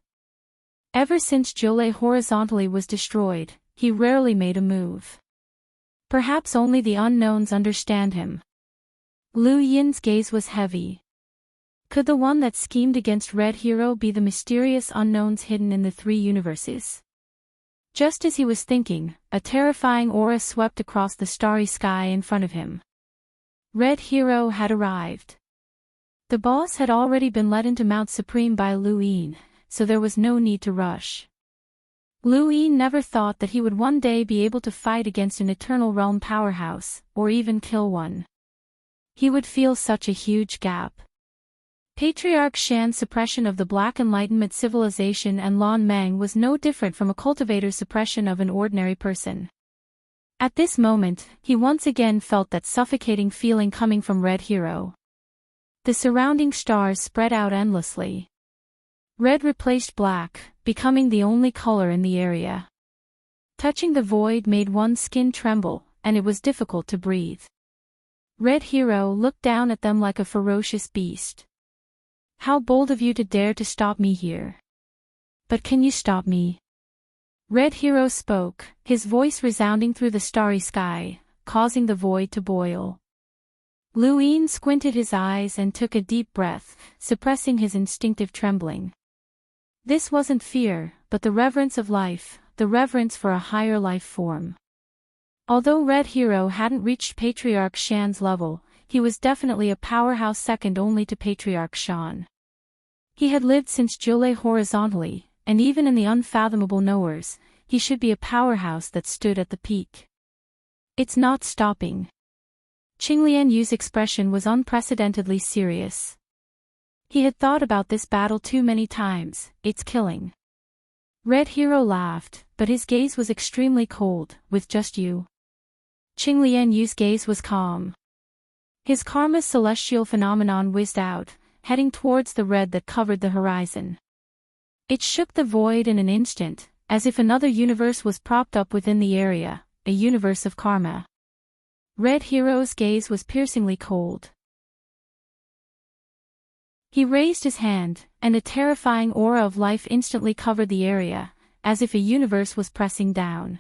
Ever since Jolei horizontally was destroyed, he rarely made a move. Perhaps only the unknowns understand him. Liu Yin's gaze was heavy. Could the one that schemed against Red Hero be the mysterious unknowns hidden in the three universes? Just as he was thinking, a terrifying aura swept across the starry sky in front of him. Red Hero had arrived. The boss had already been led into Mount Supreme by Liu Yin, so there was no need to rush. Liu Yin never thought that he would one day be able to fight against an eternal realm powerhouse, or even kill one. He would feel such a huge gap. Patriarch Shan's suppression of the Black Enlightenment civilization and Lan Meng was no different from a cultivator's suppression of an ordinary person. At this moment, he once again felt that suffocating feeling coming from Red Hero. The surrounding stars spread out endlessly. Red replaced black, becoming the only color in the area. Touching the void made one's skin tremble, and it was difficult to breathe. Red Hero looked down at them like a ferocious beast. How bold of you to dare to stop me here. But can you stop me? Red Hero spoke, his voice resounding through the starry sky, causing the void to boil. Liu Yin squinted his eyes and took a deep breath, suppressing his instinctive trembling. This wasn't fear, but the reverence of life, the reverence for a higher life form. Although Red Hero hadn't reached Patriarch Shan's level, he was definitely a powerhouse second only to Patriarch Shan. He had lived since Jolei horizontally, and even in the unfathomable knowers, he should be a powerhouse that stood at the peak. It's not stopping. Qinglian Yu's expression was unprecedentedly serious. He had thought about this battle too many times. It's killing. Red Hero laughed, but his gaze was extremely cold. With just you? Qinglian Yu's gaze was calm. His karma's celestial phenomenon whizzed out, heading towards the red that covered the horizon. It shook the void in an instant, as if another universe was propped up within the area, a universe of karma. Red Hero's gaze was piercingly cold. He raised his hand, and a terrifying aura of life instantly covered the area, as if a universe was pressing down.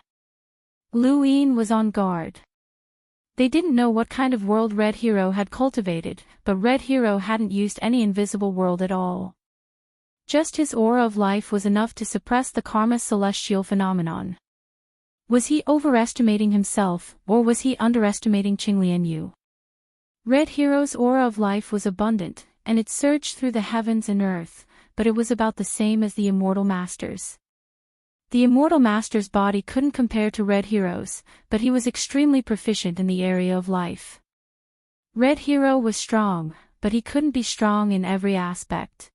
Liu Yin was on guard. They didn't know what kind of world Red Hero had cultivated, but Red Hero hadn't used any invisible world at all. Just his aura of life was enough to suppress the karma celestial phenomenon. Was he overestimating himself, or was he underestimating Qinglian Yu? Red Hero's aura of life was abundant, and it surged through the heavens and earth, but it was about the same as the Immortal Master's. The Immortal Master's body couldn't compare to Red Hero's, but he was extremely proficient in the area of life. Red Hero was strong, but he couldn't be strong in every aspect.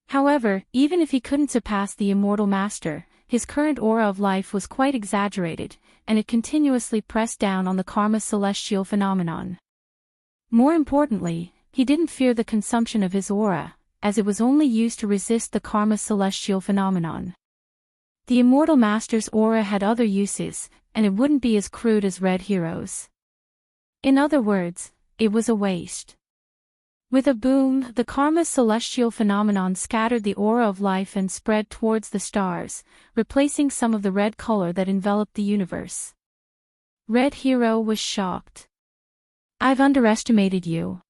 However, even if he couldn't surpass the Immortal Master, his current aura of life was quite exaggerated, and it continuously pressed down on the karma celestial phenomenon. More importantly, he didn't fear the consumption of his aura, as it was only used to resist the karma celestial phenomenon. The Immortal Master's aura had other uses, and it wouldn't be as crude as Red Hero's. In other words, it was a waste. With a boom, the karma celestial phenomenon scattered the aura of life and spread towards the stars, replacing some of the red color that enveloped the universe. Red Hero was shocked. I've underestimated you.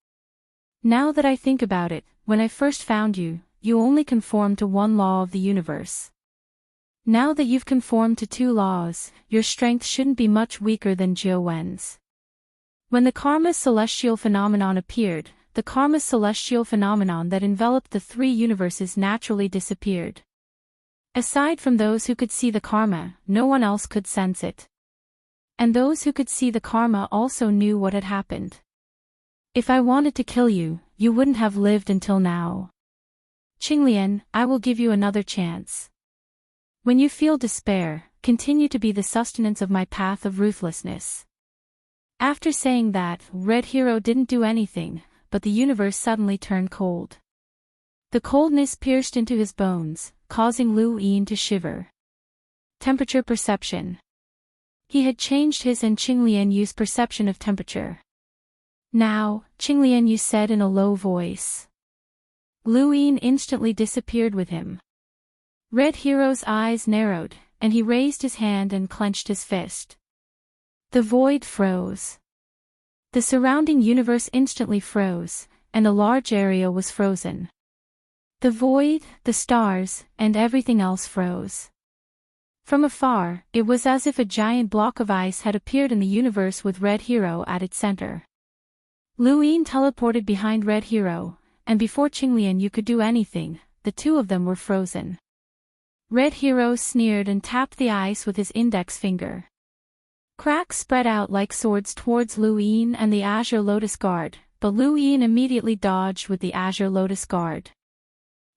Now that I think about it, when I first found you, you only conformed to one law of the universe. Now that you've conformed to two laws, your strength shouldn't be much weaker than Jiu Wen's. When the karma celestial phenomenon appeared, the karma celestial phenomenon that enveloped the three universes naturally disappeared. Aside from those who could see the karma, no one else could sense it. And those who could see the karma also knew what had happened. If I wanted to kill you, you wouldn't have lived until now. Qinglian, I will give you another chance. When you feel despair, continue to be the sustenance of my path of ruthlessness. After saying that, Red Hero didn't do anything, but the universe suddenly turned cold. The coldness pierced into his bones, causing Lu Yin to shiver. Temperature perception. He had changed his and Qinglian Yu's perception of temperature. Now, Qinglian Yu said in a low voice. Lu Yin instantly disappeared with him. Red Hero's eyes narrowed, and he raised his hand and clenched his fist. The void froze. The surrounding universe instantly froze, and a large area was frozen. The void, the stars, and everything else froze. From afar, it was as if a giant block of ice had appeared in the universe with Red Hero at its center. Lu Yin teleported behind Red Hero, and before Qinglian Yu could do anything, the two of them were frozen. Red Hero sneered and tapped the ice with his index finger. Cracks spread out like swords towards Lu Yin and the Azure Lotus Guard, but Lu Yin immediately dodged with the Azure Lotus Guard.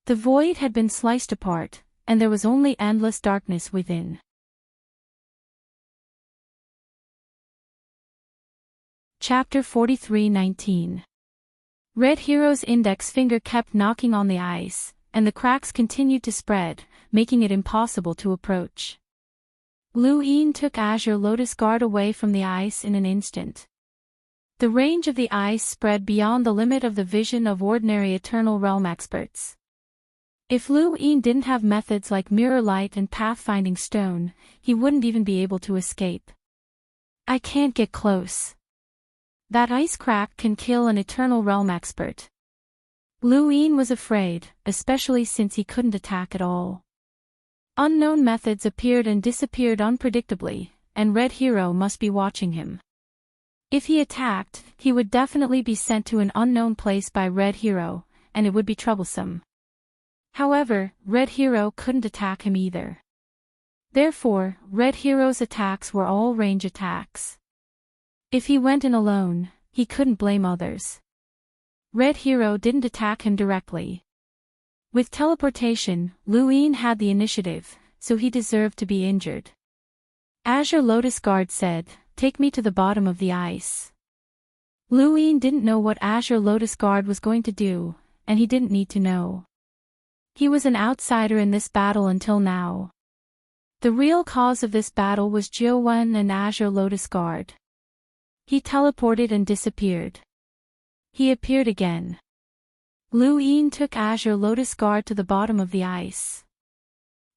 The void had been sliced apart, and there was only endless darkness within. Chapter 43:19. Red Hero's index finger kept knocking on the ice, and the cracks continued to spread, making it impossible to approach. Lu Yin took Azure Lotus Guard away from the ice in an instant. The range of the ice spread beyond the limit of the vision of ordinary Eternal Realm experts. If Lu Yin didn't have methods like Mirror Light and Pathfinding Stone, he wouldn't even be able to escape. I can't get close. That ice crack can kill an Eternal Realm expert. Lu Yin was afraid, especially since he couldn't attack at all. Unknown methods appeared and disappeared unpredictably, and Red Hero must be watching him. If he attacked, he would definitely be sent to an unknown place by Red Hero, and it would be troublesome. However, Red Hero couldn't attack him either. Therefore, Red Hero's attacks were all range attacks. If he went in alone, he couldn't blame others. Red Hero didn't attack him directly. With teleportation, Lu Yin had the initiative, so he deserved to be injured. Azure Lotus Guard said, "Take me to the bottom of the ice." Lu Yin didn't know what Azure Lotus Guard was going to do, and he didn't need to know. He was an outsider in this battle until now. The real cause of this battle was Jiuwen and Azure Lotus Guard. He teleported and disappeared. He appeared again. Lu Yin took Azure Lotus Guard to the bottom of the ice.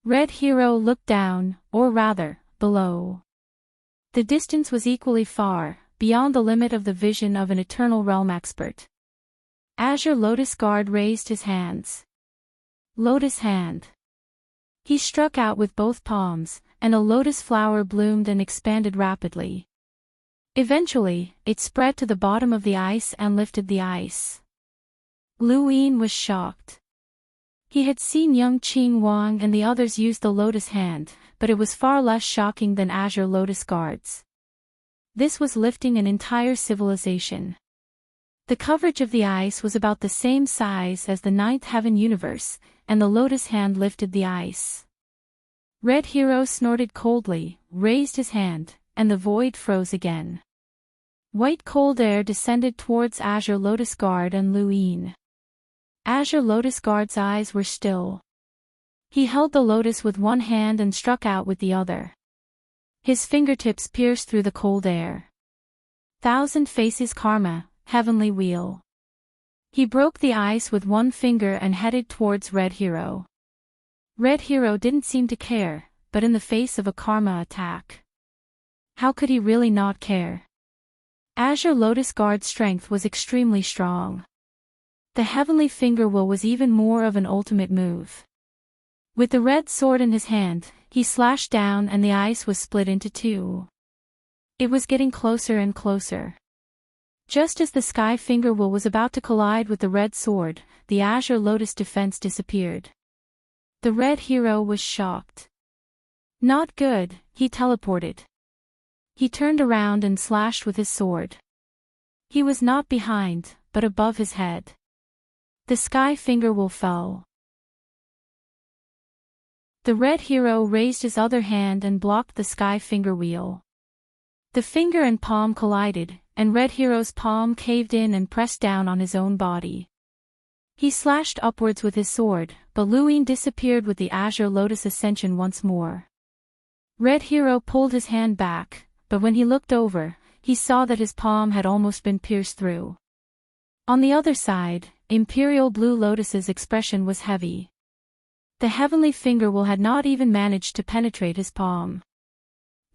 Red Hero looked down, or rather, below. The distance was equally far, beyond the limit of the vision of an Eternal Realm expert. Azure Lotus Guard raised his hands. Lotus Hand. He struck out with both palms, and a lotus flower bloomed and expanded rapidly. Eventually, it spread to the bottom of the ice and lifted the ice. Lu Yin was shocked. He had seen Young Qing Wang and the others use the Lotus Hand, but it was far less shocking than Azure Lotus Guards. This was lifting an entire civilization. The coverage of the ice was about the same size as the Ninth Heaven universe, and the Lotus Hand lifted the ice. Red Hero snorted coldly, raised his hand, and the void froze again. White cold air descended towards Azure Lotus Guard and Lu Yin. Azure Lotus Guard's eyes were still. He held the lotus with one hand and struck out with the other. His fingertips pierced through the cold air. Thousand Faces Karma, Heavenly Wheel. He broke the ice with one finger and headed towards Red Hero. Red Hero didn't seem to care, but in the face of a karma attack. How could he really not care? Azure Lotus Guard's strength was extremely strong. The Heavenly Finger Will was even more of an ultimate move. With the red sword in his hand, he slashed down and the ice was split into two. It was getting closer and closer. Just as the Sky Finger Will was about to collide with the red sword, the Azure Lotus defense disappeared. The red hero was shocked. Not good, he teleported. He turned around and slashed with his sword. He was not behind, but above his head. The sky finger will fell. The red hero raised his other hand and blocked the sky finger wheel. The finger and palm collided, and red hero's palm caved in and pressed down on his own body. He slashed upwards with his sword, but Luin disappeared with the azure lotus ascension once more. Red hero pulled his hand back, but when he looked over, he saw that his palm had almost been pierced through. On the other side, Imperial Blue Lotus's expression was heavy. The heavenly finger will had not even managed to penetrate his palm.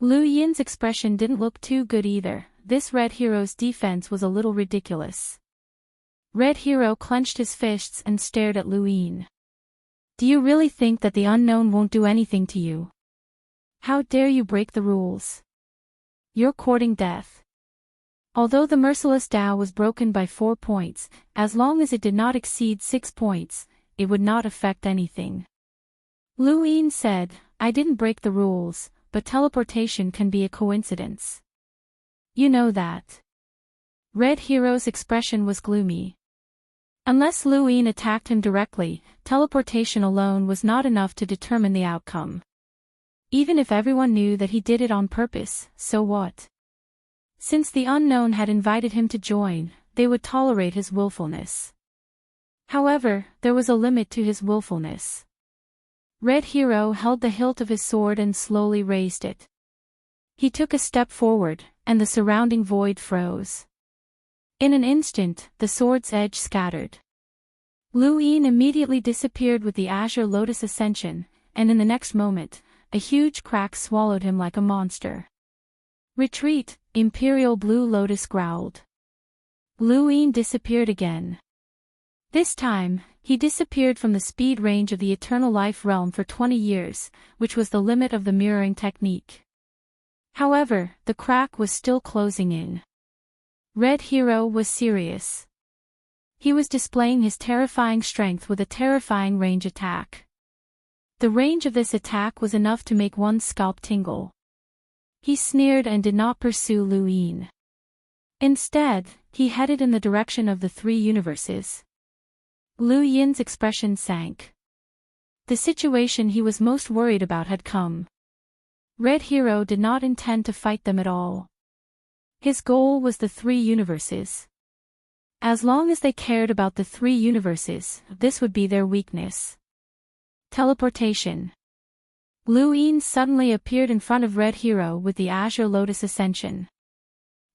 Lu Yin's expression didn't look too good either. This red hero's defense was a little ridiculous. Red hero clenched his fists and stared at Lu Yin. Do you really think that the unknown won't do anything to you? How dare you break the rules? You're courting death. Although the merciless Tao was broken by 4 points, as long as it did not exceed 6 points, it would not affect anything. Lu Yin said, I didn't break the rules, but teleportation can be a coincidence. You know that. Red hero's expression was gloomy. Unless Lu Yin attacked him directly, teleportation alone was not enough to determine the outcome. Even if everyone knew that he did it on purpose, so what? Since the unknown had invited him to join, they would tolerate his willfulness. However, there was a limit to his willfulness. Red hero held the hilt of his sword and slowly raised it. He took a step forward, and the surrounding void froze. In an instant, the sword's edge scattered. Lu Yin immediately disappeared with the azure lotus ascension, and in the next moment, a huge crack swallowed him like a monster. Retreat, Imperial Blue Lotus growled. Lu Yin disappeared again. This time, he disappeared from the speed range of the eternal life realm for 20 years, which was the limit of the mirroring technique. However, the crack was still closing in. Red hero was serious. He was displaying his terrifying strength with a terrifying range attack. The range of this attack was enough to make one's scalp tingle. He sneered and did not pursue Lu Yin. Instead, he headed in the direction of the 3 universes. Lu Yin's expression sank. The situation he was most worried about had come. Red hero did not intend to fight them at all. His goal was the 3 universes. As long as they cared about the 3 universes, this would be their weakness. Teleportation. Lu Yin suddenly appeared in front of Red hero with the azure lotus ascension.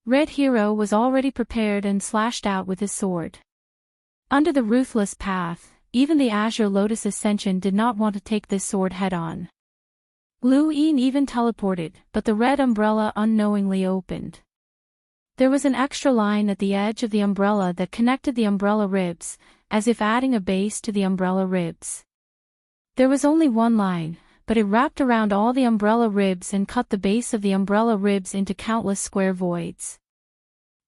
Red hero was already prepared and slashed out with his sword. Under the ruthless path, even the azure lotus ascension did not want to take this sword head-on. Lu Yin even teleported, but the red umbrella unknowingly opened. There was an extra line at the edge of the umbrella that connected the umbrella ribs, as if adding a base to the umbrella ribs. There was only one line, but it wrapped around all the umbrella ribs and cut the base of the umbrella ribs into countless square voids.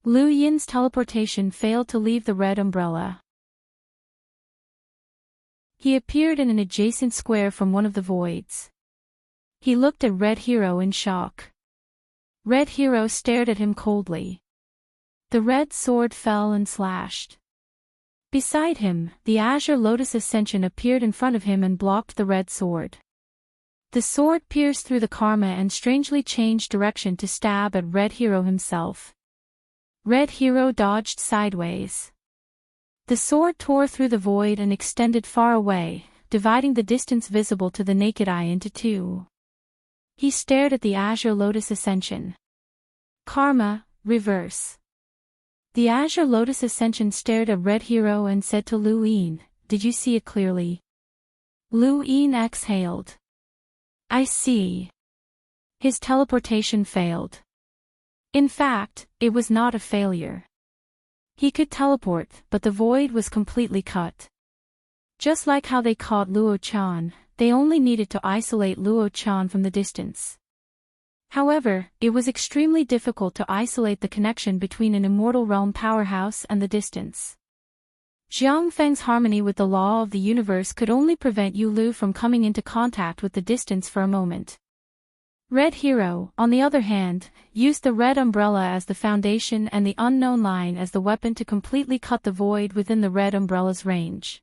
Lu Yin's teleportation failed to leave the red umbrella. He appeared in an adjacent square from one of the voids. He looked at Red hero in shock. Red hero stared at him coldly. The red sword fell and slashed. Beside him, the azure lotus ascension appeared in front of him and blocked the red sword. The sword pierced through the karma and strangely changed direction to stab at Red hero himself. Red hero dodged sideways. The sword tore through the void and extended far away, dividing the distance visible to the naked eye into 2. He stared at the azure lotus ascension. Karma, reverse. The azure lotus ascension stared at Red hero and said to Lu Yin, "Did you see it clearly?" Lu Yin exhaled. "I see." His teleportation failed. In fact, it was not a failure. He could teleport, but the void was completely cut. Just like how they caught Luo Chan, they only needed to isolate Luo Chan from the distance. However, it was extremely difficult to isolate the connection between an immortal realm powerhouse and the distance. Jiang Feng's harmony with the law of the universe could only prevent Yu Lu from coming into contact with the distance for a moment. Red Hero, on the other hand, used the red umbrella as the foundation and the unknown line as the weapon to completely cut the void within the red umbrella's range.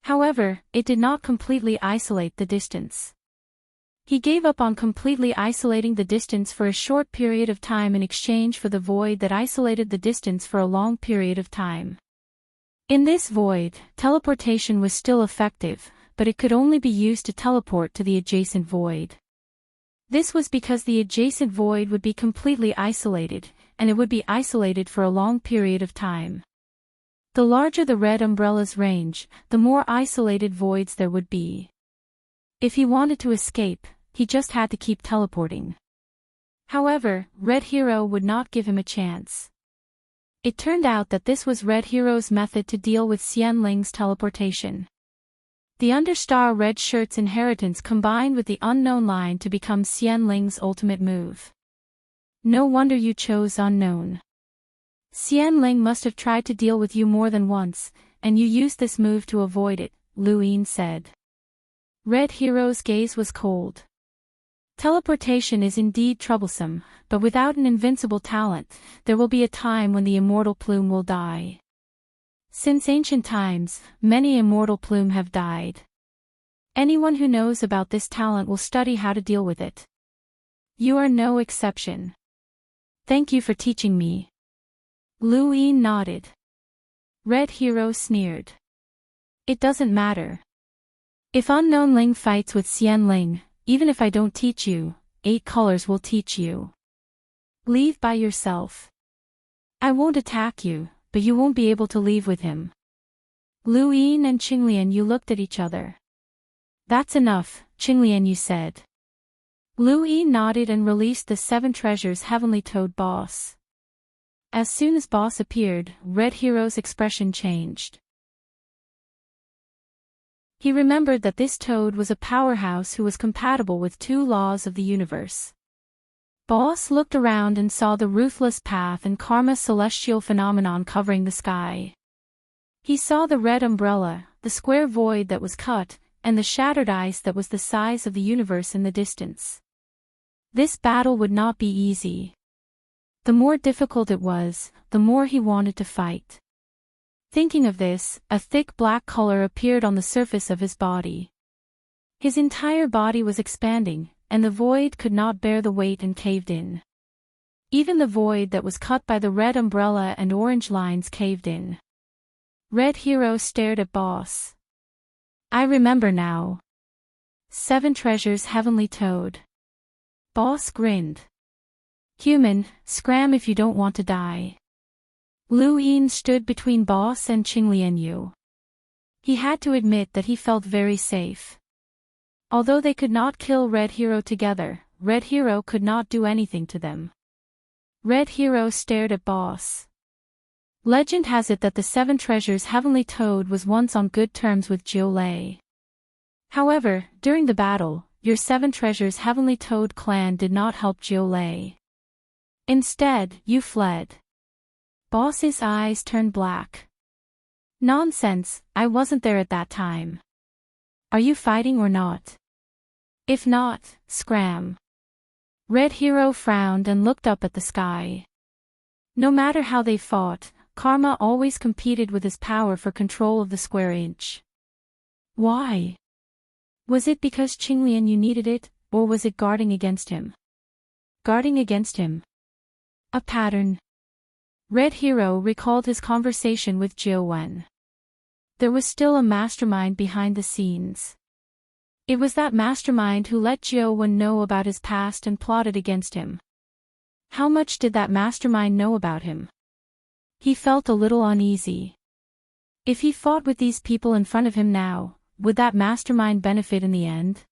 However, it did not completely isolate the distance. He gave up on completely isolating the distance for a short period of time in exchange for the void that isolated the distance for a long period of time. In this void, teleportation was still effective, but it could only be used to teleport to the adjacent void. This was because the adjacent void would be completely isolated, and it would be isolated for a long period of time. The larger the red umbrella's range, the more isolated voids there would be. If he wanted to escape, he just had to keep teleporting. However, Red Hero would not give him a chance. It turned out that this was Red Hero's method to deal with Xian Ling's teleportation. The Understar Red Shirt's inheritance combined with the unknown line to become Xian Ling's ultimate move. No wonder you chose unknown. Xian Ling must have tried to deal with you more than once, and you used this move to avoid it, Lu Yin said. Red Hero's gaze was cold. Teleportation is indeed troublesome, but without an invincible talent, there will be a time when the immortal plume will die. Since ancient times, many immortal plume have died. Anyone who knows about this talent will study how to deal with it. You are no exception. Thank you for teaching me. Lu Yin nodded. Red Hero sneered. It doesn't matter. If Unknown Ling fights with Xian Ling, even if I don't teach you, 8 colors will teach you. Leave by yourself. I won't attack you, but you won't be able to leave with him. Lu Yin and Qinglian Yu looked at each other. That's enough, Qinglian Yu said. Lu Yin nodded and released the 7 treasures heavenly toad boss. As soon as boss appeared, Red Hero's expression changed. He remembered that this toad was a powerhouse who was compatible with 2 laws of the universe. Boss looked around and saw the ruthless path and karma celestial phenomenon covering the sky. He saw the red umbrella, the square void that was cut, and the shattered ice that was the size of the universe in the distance. This battle would not be easy. The more difficult it was, the more he wanted to fight. Thinking of this, a thick black color appeared on the surface of his body. His entire body was expanding, and the void could not bear the weight and caved in. Even the void that was cut by the red umbrella and orange lines caved in. Red Hero stared at boss. I remember now. 7 treasures heavenly toad. Boss grinned. Human, scram if you don't want to die. Lu Yin stood between boss and Qinglian Yu. He had to admit that he felt very safe. Although they could not kill Red Hero together, Red Hero could not do anything to them. Red Hero stared at boss. Legend has it that the 7 treasures heavenly toad was once on good terms with Jiu Lei. However, during the battle, your 7 treasures heavenly toad clan did not help Jiu Lei. Instead, you fled. Boss's eyes turned black. Nonsense, I wasn't there at that time. Are you fighting or not? If not, scram. Red Hero frowned and looked up at the sky. No matter how they fought, Karma always competed with his power for control of the square inch. Why? Was it because Qinglian Yu needed it, or was it guarding against him? Guarding against him. A pattern. Red Hero recalled his conversation with Jiu Wen. There was still a mastermind behind the scenes. It was that mastermind who let Jiu Wen know about his past and plotted against him. How much did that mastermind know about him? He felt a little uneasy. If he fought with these people in front of him now, would that mastermind benefit in the end?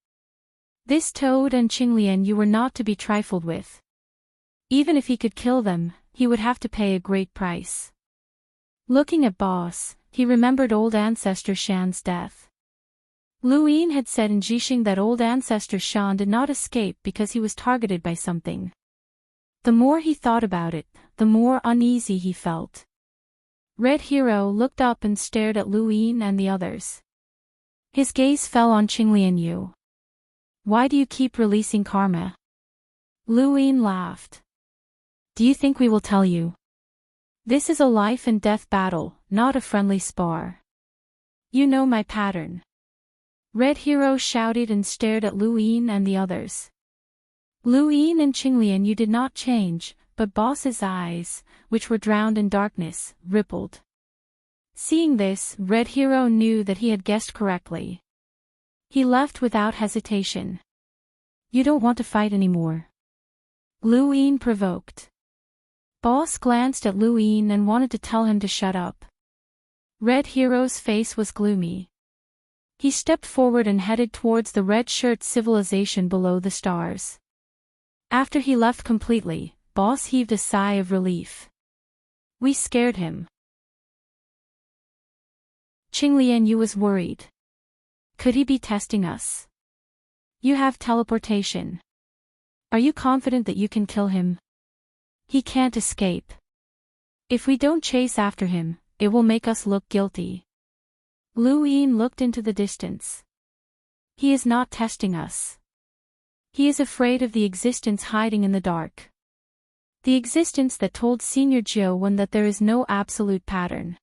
This Toad and Qinglian Yu were not to be trifled with. Even if he could kill them, he would have to pay a great price. Looking at boss, he remembered old ancestor Shan's death. Lu Yin had said in Jixing that old ancestor Shan did not escape because he was targeted by something. The more he thought about it, the more uneasy he felt. Red Hero looked up and stared at Lu Yin and the others. His gaze fell on Qinglian Yu. Why do you keep releasing karma? Lu Yin laughed. Do you think we will tell you? This is a life and death battle, not a friendly spar. You know my pattern. Red Hero shouted and stared at Lu Yin and the others. Lu Yin and Qinglian Yu did not change, but Boss's eyes, which were drowned in darkness, rippled. Seeing this, Red Hero knew that he had guessed correctly. He left without hesitation. You don't want to fight anymore? Lu Yin provoked. Boss glanced at Lu Yin and wanted to tell him to shut up. Red Hero's face was gloomy. He stepped forward and headed towards the red-shirt civilization below the stars. After he left completely, Boss heaved a sigh of relief. We scared him. Qinglian Yu was worried. Could he be testing us? You have teleportation. Are you confident that you can kill him? He can't escape. If we don't chase after him, it will make us look guilty. Lu Yin looked into the distance. He is not testing us. He is afraid of the existence hiding in the dark. The existence that told Senior Jiu that there is no absolute pattern.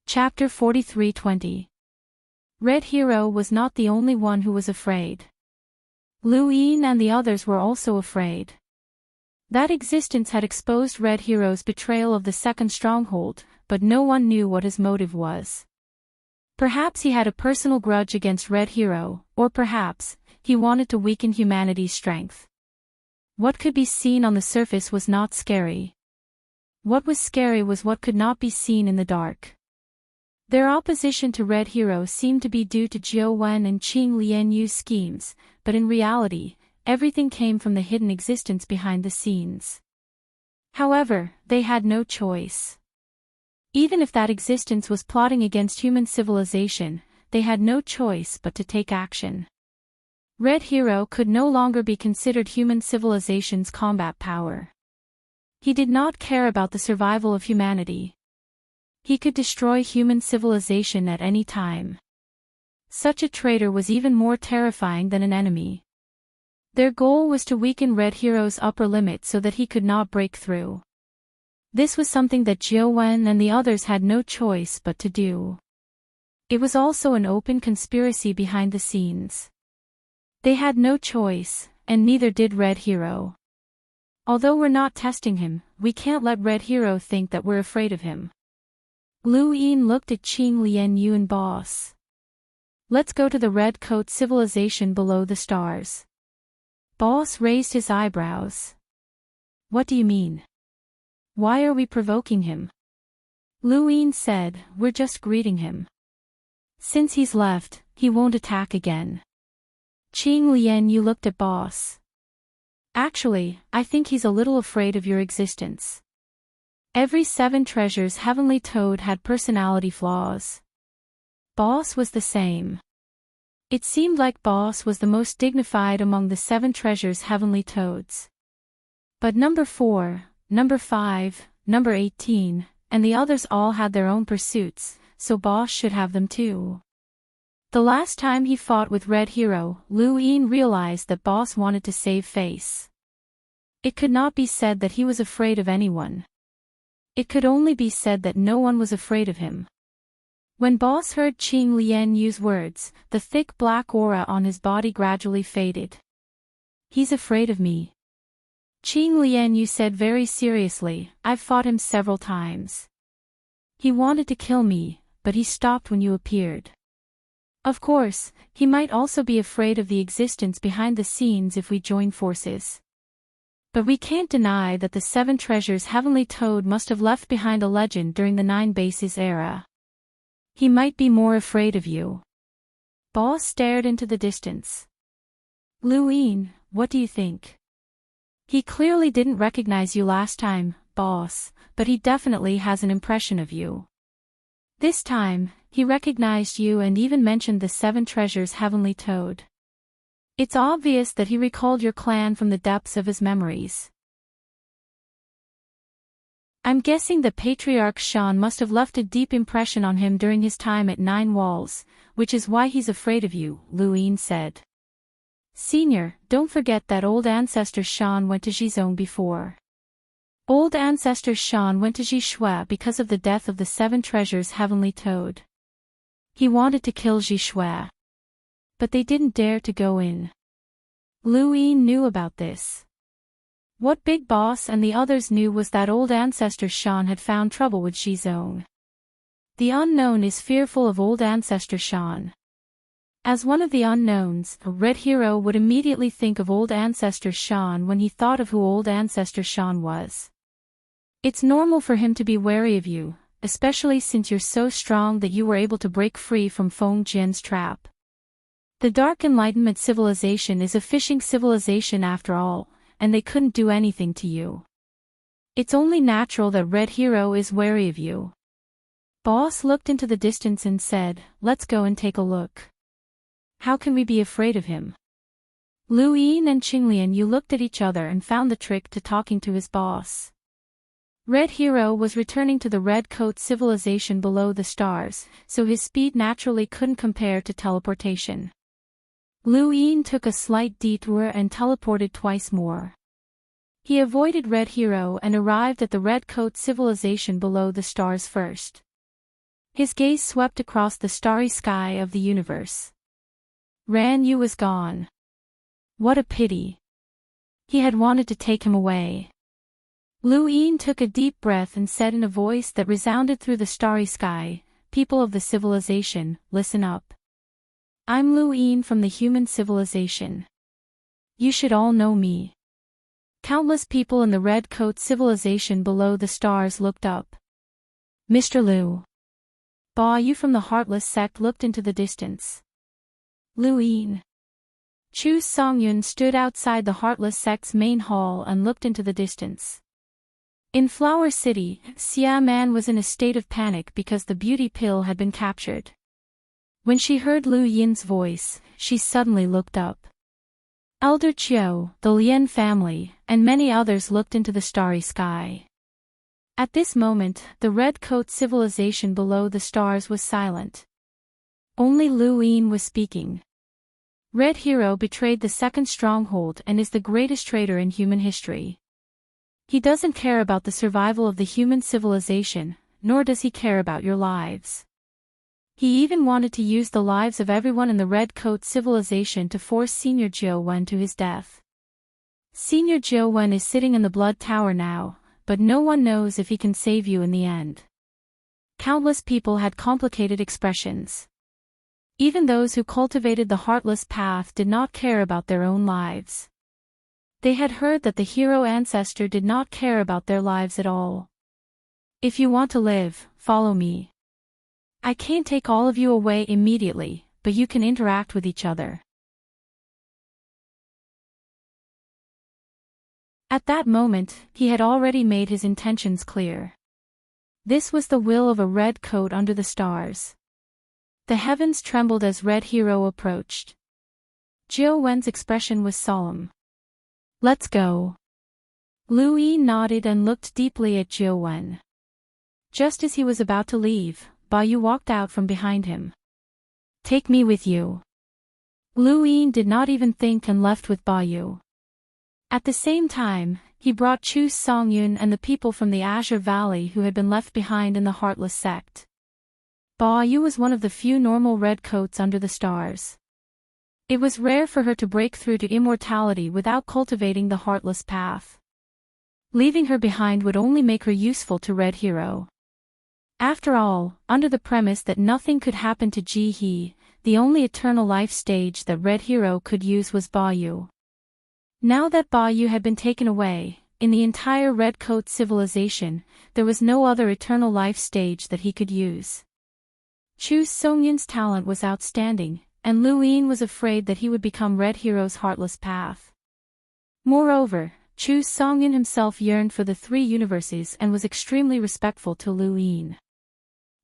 Chapter 43:20. Red Hero was not the only one who was afraid. Lu Yin and the others were also afraid. That existence had exposed Red Hero's betrayal of the second stronghold, but no one knew what his motive was. Perhaps he had a personal grudge against Red Hero, or perhaps he wanted to weaken humanity's strength. What could be seen on the surface was not scary. What was scary was what could not be seen in the dark. Their opposition to Red Hero seemed to be due to Jiu Wen and Qinglian Yu's schemes, but in reality, everything came from the hidden existence behind the scenes. However, they had no choice. Even if that existence was plotting against human civilization, they had no choice but to take action. Red Hero could no longer be considered human civilization's combat power. He did not care about the survival of humanity. He could destroy human civilization at any time. Such a traitor was even more terrifying than an enemy. Their goal was to weaken Red Hero's upper limit so that he could not break through. This was something that Jiu Wen and the others had no choice but to do. It was also an open conspiracy behind the scenes. They had no choice, and neither did Red Hero. Although we're not testing him, we can't let Red Hero think that we're afraid of him. Lu Yin looked at Qinglian Yu and Boss. Let's go to the Red Coat civilization below the stars. Boss raised his eyebrows. What do you mean? Why are we provoking him? Lu Yin said, we're just greeting him. Since he's left, he won't attack again. Qinglian Yu looked at Boss. Actually, I think he's a little afraid of your existence. Every 7 treasures Heavenly Toad had personality flaws. Boss was the same. It seemed like Boss was the most dignified among the 7 treasures Heavenly Toads. But number 4, number 5, number 18, and the others all had their own pursuits, so Boss should have them too. The last time he fought with Red Hero, Lu Yin realized that Boss wanted to save face. It could not be said that he was afraid of anyone. It could only be said that no one was afraid of him. When Boss heard Qinglian Yu's words, the thick black aura on his body gradually faded. He's afraid of me. Qinglian Yu said very seriously, I've fought him several times. He wanted to kill me, but he stopped when you appeared. Of course, he might also be afraid of the existence behind the scenes if we join forces. But we can't deny that the 7 treasures Heavenly Toad must have left behind a legend during the 9 bases era. He might be more afraid of you. Boss stared into the distance. Lu Yin, what do you think? He clearly didn't recognize you last time, Boss, but he definitely has an impression of you. This time, he recognized you and even mentioned the 7 treasures Heavenly Toad. It's obvious that he recalled your clan from the depths of his memories. I'm guessing the Patriarch Shan must have left a deep impression on him during his time at Nine Walls, which is why he's afraid of you, Luin said. Senior, don't forget that old ancestor Shan went to Jizong before. Old ancestor Shan went to Jishui because of the death of the Seven Treasures Heavenly Toad. He wanted to kill Jishui, but they didn't dare to go in. Luin knew about this. What Big Boss and the others knew was that old ancestor Shan had found trouble with Jizong. The unknown is fearful of old ancestor Shan. As one of the unknowns, a red hero would immediately think of old ancestor Shan when he thought of who old ancestor Shan was. It's normal for him to be wary of you, especially since you're so strong that you were able to break free from Feng Jian's trap. The Dark Enlightenment civilization is a fishing civilization after all, and they couldn't do anything to you. It's only natural that Red Hero is wary of you. Boss looked into the distance and said, let's go and take a look. How can we be afraid of him? Luin and Qinglian Yu looked at each other and found the trick to talking to his boss. Red Hero was returning to the Red Coat civilization below the stars, so his speed naturally couldn't compare to teleportation. Luin took a slight detour and teleported twice more. He avoided Red Hero and arrived at the Red Coat civilization below the stars first. His gaze swept across the starry sky of the universe. Ran Yu was gone. What a pity. He had wanted to take him away. Luin took a deep breath and said in a voice that resounded through the starry sky, people of the civilization, listen up. I'm Luin from the human civilization. You should all know me. Countless people in the Red Coat civilization below the stars looked up. Mr. Lu. Ba Yu from the Heartless sect looked into the distance. Luin. Chu Songyun stood outside the Heartless sect's main hall and looked into the distance. In Flower City, Xia Man was in a state of panic because the beauty pill had been captured. When she heard Lu Yin's voice, she suddenly looked up. Elder Chiu, the Lien family, and many others looked into the starry sky. At this moment, the Red Coat civilization below the stars was silent. Only Lu Yin was speaking. Red Hero betrayed the second stronghold and is the greatest traitor in human history. He doesn't care about the survival of the human civilization, nor does he care about your lives. He even wanted to use the lives of everyone in the Red Coat civilization to force Senior Jiu Wen to his death. Senior Jiu Wen is sitting in the Blood Tower now, but no one knows if he can save you in the end. Countless people had complicated expressions. Even those who cultivated the heartless path did not care about their own lives. They had heard that the hero ancestor did not care about their lives at all. If you want to live, follow me. I can't take all of you away immediately, but you can interact with each other. At that moment, he had already made his intentions clear. This was the will of a red coat under the stars. The heavens trembled as Red Hero approached. Jiu Wen's expression was solemn. Let's go. Lu Yi nodded and looked deeply at Jiu Wen. Just as he was about to leave, Ba Yu walked out from behind him. Take me with you. Lu Yi did not even think and left with Ba Yu. At the same time, he brought Chu Songyun and the people from the Azure Valley who had been left behind in the Heartless sect. Ba Yu was one of the few normal redcoats under the stars. It was rare for her to break through to immortality without cultivating the Heartless path. Leaving her behind would only make her useful to Red Hero. After all, under the premise that nothing could happen to Ji He, the only eternal life stage that Red Hero could use was Ba Yu. Now that Ba Yu had been taken away, in the entire Red Coat civilization, there was no other eternal life stage that he could use. Chu Songyun's talent was outstanding, and Lu Yin was afraid that he would become Red Hero's heartless path. Moreover, Chu Songyun himself yearned for the three universes and was extremely respectful to Lu Yin.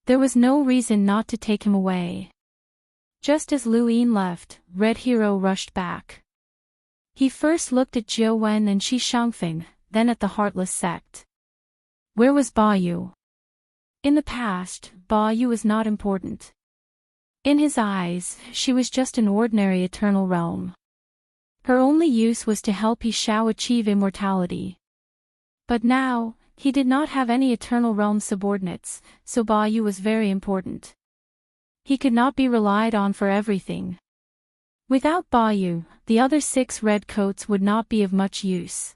There was no reason not to take him away. Just as Lu Yin left, Red Hero rushed back. He first looked at Jiu Wen and Shi Shangfeng, then at the Heartless sect. Where was Ba Yu? In the past, Ba Yu was not important. In his eyes, she was just an ordinary eternal realm. Her only use was to help He Shao achieve immortality. But now, he did not have any eternal realm subordinates, so Ba Yu was very important. He could not be relied on for everything. Without Ba Yu, the other 6 red coats would not be of much use.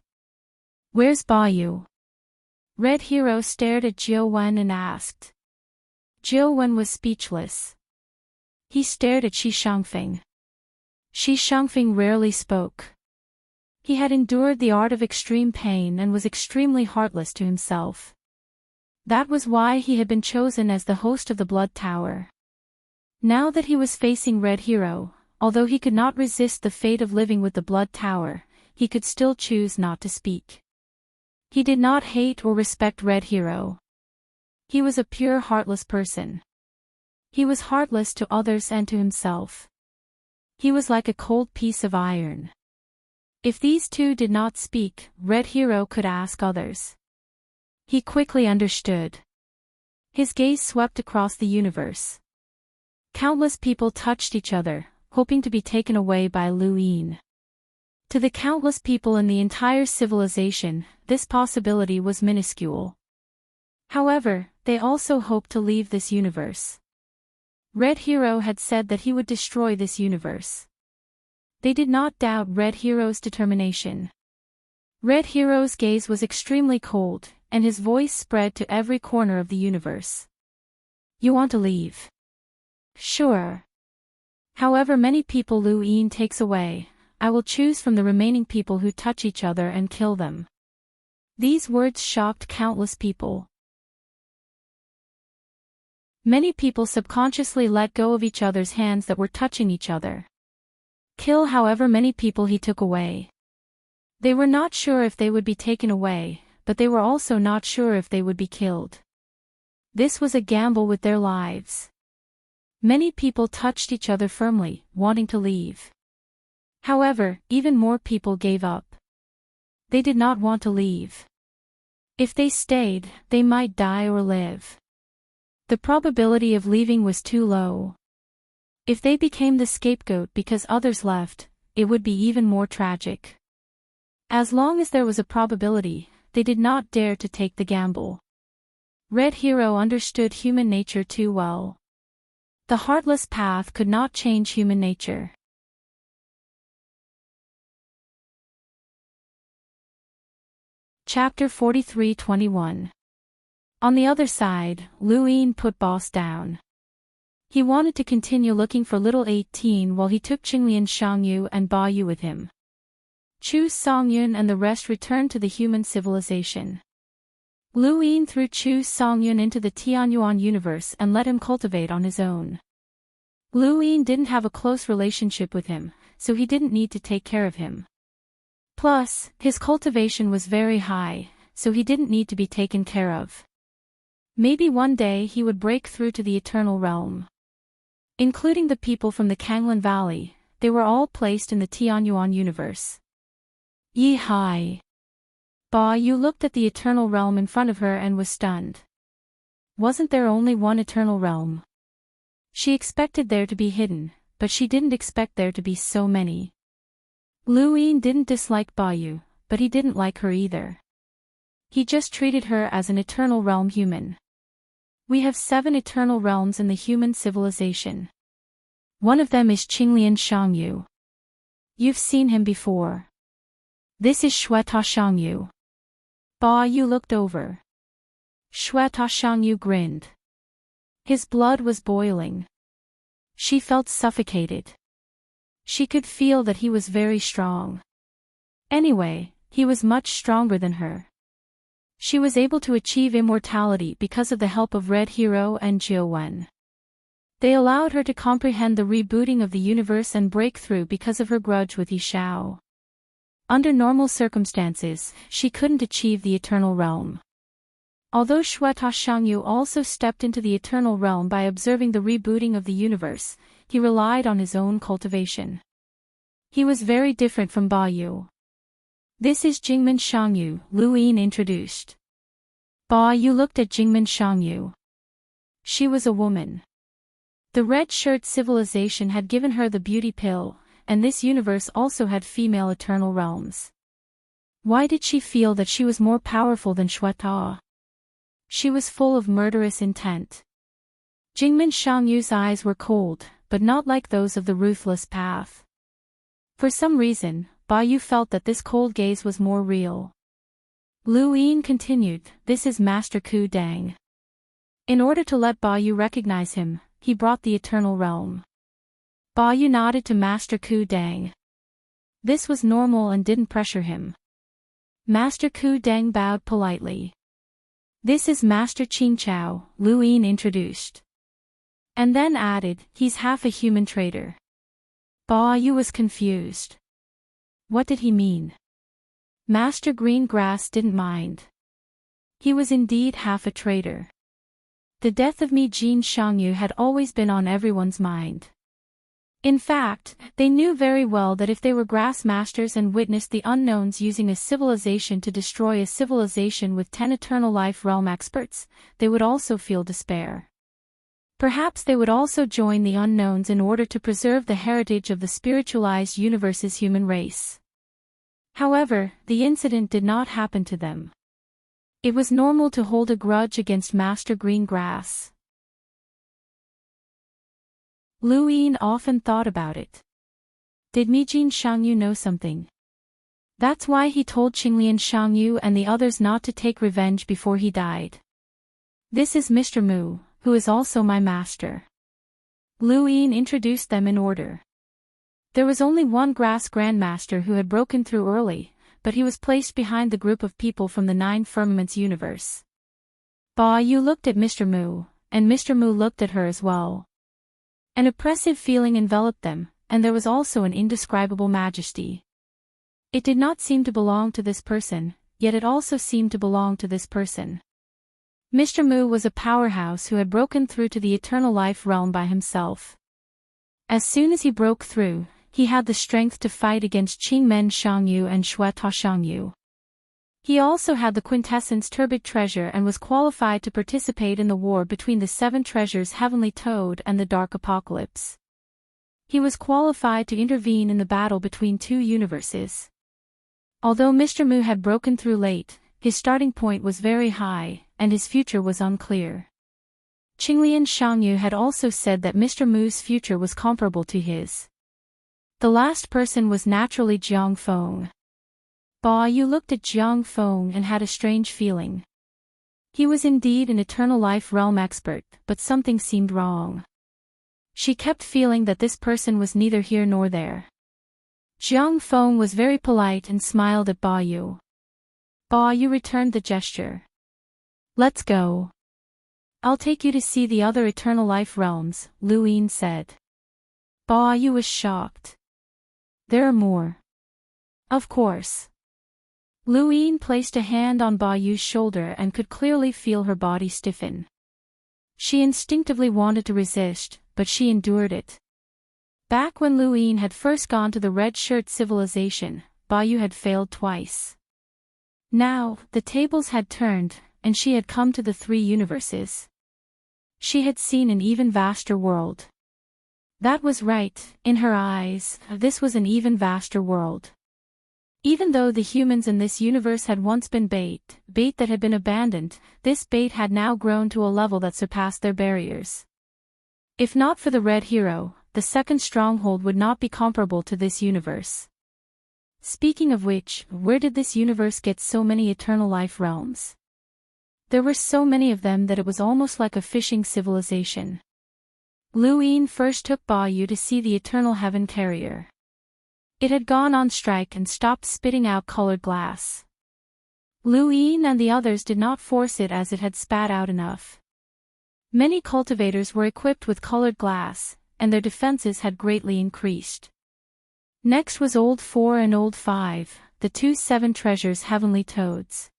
Where's Ba Yu? Red Hero stared at Jiu Wen and asked. Jiu Wen was speechless. He stared at Shi Shangfeng. Shi Shangfeng rarely spoke. He had endured the art of extreme pain and was extremely heartless to himself. That was why he had been chosen as the host of the Blood Tower. Now that he was facing Red Hero, although he could not resist the fate of living with the Blood Tower, he could still choose not to speak. He did not hate or respect Red Hero. He was a pure heartless person. He was heartless to others and to himself. He was like a cold piece of iron. If these two did not speak, Red Hero could ask others. He quickly understood. His gaze swept across the universe. Countless people touched each other, hoping to be taken away by Lu Yin. To the countless people in the entire civilization, this possibility was minuscule. However, they also hoped to leave this universe. Red Hero had said that he would destroy this universe. They did not doubt Red Hero's determination. Red Hero's gaze was extremely cold, and his voice spread to every corner of the universe. You want to leave? Sure. However many people Lu Yin takes away, I will choose from the remaining people who touch each other and kill them. These words shocked countless people. Many people subconsciously let go of each other's hands that were touching each other. Kill however many people he took away. They were not sure if they would be taken away, but they were also not sure if they would be killed. This was a gamble with their lives. Many people touched each other firmly, wanting to leave. However, even more people gave up. They did not want to leave. If they stayed, they might die or live. The probability of leaving was too low. If they became the scapegoat because others left, it would be even more tragic. As long as there was a probability, they did not dare to take the gamble. Red Hero understood human nature too well. The heartless path could not change human nature. Chapter 43:21. On the other side, Lu Yin put Boss down. He wanted to continue looking for little 18 while he took Qinglian Shangyu and Ba Yu with him. Chu Songyun and the rest returned to the human civilization. Lu Yin threw Chu Songyun into the Tianyuan universe and let him cultivate on his own. Lu Yin didn't have a close relationship with him, so he didn't need to take care of him. Plus, his cultivation was very high, so he didn't need to be taken care of. Maybe one day he would break through to the eternal realm. Including the people from the Kanglan Valley, they were all placed in the Tianyuan universe. Yi Hai. Ba Yu looked at the eternal realm in front of her and was stunned. Wasn't there only one eternal realm? She expected there to be hidden, but she didn't expect there to be so many. Lu Yin didn't dislike Ba Yu, but he didn't like her either. He just treated her as an eternal realm human. We have 7 eternal realms in the human civilization. One of them is Qinglian Shangyu. You've seen him before. This is Xueta Shangyu. Ba Yu looked over. Xueta Shangyu grinned. His blood was boiling. She felt suffocated. She could feel that he was very strong. Anyway, he was much stronger than her. She was able to achieve immortality because of the help of Red Hero and Jiu Wen. They allowed her to comprehend the rebooting of the universe and break through because of her grudge with Yi Shao. Under normal circumstances, she couldn't achieve the eternal realm. Although Xueta Shangyu also stepped into the eternal realm by observing the rebooting of the universe, he relied on his own cultivation. He was very different from Ba Yu. This is Jingmen Shangyu, Lu Yin introduced. Ba Yu looked at Jingmen Shangyu. She was a woman. The red shirt civilization had given her the beauty pill, and this universe also had female eternal realms. Why did she feel that she was more powerful than Shueta? She was full of murderous intent. Jingmen Shangyu's eyes were cold, but not like those of the ruthless path. For some reason, Ba Yu felt that this cold gaze was more real. Lu Yin continued, "This is Master Ku Dang." In order to let Ba Yu recognize him, he brought the eternal realm. Ba Yu nodded to Master Ku Dang. This was normal and didn't pressure him. Master Ku Dang bowed politely. "This is Master Qing Chao," Lu Yin introduced. And then added, "He's half a human traitor." Ba Yu was confused. What did he mean? Master Greengrass didn't mind. He was indeed half a traitor. The death of Mi Jin Shangyu had always been on everyone's mind. In fact, they knew very well that if they were grass masters and witnessed the unknowns using a civilization to destroy a civilization with 10 eternal life realm experts, they would also feel despair. Perhaps they would also join the unknowns in order to preserve the heritage of the spiritualized universe's human race. However, the incident did not happen to them. It was normal to hold a grudge against Master Greengrass. Lu Yin often thought about it. Did Mijin Shangyu know something? That's why he told Qinglian Shangyu and the others not to take revenge before he died. "This is Mr. Mu, who is also my master." Lu Yin introduced them in order. There was only one grass grandmaster who had broken through early, but he was placed behind the group of people from the 9 firmaments universe. Ba Yu looked at Mr. Mu, and Mr. Mu looked at her as well. An oppressive feeling enveloped them, and there was also an indescribable majesty. It did not seem to belong to this person, yet it also seemed to belong to this person. Mr. Mu was a powerhouse who had broken through to the eternal life realm by himself. As soon as he broke through, he had the strength to fight against Qingmen Shangyu and Shueta Shangyu. He also had the quintessence turbid treasure and was qualified to participate in the war between the 7 treasures Heavenly Toad and the Dark Apocalypse. He was qualified to intervene in the battle between 2 universes. Although Mr. Mu had broken through late, his starting point was very high, and his future was unclear. Qinglian Shangyu had also said that Mr. Mu's future was comparable to his. The last person was naturally Jiang Feng. Ba Yu looked at Jiang Feng and had a strange feeling. He was indeed an eternal life realm expert, but something seemed wrong. She kept feeling that this person was neither here nor there. Jiang Feng was very polite and smiled at Ba Yu. Ba Yu returned the gesture. "Let's go. I'll take you to see the other eternal life realms," Lu Yin said. Ba Yu was shocked. "There are more." "Of course." Lu Yin placed a hand on Ba Yu's shoulder and could clearly feel her body stiffen. She instinctively wanted to resist, but she endured it. Back when Lu Yin had first gone to the red shirt civilization, Ba Yu had failed twice. Now, the tables had turned, and she had come to the 3 universes. She had seen an even vaster world. That was right, in her eyes, this was an even vaster world. Even though the humans in this universe had once been bait that had been abandoned, this bait had now grown to a level that surpassed their barriers. If not for the Red Hero, the second stronghold would not be comparable to this universe. Speaking of which, where did this universe get so many eternal life realms? There were so many of them that it was almost like a fishing civilization. Lu Yin first took Ba Yu to see the eternal heaven carrier. It had gone on strike and stopped spitting out colored glass. Lu Yin and the others did not force it as it had spat out enough. Many cultivators were equipped with colored glass, and their defenses had greatly increased. Next was Old 4 and Old 5, the 2 7 treasures Heavenly Toads.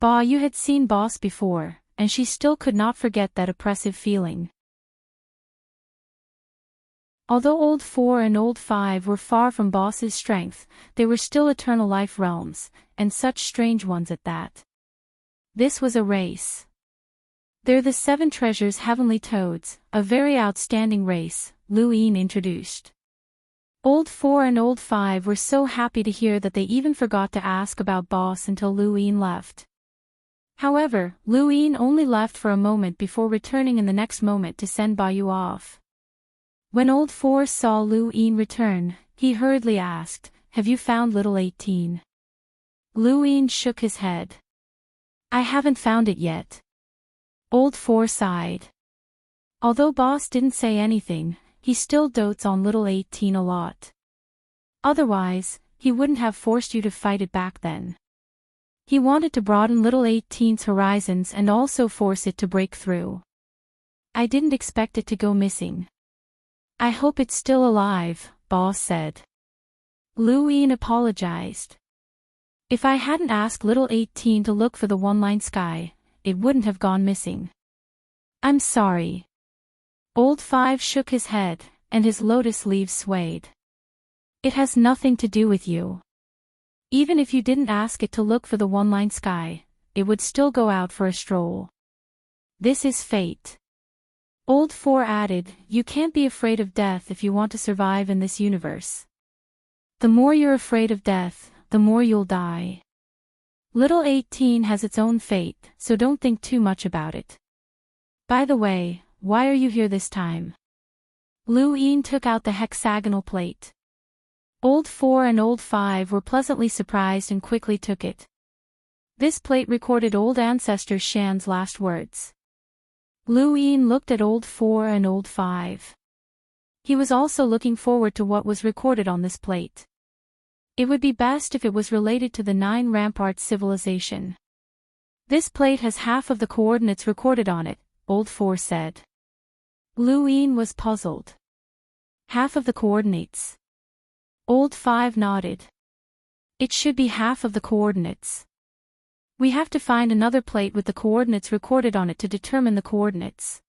Ba Yu had seen Boss before, and she still could not forget that oppressive feeling. Although Old 4 and Old 5 were far from Boss's strength, they were still eternal life realms, and such strange ones at that. This was a race. "They're the 7 treasures heavenly toads, a very outstanding race," Luin introduced. Old 4 and Old 5 were so happy to hear that they even forgot to ask about Boss until Luin left. However, Luin only left for a moment before returning in the next moment to send Bayu off. When Old 4 saw Luin return, he hurriedly asked, "Have you found little 18? Luin shook his head. "I haven't found it yet." Old 4 sighed. Although Boss didn't say anything, he still dotes on little 18 a lot. Otherwise, he wouldn't have forced you to fight it back then. He wanted to broaden little 18's horizons and also force it to break through. "I didn't expect it to go missing." "I hope it's still alive," Boss said. Luin apologized. "If I hadn't asked little 18 to look for the one-line sky, it wouldn't have gone missing. I'm sorry." Old 5 shook his head, and his lotus leaves swayed. "It has nothing to do with you. Even if you didn't ask it to look for the one-line sky, it would still go out for a stroll. This is fate." Old 4 added, "You can't be afraid of death if you want to survive in this universe. The more you're afraid of death, the more you'll die. Little 18 has its own fate, so don't think too much about it. By the way, why are you here this time?" Luin took out the hexagonal plate. Old 4 and Old 5 were pleasantly surprised and quickly took it. This plate recorded old ancestor Shan's last words. Luin looked at Old 4 and Old 5. He was also looking forward to what was recorded on this plate. It would be best if it was related to the 9 Ramparts civilization. "This plate has half of the coordinates recorded on it," Old 4 said. Luin was puzzled. "Half of the coordinates?" Old 5 nodded. "It should be half of the coordinates. We have to find another plate with the coordinates recorded on it to determine the coordinates.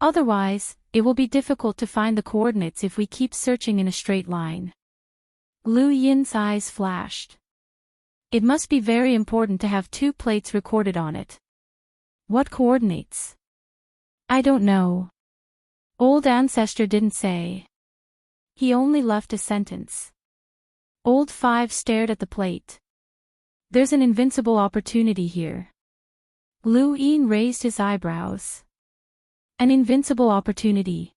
Otherwise, it will be difficult to find the coordinates if we keep searching in a straight line." Lu Yin's eyes flashed. "It must be very important to have 2 plates recorded on it. What coordinates?" "I don't know. Old ancestor didn't say. He only left a sentence." Old 5 stared at the plate. "There's an invincible opportunity here." Lu Yin raised his eyebrows. "An invincible opportunity?"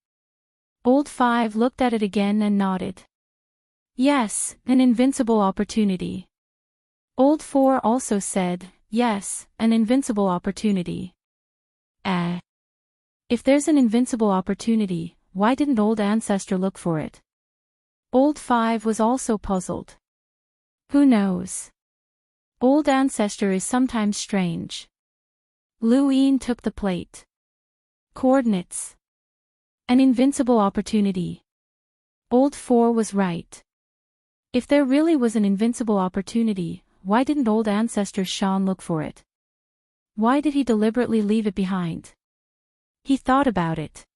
Old 5 looked at it again and nodded. "Yes, an invincible opportunity." Old 4 also said, "Yes, an invincible opportunity." If there's an invincible opportunity, why didn't old ancestor look for it? Old 5 was also puzzled. Who knows? Old ancestor is sometimes strange. Lu Yin took the plate. Coordinates. An invincible opportunity. Old 4 was right. If there really was an invincible opportunity, why didn't old ancestor Shan look for it? Why did he deliberately leave it behind? He thought about it.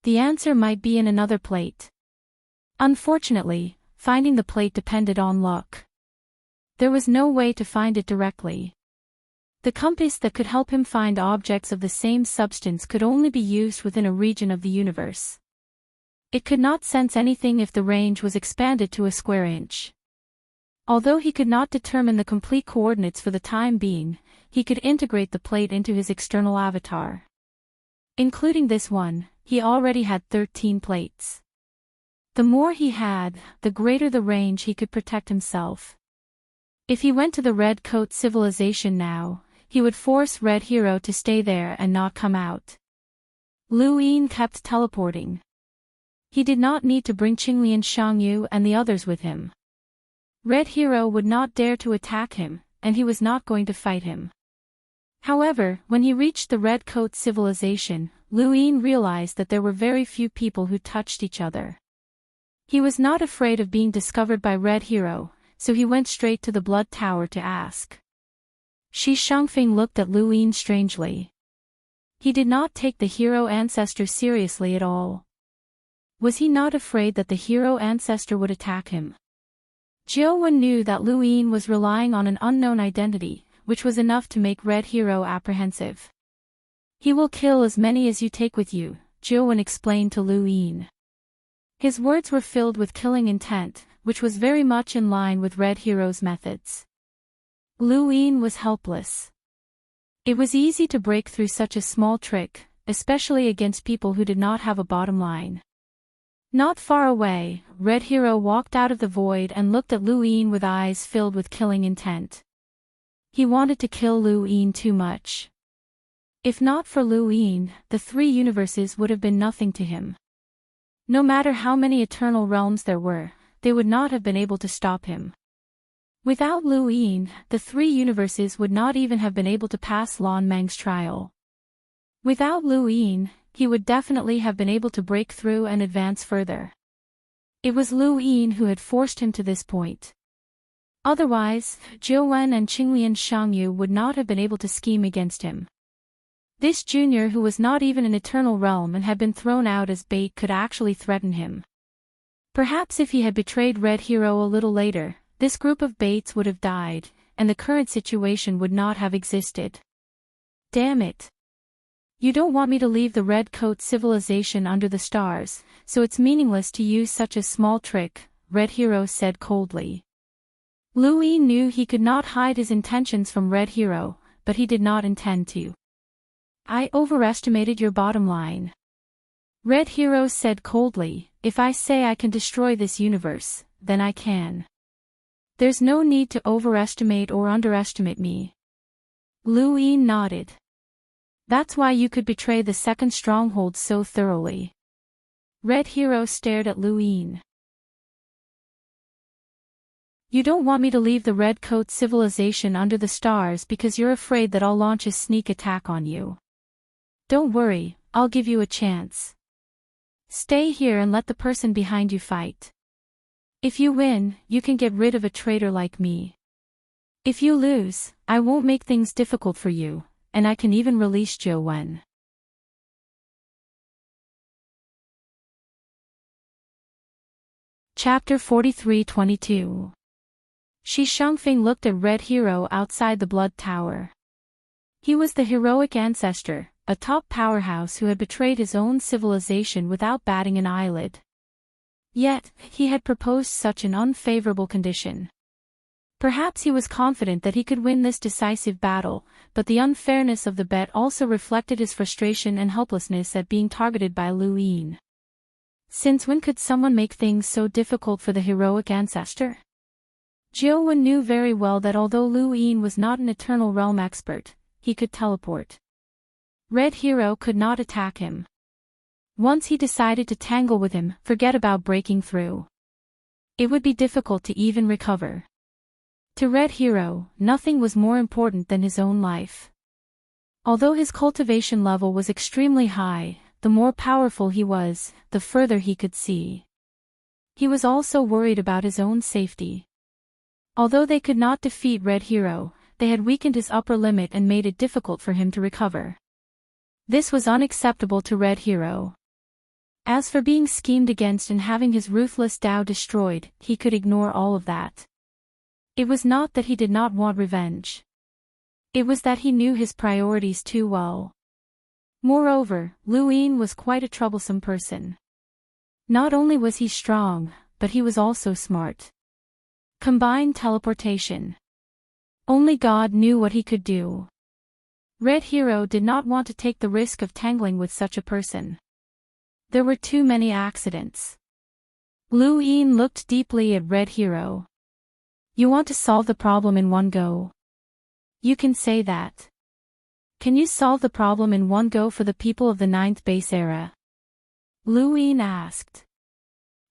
The answer might be in another plate. Unfortunately, finding the plate depended on luck. There was no way to find it directly. The compass that could help him find objects of the same substance could only be used within a region of the universe. It could not sense anything if the range was expanded to a square inch. Although he could not determine the complete coordinates for the time being, he could integrate the plate into his external avatar. Including this one, he already had 13 plates. The more he had, the greater the range he could protect himself. If he went to the Red Coat civilization now, he would force Red Hero to stay there and not come out. Lu Yin kept teleporting. He did not need to bring Qinglian, Shangyu and the others with him. Red Hero would not dare to attack him, and he was not going to fight him. However, when he reached the Red Coat civilization, Lu Yin realized that there were very few people who touched each other. He was not afraid of being discovered by Red Hero, so he went straight to the Blood Tower to ask. Shi Shangfeng looked at Lu Yin strangely. He did not take the hero ancestor seriously at all. Was he not afraid that the hero ancestor would attack him? Jiuwen knew that Luin was relying on an unknown identity, which was enough to make Red Hero apprehensive. "He will kill as many as you take with you," Jiuwen explained to Luin. His words were filled with killing intent, which was very much in line with Red Hero's methods. Luin was helpless. It was easy to break through such a small trick, especially against people who did not have a bottom line. Not far away, Red Hero walked out of the void and looked at Luin with eyes filled with killing intent. He wanted to kill Luin too much. If not for Luin, the three universes would have been nothing to him. No matter how many eternal realms there were, they would not have been able to stop him. Without Luin, the three universes would not even have been able to pass Lan Meng's trial. Without Luin, he would definitely have been able to break through and advance further. It was Luin who had forced him to this point. Otherwise, Jiuwen and Qinglian Shangyu would not have been able to scheme against him. This junior who was not even an eternal realm and had been thrown out as bait could actually threaten him. Perhaps if he had betrayed Red Hero a little later, this group of baits would have died, and the current situation would not have existed. Damn it. You don't want me to leave the Red Coat civilization under the stars, so it's meaningless to use such a small trick, Red Hero said coldly. Luin knew he could not hide his intentions from Red Hero, but he did not intend to. "I overestimated your bottom line," Red Hero said coldly. "If I say I can destroy this universe, then I can. There's no need to overestimate or underestimate me." Luin nodded. "That's why you could betray the second stronghold so thoroughly." Red Hero stared at Luin. "You don't want me to leave the Red Coat civilization under the stars because you're afraid that I'll launch a sneak attack on you. Don't worry, I'll give you a chance. Stay here and let the person behind you fight. If you win, you can get rid of a traitor like me. If you lose, I won't make things difficult for you, and I can even release Jiuwen." Chapter 43-22. Shi Shangfeng looked at Red Hero outside the Blood Tower. He was the heroic ancestor, a top powerhouse who had betrayed his own civilization without batting an eyelid. Yet, he had proposed such an unfavorable condition. Perhaps he was confident that he could win this decisive battle, but the unfairness of the bet also reflected his frustration and helplessness at being targeted by Luin. Since when could someone make things so difficult for the heroic ancestor? Jiuwen knew very well that although Luin was not an Eternal Realm expert, he could teleport. Red Hero could not attack him. Once he decided to tangle with him, forget about breaking through. It would be difficult to even recover. To Red Hero, nothing was more important than his own life. Although his cultivation level was extremely high, the more powerful he was, the further he could see. He was also worried about his own safety. Although they could not defeat Red Hero, they had weakened his upper limit and made it difficult for him to recover. This was unacceptable to Red Hero. As for being schemed against and having his ruthless Tao destroyed, he could ignore all of that. It was not that he did not want revenge. It was that he knew his priorities too well. Moreover, Luin was quite a troublesome person. Not only was he strong, but he was also smart. Combined teleportation. Only God knew what he could do. Red Hero did not want to take the risk of tangling with such a person. There were too many accidents. Luin looked deeply at Red Hero. "You want to solve the problem in one go? You can say that. Can you solve the problem in one go for the people of the 9th base era?" Luin asked.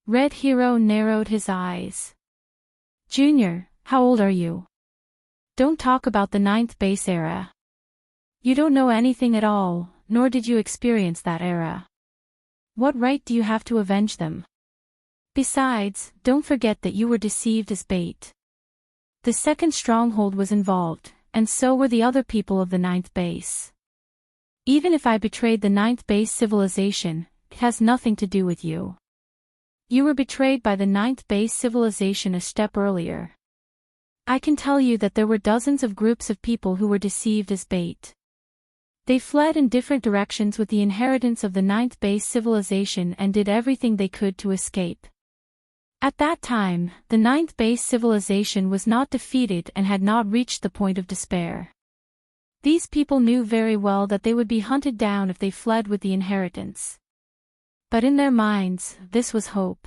Red Hero narrowed his eyes. "Junior, how old are you? Don't talk about the 9th base era. You don't know anything at all, nor did you experience that era. What right do you have to avenge them? Besides, don't forget that you were deceived as bait. The second stronghold was involved, and so were the other people of the 9th base. Even if I betrayed the 9th base civilization, it has nothing to do with you. You were betrayed by the ninth base civilization a step earlier. I can tell you that there were dozens of groups of people who were deceived as bait. They fled in different directions with the inheritance of the ninth base civilization and did everything they could to escape. At that time, the ninth base civilization was not defeated and had not reached the point of despair. These people knew very well that they would be hunted down if they fled with the inheritance. But in their minds, this was hope.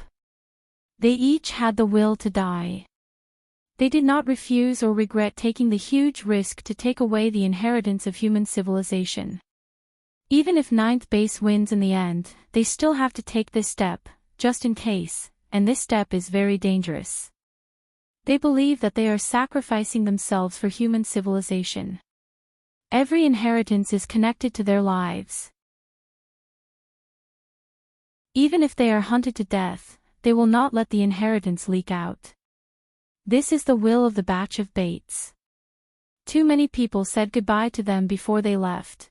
They each had the will to die. They did not refuse or regret taking the huge risk to take away the inheritance of human civilization. Even if ninth base wins in the end, they still have to take this step, just in case, and this step is very dangerous. They believe that they are sacrificing themselves for human civilization. Every inheritance is connected to their lives. Even if they are hunted to death, they will not let the inheritance leak out. This is the will of the batch of baits. Too many people said goodbye to them before they left.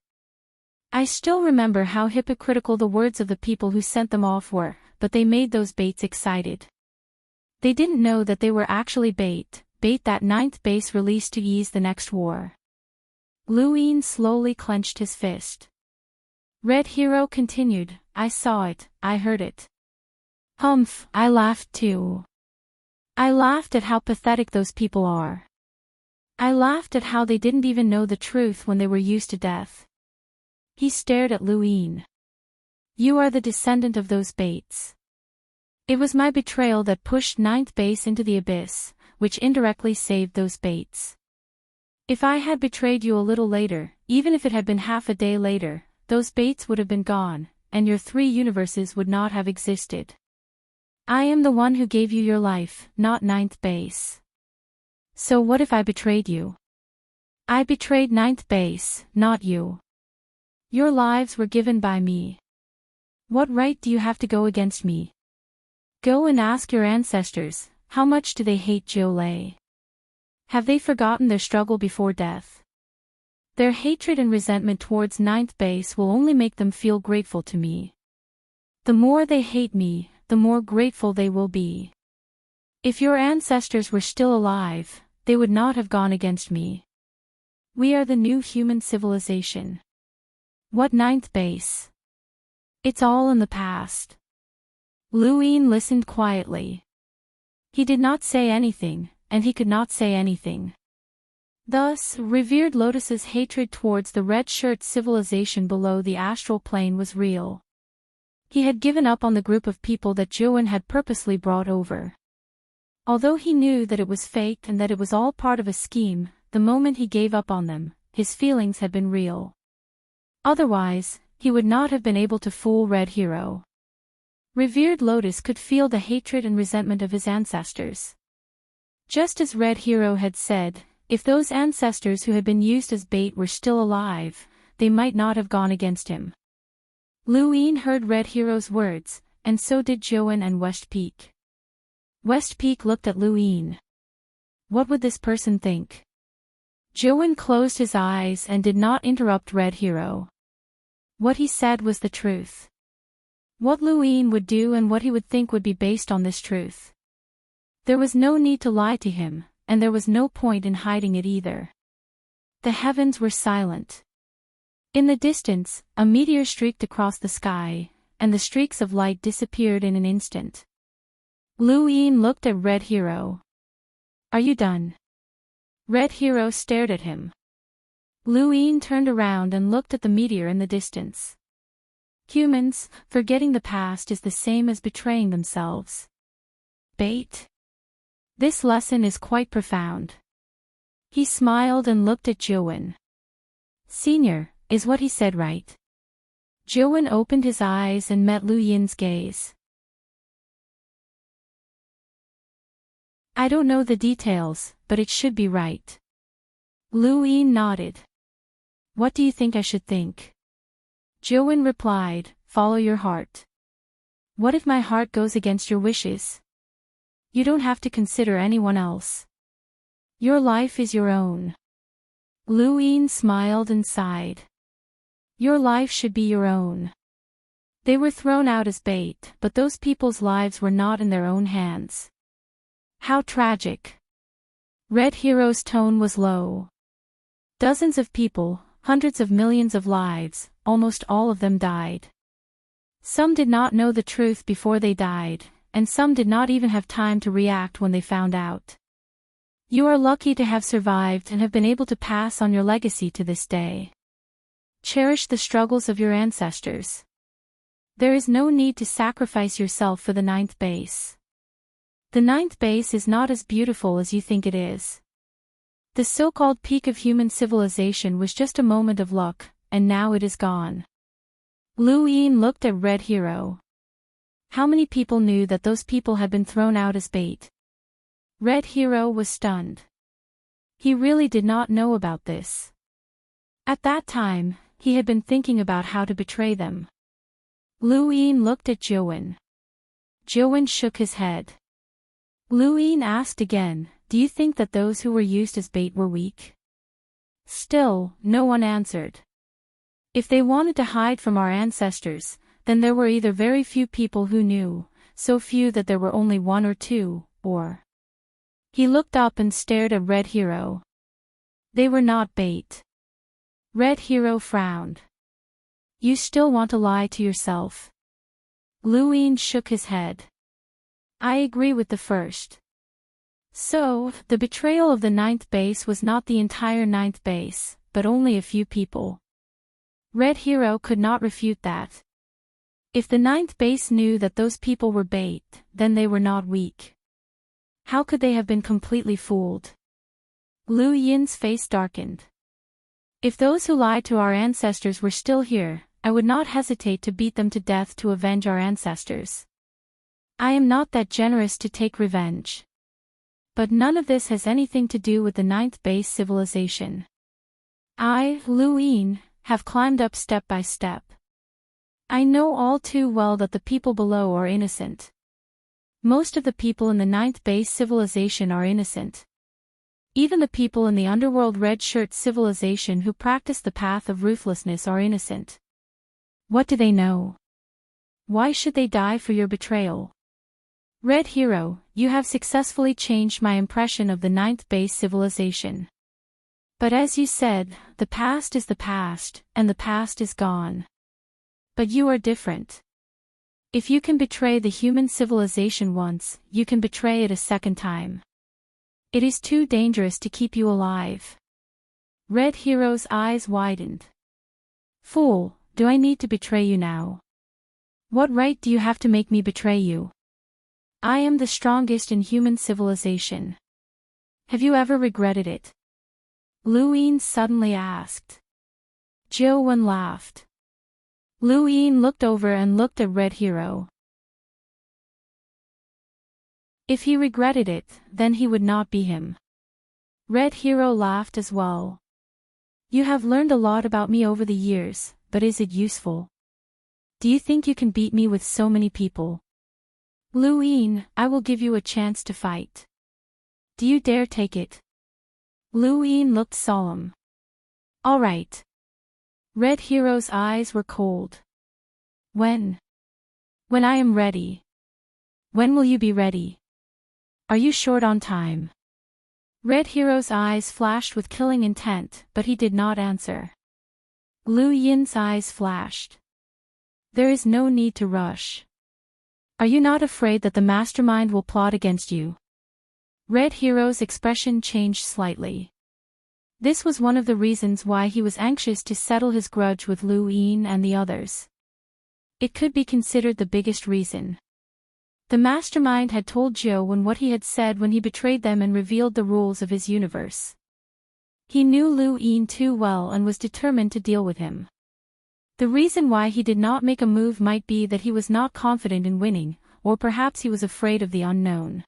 I still remember how hypocritical the words of the people who sent them off were, but they made those baits excited. They didn't know that they were actually bait that ninth base released to ease the next war. Luin slowly clenched his fist. Red Hero continued, I saw it, I heard it. Humph, I laughed too. I laughed at how pathetic those people are. I laughed at how they didn't even know the truth when they were used to death. He stared at Luin. You are the descendant of those baits. It was my betrayal that pushed ninth base into the abyss, which indirectly saved those baits. If I had betrayed you a little later, even if it had been half a day later, those baits would have been gone, and your 3 universes would not have existed. I am the one who gave you your life, not ninth base. So what if I betrayed you? I betrayed ninth base, not you. Your lives were given by me. What right do you have to go against me? Go and ask your ancestors, how much do they hate Jiolei? Have they forgotten their struggle before death? Their hatred and resentment towards ninth base will only make them feel grateful to me. The more they hate me, the more grateful they will be. If your ancestors were still alive, they would not have gone against me. We are the new human civilization. What ninth base? It's all in the past. Luin listened quietly. He did not say anything, and he could not say anything. Thus, revered Lotus's hatred towards the red-shirt civilization below the astral plane was real. He had given up on the group of people that Joan had purposely brought over. Although he knew that it was fake and that it was all part of a scheme, the moment he gave up on them, his feelings had been real. Otherwise, he would not have been able to fool Red Hero. Revered Lotus could feel the hatred and resentment of his ancestors. Just as Red Hero had said, if those ancestors who had been used as bait were still alive, they might not have gone against him. Luin heard Red Hero's words, and so did Joan and West Peak. West Peak looked at Luin. What would this person think? Joan closed his eyes and did not interrupt Red Hero. What he said was the truth. What Luin would do and what he would think would be based on this truth. There was no need to lie to him, and there was no point in hiding it either. The heavens were silent. In the distance, a meteor streaked across the sky, and the streaks of light disappeared in an instant. Luin looked at Red Hero. Are you done? Red Hero stared at him. Luin turned around and looked at the meteor in the distance. Humans, forgetting the past is the same as betraying themselves. Bait? This lesson is quite profound. He smiled and looked at Joan. Senior, is what he said right? Joan opened his eyes and met Luin's gaze. I don't know the details, but it should be right. Luin nodded. What do you think I should think? Joan replied, follow your heart. What if my heart goes against your wishes? You don't have to consider anyone else. Your life is your own. Luin smiled and sighed. Your life should be your own. They were thrown out as bait, but those people's lives were not in their own hands. How tragic. Red Hero's tone was low. Dozens of people, hundreds of millions of lives, almost all of them died. Some did not know the truth before they died, and some did not even have time to react when they found out. You are lucky to have survived and have been able to pass on your legacy to this day. Cherish the struggles of your ancestors. There is no need to sacrifice yourself for the ninth base. The ninth base is not as beautiful as you think it is. The so-called peak of human civilization was just a moment of luck, and now it is gone. Lu Yin looked at Red Hero. How many people knew that those people had been thrown out as bait? Red Hero was stunned. He really did not know about this. At that time, he had been thinking about how to betray them. Lu Yin looked at Joan. Joan shook his head. Lu Yin asked again, "Do you think that those who were used as bait were weak?" Still, no one answered. If they wanted to hide from our ancestors, then there were either very few people who knew, so few that there were only one or two, or... He looked up and stared at Red Hero. They were not bait. Red Hero frowned. You still want to lie to yourself? Lu Yin shook his head. I agree with the first. So, the betrayal of the ninth base was not the entire ninth base, but only a few people. Red Hero could not refute that. If the ninth base knew that those people were bait, then they were not weak. How could they have been completely fooled? Lu Yin's face darkened. If those who lied to our ancestors were still here, I would not hesitate to beat them to death to avenge our ancestors. I am not that generous to take revenge. But none of this has anything to do with the ninth base civilization. I, Lu Yin, have climbed up step by step. I know all too well that the people below are innocent. Most of the people in the ninth base civilization are innocent. Even the people in the underworld red shirt civilization who practice the path of ruthlessness are innocent. What do they know? Why should they die for your betrayal? Red Hero, you have successfully changed my impression of the ninth base civilization. But as you said, the past is the past, and the past is gone. But you are different. If you can betray the human civilization once, you can betray it a second time. It is too dangerous to keep you alive. Red Hero's eyes widened. Fool, do I need to betray you now? What right do you have to make me betray you? I am the strongest in human civilization. Have you ever regretted it? Lu Yin suddenly asked. Joan laughed. Lu Yin looked over and looked at Red Hero. If he regretted it, then he would not be him. Red Hero laughed as well. You have learned a lot about me over the years, but is it useful? Do you think you can beat me with so many people? Lu Yin, I will give you a chance to fight. Do you dare take it? Lu Yin looked solemn. All right. Red Hero's eyes were cold. When? When I am ready. When will you be ready? Are you short on time? Red Hero's eyes flashed with killing intent, but he did not answer. Lu Yin's eyes flashed. There is no need to rush. Are you not afraid that the mastermind will plot against you? Red Hero's expression changed slightly. This was one of the reasons why he was anxious to settle his grudge with Lu Yin and the others. It could be considered the biggest reason. The mastermind had told Joan what he had said when he betrayed them and revealed the rules of his universe. He knew Lu Yin too well and was determined to deal with him. The reason why he did not make a move might be that he was not confident in winning, or perhaps he was afraid of the unknown.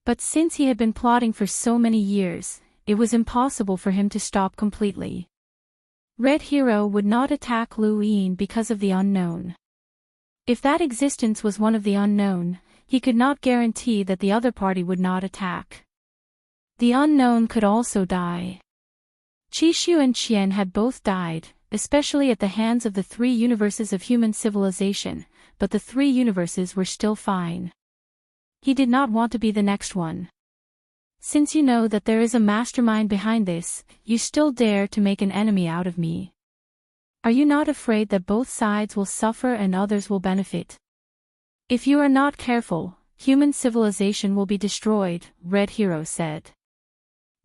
But since he had been plotting for so many years, it was impossible for him to stop completely. Red Hero would not attack Lu Yin because of the unknown. If that existence was one of the unknown, he could not guarantee that the other party would not attack. The unknown could also die. Chishu and Qian had both died, especially at the hands of the 3 universes of human civilization, but the 3 universes were still fine. He did not want to be the next one. Since you know that there is a mastermind behind this, you still dare to make an enemy out of me. Are you not afraid that both sides will suffer and others will benefit? If you are not careful, human civilization will be destroyed, Red Hero said.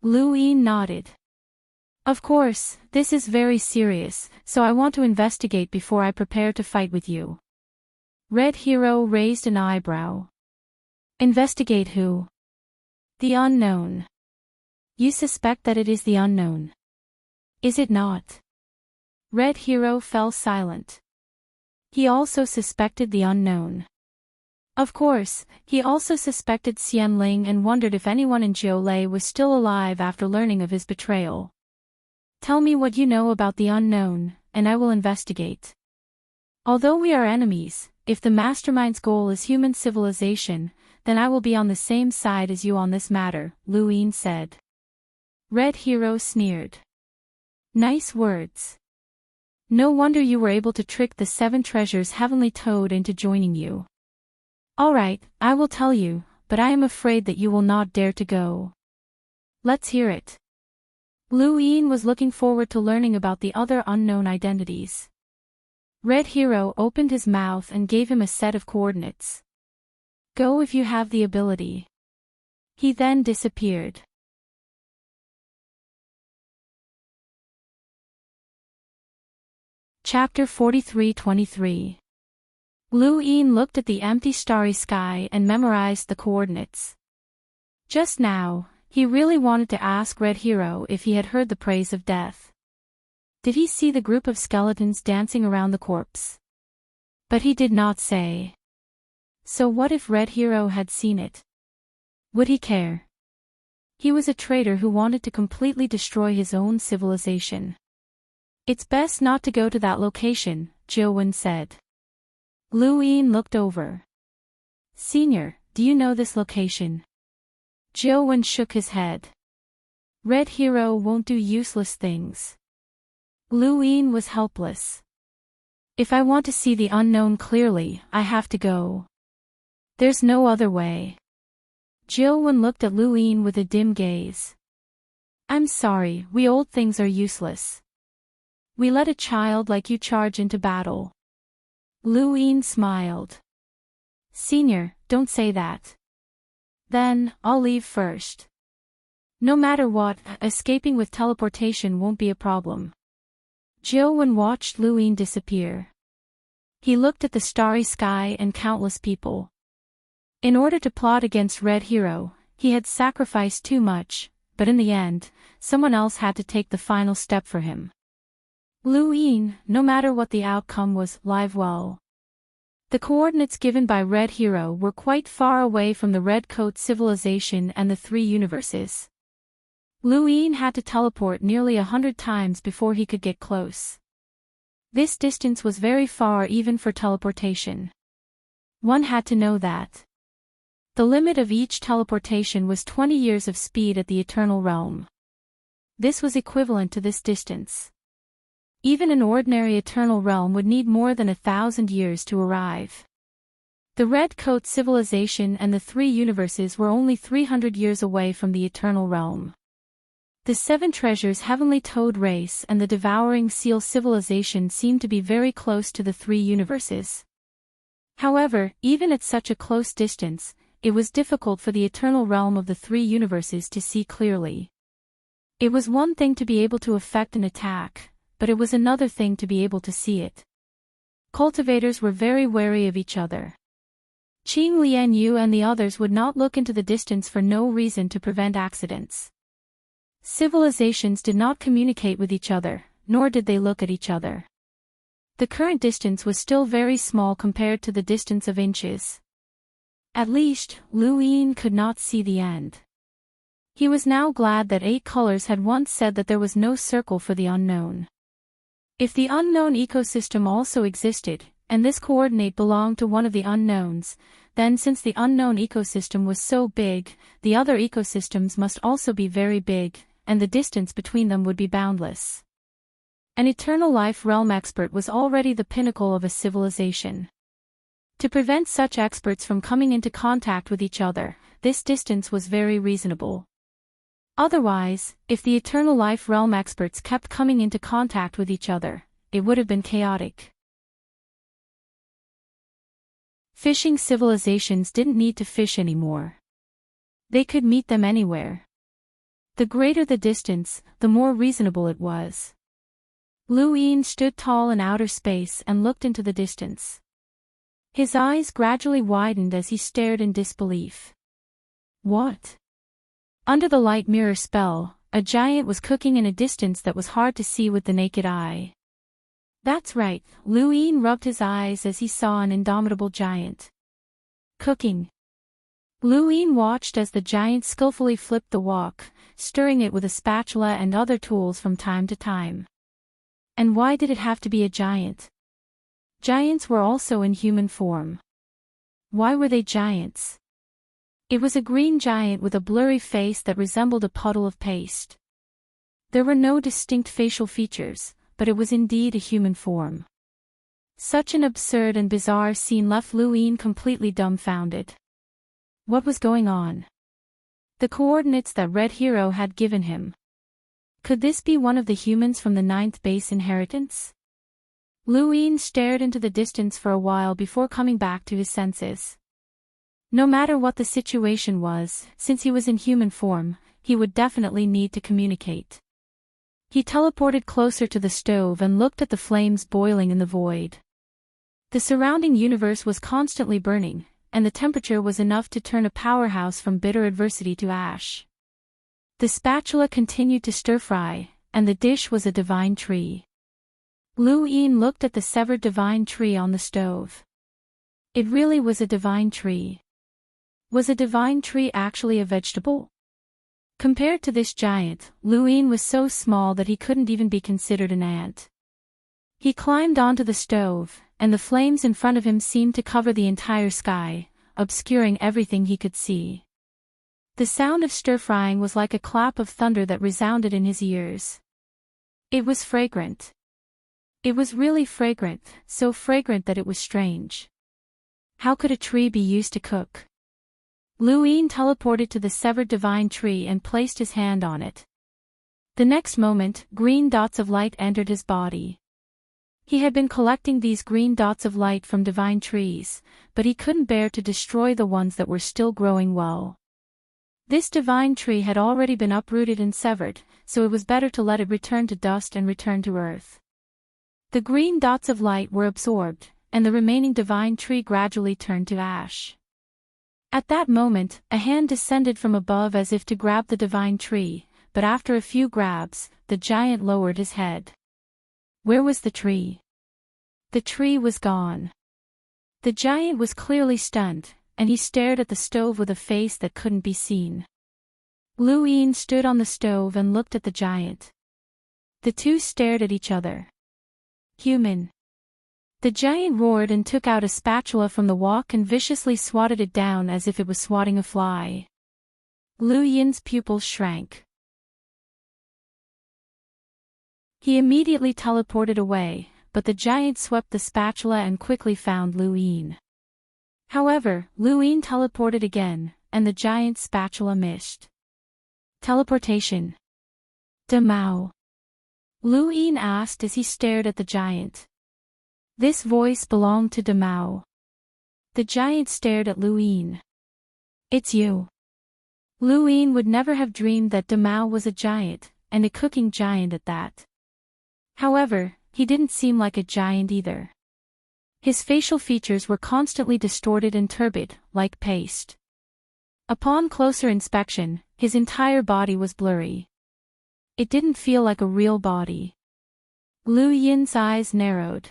Lu Yin nodded. Of course, this is very serious, so I want to investigate before I prepare to fight with you. Red Hero raised an eyebrow. Investigate who? The unknown. You suspect that it is the unknown. Is it not? Red Hero fell silent. He also suspected the unknown. Of course, he also suspected Xianling and wondered if anyone in Jiolei was still alive after learning of his betrayal. Tell me what you know about the unknown, and I will investigate. Although we are enemies, if the mastermind's goal is human civilization, then I will be on the same side as you on this matter, Lu Yin said. Red Hero sneered. Nice words. No wonder you were able to trick the 7 treasures Heavenly Toad into joining you. Alright, I will tell you, but I am afraid that you will not dare to go. Let's hear it. Lu Yin was looking forward to learning about the other unknown identities. Red Hero opened his mouth and gave him a set of coordinates. Go if you have the ability. He then disappeared. Chapter 43-23. Lu Yin looked at the empty starry sky and memorized the coordinates. Just now, he really wanted to ask Red Hero if he had heard the praise of death. Did he see the group of skeletons dancing around the corpse? But he did not say. So what if Red Hero had seen it? Would he care? He was a traitor who wanted to completely destroy his own civilization. It's best not to go to that location, Jiuwen said. Lu Yin looked over. Senior, do you know this location? Jiuwen shook his head. Red Hero won't do useless things. Lu Yin was helpless. If I want to see the unknown clearly, I have to go. There's no other way. Jiuwen looked at Lu Yin with a dim gaze. I'm sorry, we old things are useless. We let a child like you charge into battle. Lu Yin smiled. Senior, don't say that. Then, I'll leave first. No matter what, escaping with teleportation won't be a problem. Jiuwen watched Lu Yin disappear. He looked at the starry sky and countless people. In order to plot against Red Hero, he had sacrificed too much, but in the end, someone else had to take the final step for him. Lu Yin, no matter what the outcome was, lived well. The coordinates given by Red Hero were quite far away from the Red Coat civilization and the 3 universes. Lu Yin had to teleport nearly 100 times before he could get close. This distance was very far even for teleportation. One had to know that. The limit of each teleportation was 20 years of speed at the Eternal Realm. This was equivalent to this distance. Even an ordinary Eternal Realm would need more than 1,000 years to arrive. The Red Coat civilization and the 3 universes were only 300 years away from the Eternal Realm. The 7 treasures Heavenly Toad race and the Devouring Seal civilization seemed to be very close to the 3 universes. However, even at such a close distance, it was difficult for the Eternal Realm of the 3 universes to see clearly. It was one thing to be able to effect an attack, but it was another thing to be able to see it. Cultivators were very wary of each other. Qing Lianyu and the others would not look into the distance for no reason to prevent accidents. Civilizations did not communicate with each other, nor did they look at each other. The current distance was still very small compared to the distance of inches. At least, Lu Yin could not see the end. He was now glad that 8 colors had once said that there was no circle for the unknown. If the unknown ecosystem also existed, and this coordinate belonged to one of the unknowns, then since the unknown ecosystem was so big, the other ecosystems must also be very big, and the distance between them would be boundless. An eternal life realm expert was already the pinnacle of a civilization. To prevent such experts from coming into contact with each other, this distance was very reasonable. Otherwise, if the eternal life realm experts kept coming into contact with each other, it would have been chaotic. Fishing civilizations didn't need to fish anymore. They could meet them anywhere. The greater the distance, the more reasonable it was. Lu Yin stood tall in outer space and looked into the distance. His eyes gradually widened as he stared in disbelief. What? Under the light mirror spell, a giant was cooking in a distance that was hard to see with the naked eye. That's right, Lu Yin rubbed his eyes as he saw an indomitable giant. Cooking. Lu Yin watched as the giant skillfully flipped the wok, stirring it with a spatula and other tools from time to time. And why did it have to be a giant? Giants were also in human form. Why were they giants? It was a green giant with a blurry face that resembled a puddle of paste. There were no distinct facial features, but it was indeed a human form. Such an absurd and bizarre scene left Lu Yin completely dumbfounded. What was going on? The coordinates that Red Hero had given him. Could this be one of the humans from the 9th base inheritance? Lu Yin stared into the distance for a while before coming back to his senses. No matter what the situation was, since he was in human form, he would definitely need to communicate. He teleported closer to the stove and looked at the flames boiling in the void. The surrounding universe was constantly burning, and the temperature was enough to turn a powerhouse from bitter adversity to ash. The spatula continued to stir-fry, and the dish was a divine tree. Lu Yin looked at the severed divine tree on the stove. It really was a divine tree. Was a divine tree actually a vegetable? Compared to this giant, Lu Yin was so small that he couldn't even be considered an ant. He climbed onto the stove, and the flames in front of him seemed to cover the entire sky, obscuring everything he could see. The sound of stir-frying was like a clap of thunder that resounded in his ears. It was fragrant. It was really fragrant, so fragrant that it was strange. How could a tree be used to cook? Lu Yin teleported to the severed divine tree and placed his hand on it. The next moment, green dots of light entered his body. He had been collecting these green dots of light from divine trees, but he couldn't bear to destroy the ones that were still growing well. This divine tree had already been uprooted and severed, so it was better to let it return to dust and return to earth. The green dots of light were absorbed, and the remaining divine tree gradually turned to ash. At that moment, a hand descended from above as if to grab the divine tree, but after a few grabs, the giant lowered his head. Where was the tree? The tree was gone. The giant was clearly stunned, and he stared at the stove with a face that couldn't be seen. Lu Yin stood on the stove and looked at the giant. The two stared at each other. Human. The giant roared and took out a spatula from the wok and viciously swatted it down as if it was swatting a fly. Lu Yin's pupils shrank. He immediately teleported away, but the giant swept the spatula and quickly found Lu Yin. However, Lu Yin teleported again, and the giant's spatula missed. Teleportation. Damao. Lu Yin asked as he stared at the giant. This voice belonged to Damao. The giant stared at Lu Yin. It's you. Lu Yin would never have dreamed that Damao was a giant, and a cooking giant at that. However, he didn't seem like a giant either. His facial features were constantly distorted and turbid, like paste. Upon closer inspection, his entire body was blurry. It didn't feel like a real body. Lu Yin's eyes narrowed.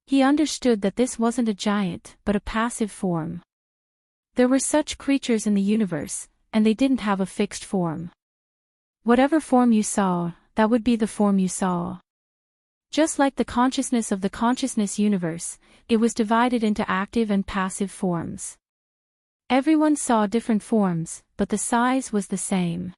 He understood that this wasn't a giant, but a passive form. There were such creatures in the universe, and they didn't have a fixed form. Whatever form you saw, that would be the form you saw. Just like the consciousness of the consciousness universe, it was divided into active and passive forms. Everyone saw different forms, but the size was the same.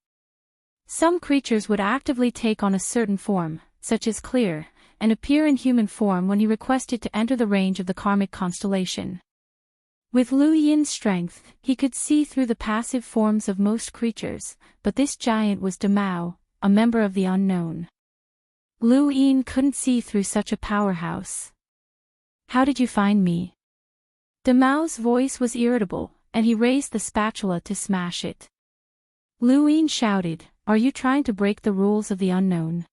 Some creatures would actively take on a certain form, such as clear, and appear in human form when he requested to enter the range of the karmic constellation. With Lu Yin's strength, he could see through the passive forms of most creatures, but this giant was De Mao, a member of the unknown. Lu Yin couldn't see through such a powerhouse. "How did you find me?" De Mao's voice was irritable, and he raised the spatula to smash it. Lu Yin shouted, "Are you trying to break the rules of the unknown?"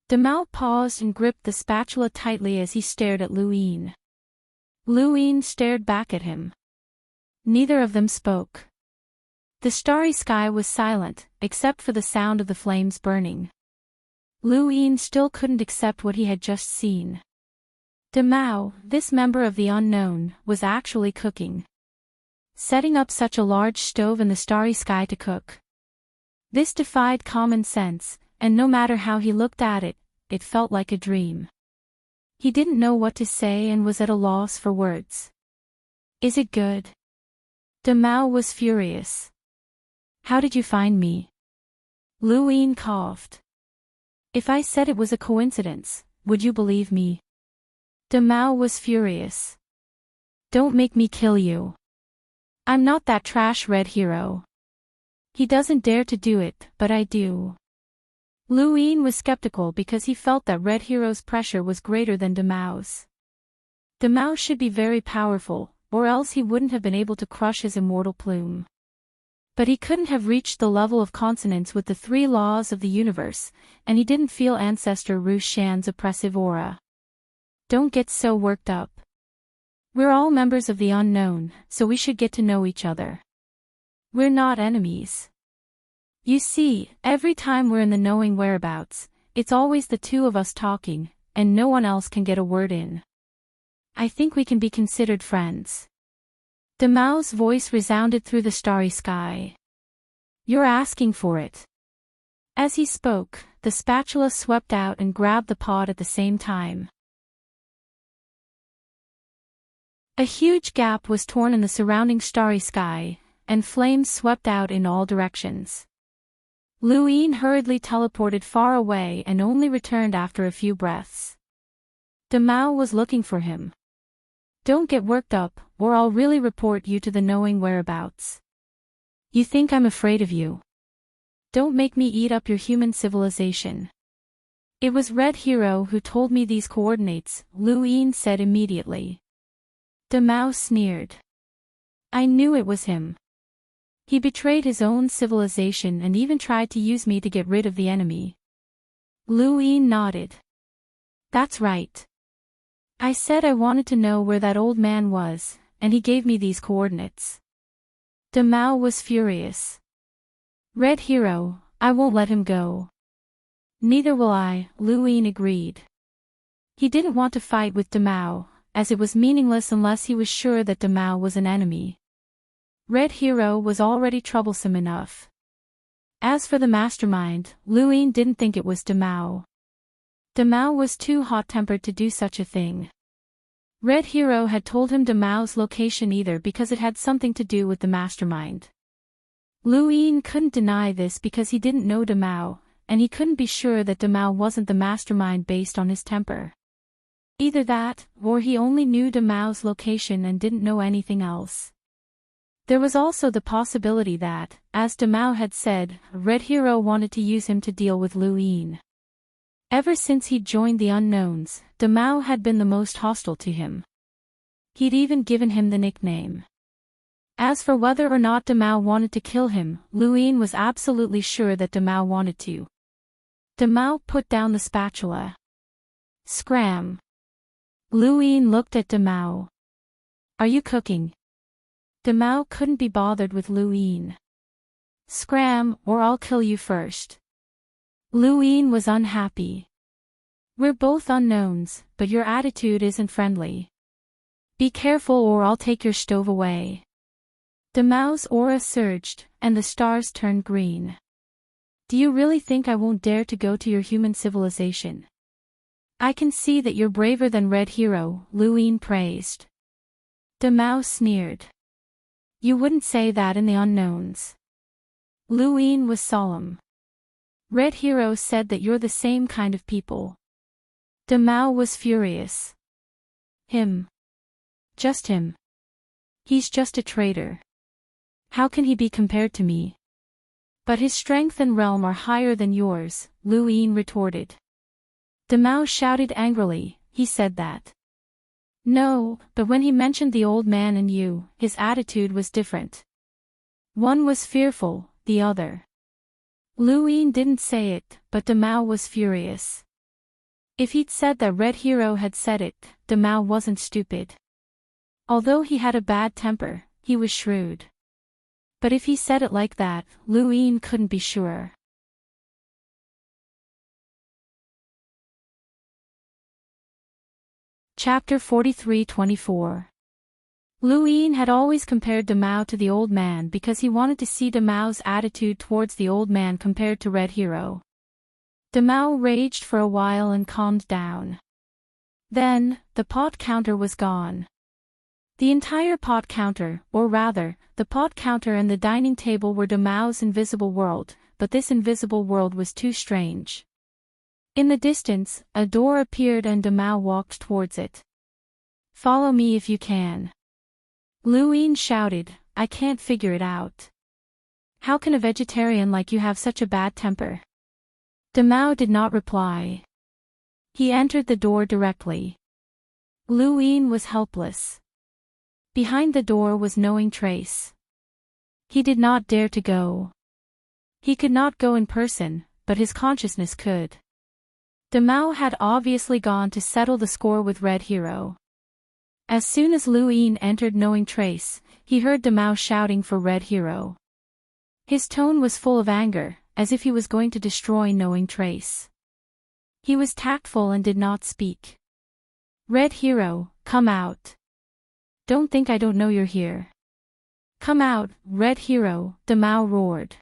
De Mao paused and gripped the spatula tightly as he stared at Lu Yin. Lu Yin stared back at him. Neither of them spoke. The starry sky was silent, except for the sound of the flames burning. Lu Yin still couldn't accept what he had just seen. De Mao, this member of the unknown, was actually cooking. Setting up such a large stove in the starry sky to cook. This defied common sense, and no matter how he looked at it, it felt like a dream. He didn't know what to say and was at a loss for words. "Is it good?" De Mao was furious. "How did you find me?" Lu Yin coughed. "If I said it was a coincidence, would you believe me?" De Mao was furious. "Don't make me kill you. I'm not that trash red hero. He doesn't dare to do it, but I do." Lu Yin was skeptical because he felt that Red Hero's pressure was greater than De Mao's. De Mao should be very powerful, or else he wouldn't have been able to crush his immortal plume. But he couldn't have reached the level of consonance with the three laws of the universe, and he didn't feel Ancestor Ru Shan's oppressive aura. "Don't get so worked up. We're all members of the unknown, so we should get to know each other. We're not enemies. You see, every time we're in the knowing whereabouts, it's always the two of us talking, and no one else can get a word in. I think we can be considered friends." De Mao's voice resounded through the starry sky. "You're asking for it." As he spoke, the spatula swept out and grabbed the pot at the same time. A huge gap was torn in the surrounding starry sky, and flames swept out in all directions. Lu Yin hurriedly teleported far away and only returned after a few breaths. De Mao was looking for him. "Don't get worked up, or I'll really report you to the knowing whereabouts. You think I'm afraid of you? Don't make me eat up your human civilization." "It was Red Hero who told me these coordinates," Lu Yin said immediately. De Mao sneered. "I knew it was him. He betrayed his own civilization and even tried to use me to get rid of the enemy." Lu Yin nodded. "That's right. I said I wanted to know where that old man was, and he gave me these coordinates." De Mao was furious. "Red Hero, I won't let him go." "Neither will I," Lu Yin agreed. He didn't want to fight with De Mao, as it was meaningless unless he was sure that De Mao was an enemy. Red Hero was already troublesome enough. As for the mastermind, Lu Yin didn't think it was De Mao. De Mao was too hot-tempered to do such a thing. Red Hero had told him De Mao's location either because it had something to do with the mastermind. Lu Yin couldn't deny this because he didn't know De Mao, and he couldn't be sure that De Mao wasn't the mastermind based on his temper. Either that, or he only knew De Mao's location and didn't know anything else. There was also the possibility that, as De Mao had said, Red Hero wanted to use him to deal with Lu Yin. Ever since he'd joined the Unknowns, De Mao had been the most hostile to him. He'd even given him the nickname. As for whether or not De Mao wanted to kill him, Lu Yin was absolutely sure that De Mao wanted to. De Mao put down the spatula. Scram. Lu Yin looked at De Mao. "Are you cooking?" De Mao couldn't be bothered with Lu Yin. "Scram, or I'll kill you first." Lu Yin was unhappy. "We're both unknowns, but your attitude isn't friendly. Be careful or I'll take your stove away." De Mao's aura surged, and the stars turned green. "Do you really think I won't dare to go to your human civilization?" "I can see that you're braver than Red Hero," Lu Yin praised. De Mao sneered. "You wouldn't say that in the Unknowns." Lu Yin was solemn. Red Hero said that you're the same kind of people. Demao was furious. Him. Just him. He's just a traitor. How can he be compared to me? But his strength and realm are higher than yours, Lu Yin retorted. Demao shouted angrily, he said that. No, but when he mentioned the old man and you, his attitude was different. One was fearful, the other. Lu Yin didn't say it, but Demao was furious. If he'd said that Red Hero had said it, Demao wasn't stupid. Although he had a bad temper, he was shrewd. But if he said it like that, Lu Yin couldn't be sure. Chapter 43-24. Lu Yin had always compared Demao to the old man because he wanted to see Demao's attitude towards the old man compared to Red Hero. Demao raged for a while and calmed down. Then, the pot counter was gone. The entire pot counter, or rather, the pot counter and the dining table were Demao's invisible world, but this invisible world was too strange. In the distance, a door appeared and Demao walked towards it. Follow me if you can. Lu Yin shouted, I can't figure it out. How can a vegetarian like you have such a bad temper? Demao did not reply. He entered the door directly. Lu Yin was helpless. Behind the door was knowing trace. He did not dare to go. He could not go in person, but his consciousness could. Demao had obviously gone to settle the score with Red Hero. As soon as Lu Yin entered knowing trace, he heard Demao shouting for Red Hero. His tone was full of anger, as if he was going to destroy knowing trace. He was tactful and did not speak. Red Hero, come out. Don't think I don't know you're here. Come out, Red Hero, Demao roared.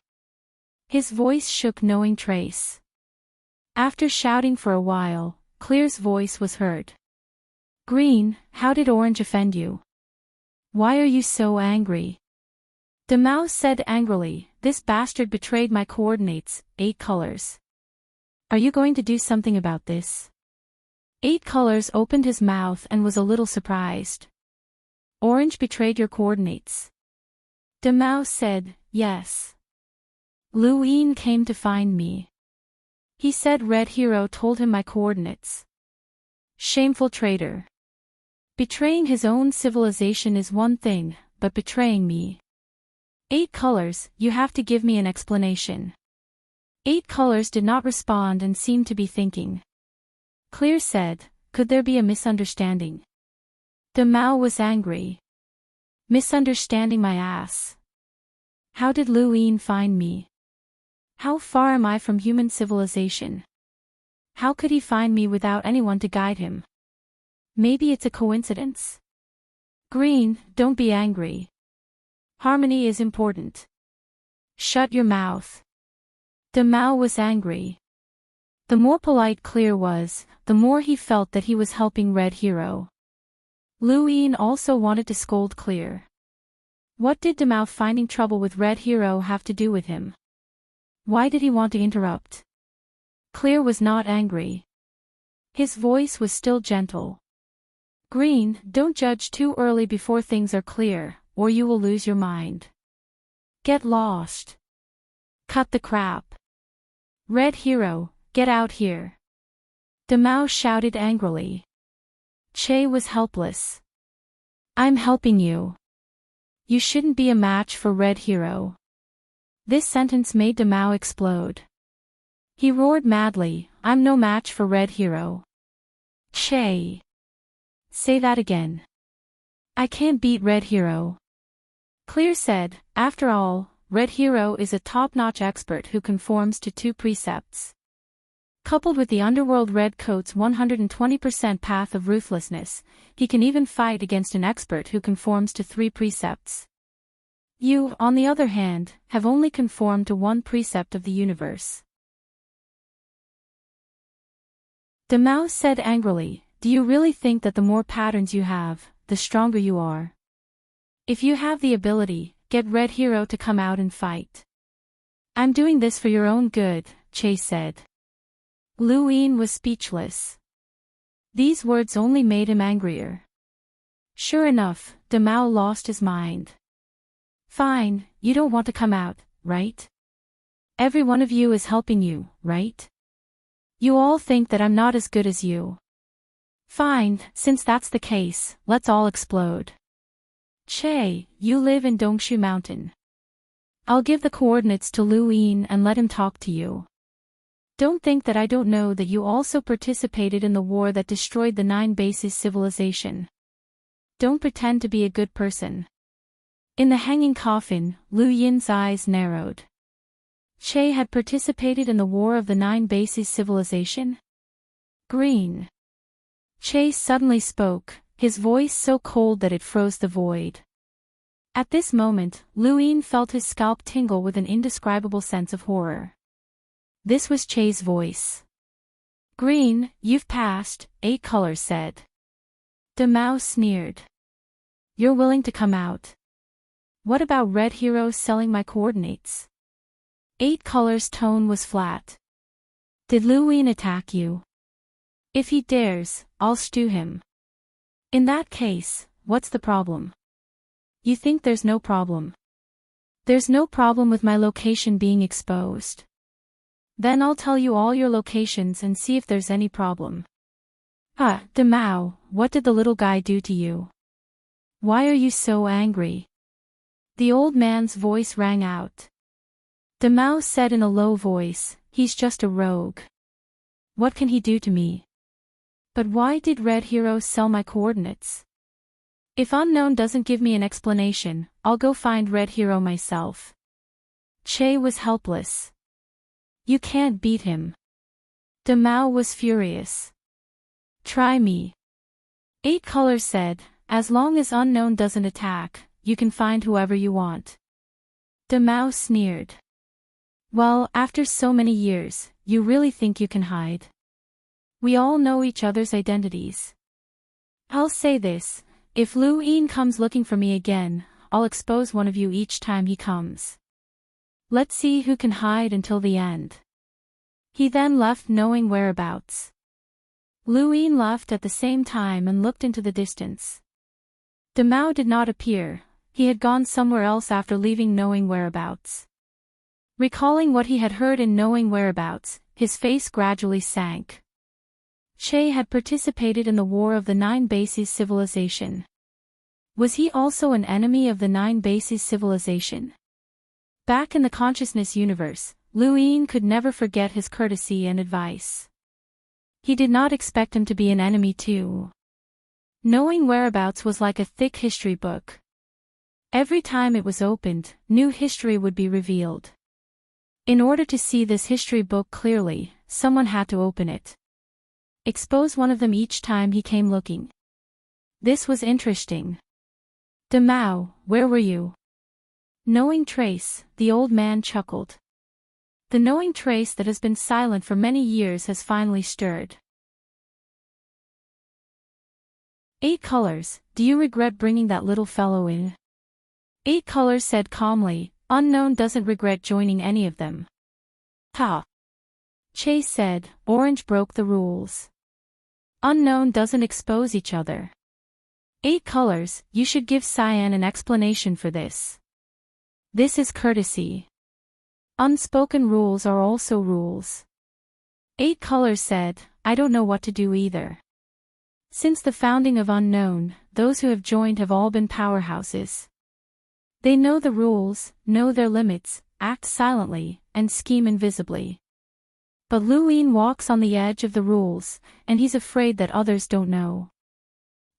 His voice shook knowing trace. After shouting for a while, Clear's voice was heard. Green, how did Orange offend you? Why are you so angry? Demao said angrily, this bastard betrayed my coordinates, 8 colors. Are you going to do something about this? 8 colors opened his mouth and was a little surprised. Orange betrayed your coordinates. Demao said, yes. Lu Yin came to find me. He said Red Hero told him my coordinates. Shameful traitor. Betraying his own civilization is one thing, but betraying me. 8 colors, you have to give me an explanation. 8 colors did not respond and seemed to be thinking. Clear said, could there be a misunderstanding? Demao was angry. Misunderstanding my ass. How did Lu Yin find me? How far am I from human civilization? How could he find me without anyone to guide him? Maybe it's a coincidence. Green, don't be angry. Harmony is important. Shut your mouth. Demao was angry. The more polite Clear was, the more he felt that he was helping Red Hero. Lu Yin also wanted to scold Clear. What did Demao finding trouble with Red Hero have to do with him? Why did he want to interrupt? Clear was not angry. His voice was still gentle. Green, don't judge too early before things are clear, or you will lose your mind. Get lost. Cut the crap. Red Hero, get out here. Demao shouted angrily. Che was helpless. I'm helping you. You shouldn't be a match for Red Hero. This sentence made Demao explode. He roared madly, I'm no match for Red Hero. Che. Say that again. I can't beat Red Hero. Clear said, after all, Red Hero is a top-notch expert who conforms to 2 precepts. Coupled with the underworld Red Coat's 120% path of ruthlessness, he can even fight against an expert who conforms to 3 precepts. You, on the other hand, have only conformed to 1 precept of the universe. Demao said angrily, do you really think that the more patterns you have, the stronger you are? If you have the ability, get Red Hero to come out and fight. I'm doing this for your own good, Che said. Lu Yin was speechless. These words only made him angrier. Sure enough, Demao lost his mind. Fine, you don't want to come out, right? Every one of you is helping you, right? You all think that I'm not as good as you. Fine, since that's the case, let's all explode. Che, you live in Dongshu Mountain. I'll give the coordinates to Lu Yin and let him talk to you. Don't think that I don't know that you also participated in the war that destroyed the 9 bases civilization. Don't pretend to be a good person. In the hanging coffin, Lu Yin's eyes narrowed. Che had participated in the war of the 9 bases civilization? Green. Che suddenly spoke, his voice so cold that it froze the void. At this moment, Lu Yin felt his scalp tingle with an indescribable sense of horror. This was Che's voice. Green, you've passed, 8 colors said. Demao sneered. You're willing to come out. What about Red Hero selling my coordinates? 8 colors' tone was flat. Did Lu Yin attack you? If he dares, I'll stew him. In that case, what's the problem? You think there's no problem? There's no problem with my location being exposed. Then I'll tell you all your locations and see if there's any problem. Demao, what did the little guy do to you? Why are you so angry? The old man's voice rang out. Demao said in a low voice, he's just a rogue. What can he do to me? But why did Red Hero sell my coordinates? If Unknown doesn't give me an explanation, I'll go find Red Hero myself. Che was helpless. You can't beat him. Demao was furious. Try me. 8 colors said, as long as Unknown doesn't attack, you can find whoever you want. Demao sneered. Well, after so many years, you really think you can hide? We all know each other's identities. I'll say this, if Lu Yin comes looking for me again, I'll expose one of you each time he comes. Let's see who can hide until the end. He then left knowing whereabouts. Lu Yin left at the same time and looked into the distance. Demao did not appear, he had gone somewhere else after leaving knowing whereabouts. Recalling what he had heard in knowing whereabouts, his face gradually sank. Che had participated in the war of the 9 bases civilization. Was he also an enemy of the 9 bases civilization? Back in the consciousness universe, Lu Yin could never forget his courtesy and advice. He did not expect him to be an enemy too. Knowing whereabouts was like a thick history book. Every time it was opened, new history would be revealed. In order to see this history book clearly, someone had to open it. Expose one of them each time he came looking. This was interesting. Demao, where were you? Knowing trace, the old man chuckled. The knowing trace that has been silent for many years has finally stirred. 8 colors, do you regret bringing that little fellow in? 8 colors said calmly, Unknown doesn't regret joining any of them. Ha! Che said, Orange broke the rules. Unknown doesn't expose each other. 8 colors, you should give Cyan an explanation for this. This is courtesy. Unspoken rules are also rules. 8 colors said, I don't know what to do either. Since the founding of Unknown, those who have joined have all been powerhouses. They know the rules, know their limits, act silently, and scheme invisibly. But Lu Yin walks on the edge of the rules, and he's afraid that others don't know.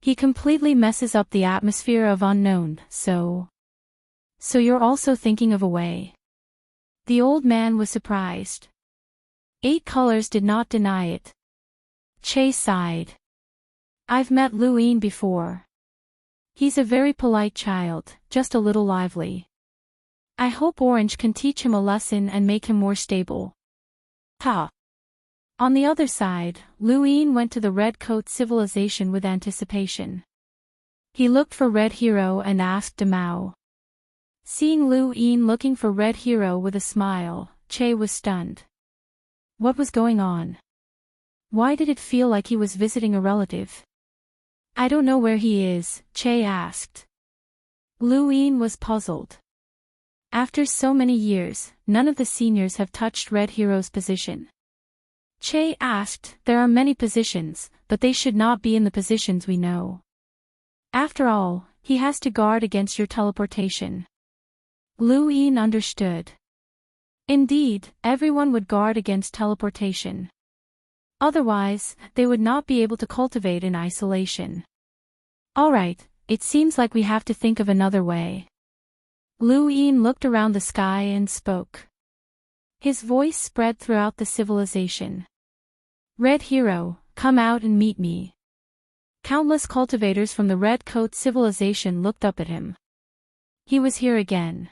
He completely messes up the atmosphere of Unknown, so you're also thinking of a way. The old man was surprised. 8 colors did not deny it. Che sighed. I've met Lu Yin before. He's a very polite child, just a little lively. I hope Orange can teach him a lesson and make him more stable. Ha! On the other side, Lu Yin went to the Red Coat civilization with anticipation. He looked for Red Hero and asked Demao. Seeing Lu Yin looking for Red Hero with a smile, Che was stunned. What was going on? Why did it feel like he was visiting a relative? I don't know where he is, Che asked. Lu Yin was puzzled. After so many years, none of the seniors have touched Red Hero's position. Che asked, there are many positions, but they should not be in the positions we know. After all, he has to guard against your teleportation. Lu Yin understood. Indeed, everyone would guard against teleportation. Otherwise, they would not be able to cultivate in isolation. Alright, it seems like we have to think of another way. Lu Yin looked around the sky and spoke. His voice spread throughout the civilization. Red Hero, come out and meet me. Countless cultivators from the Red Coat civilization looked up at him. He was here again.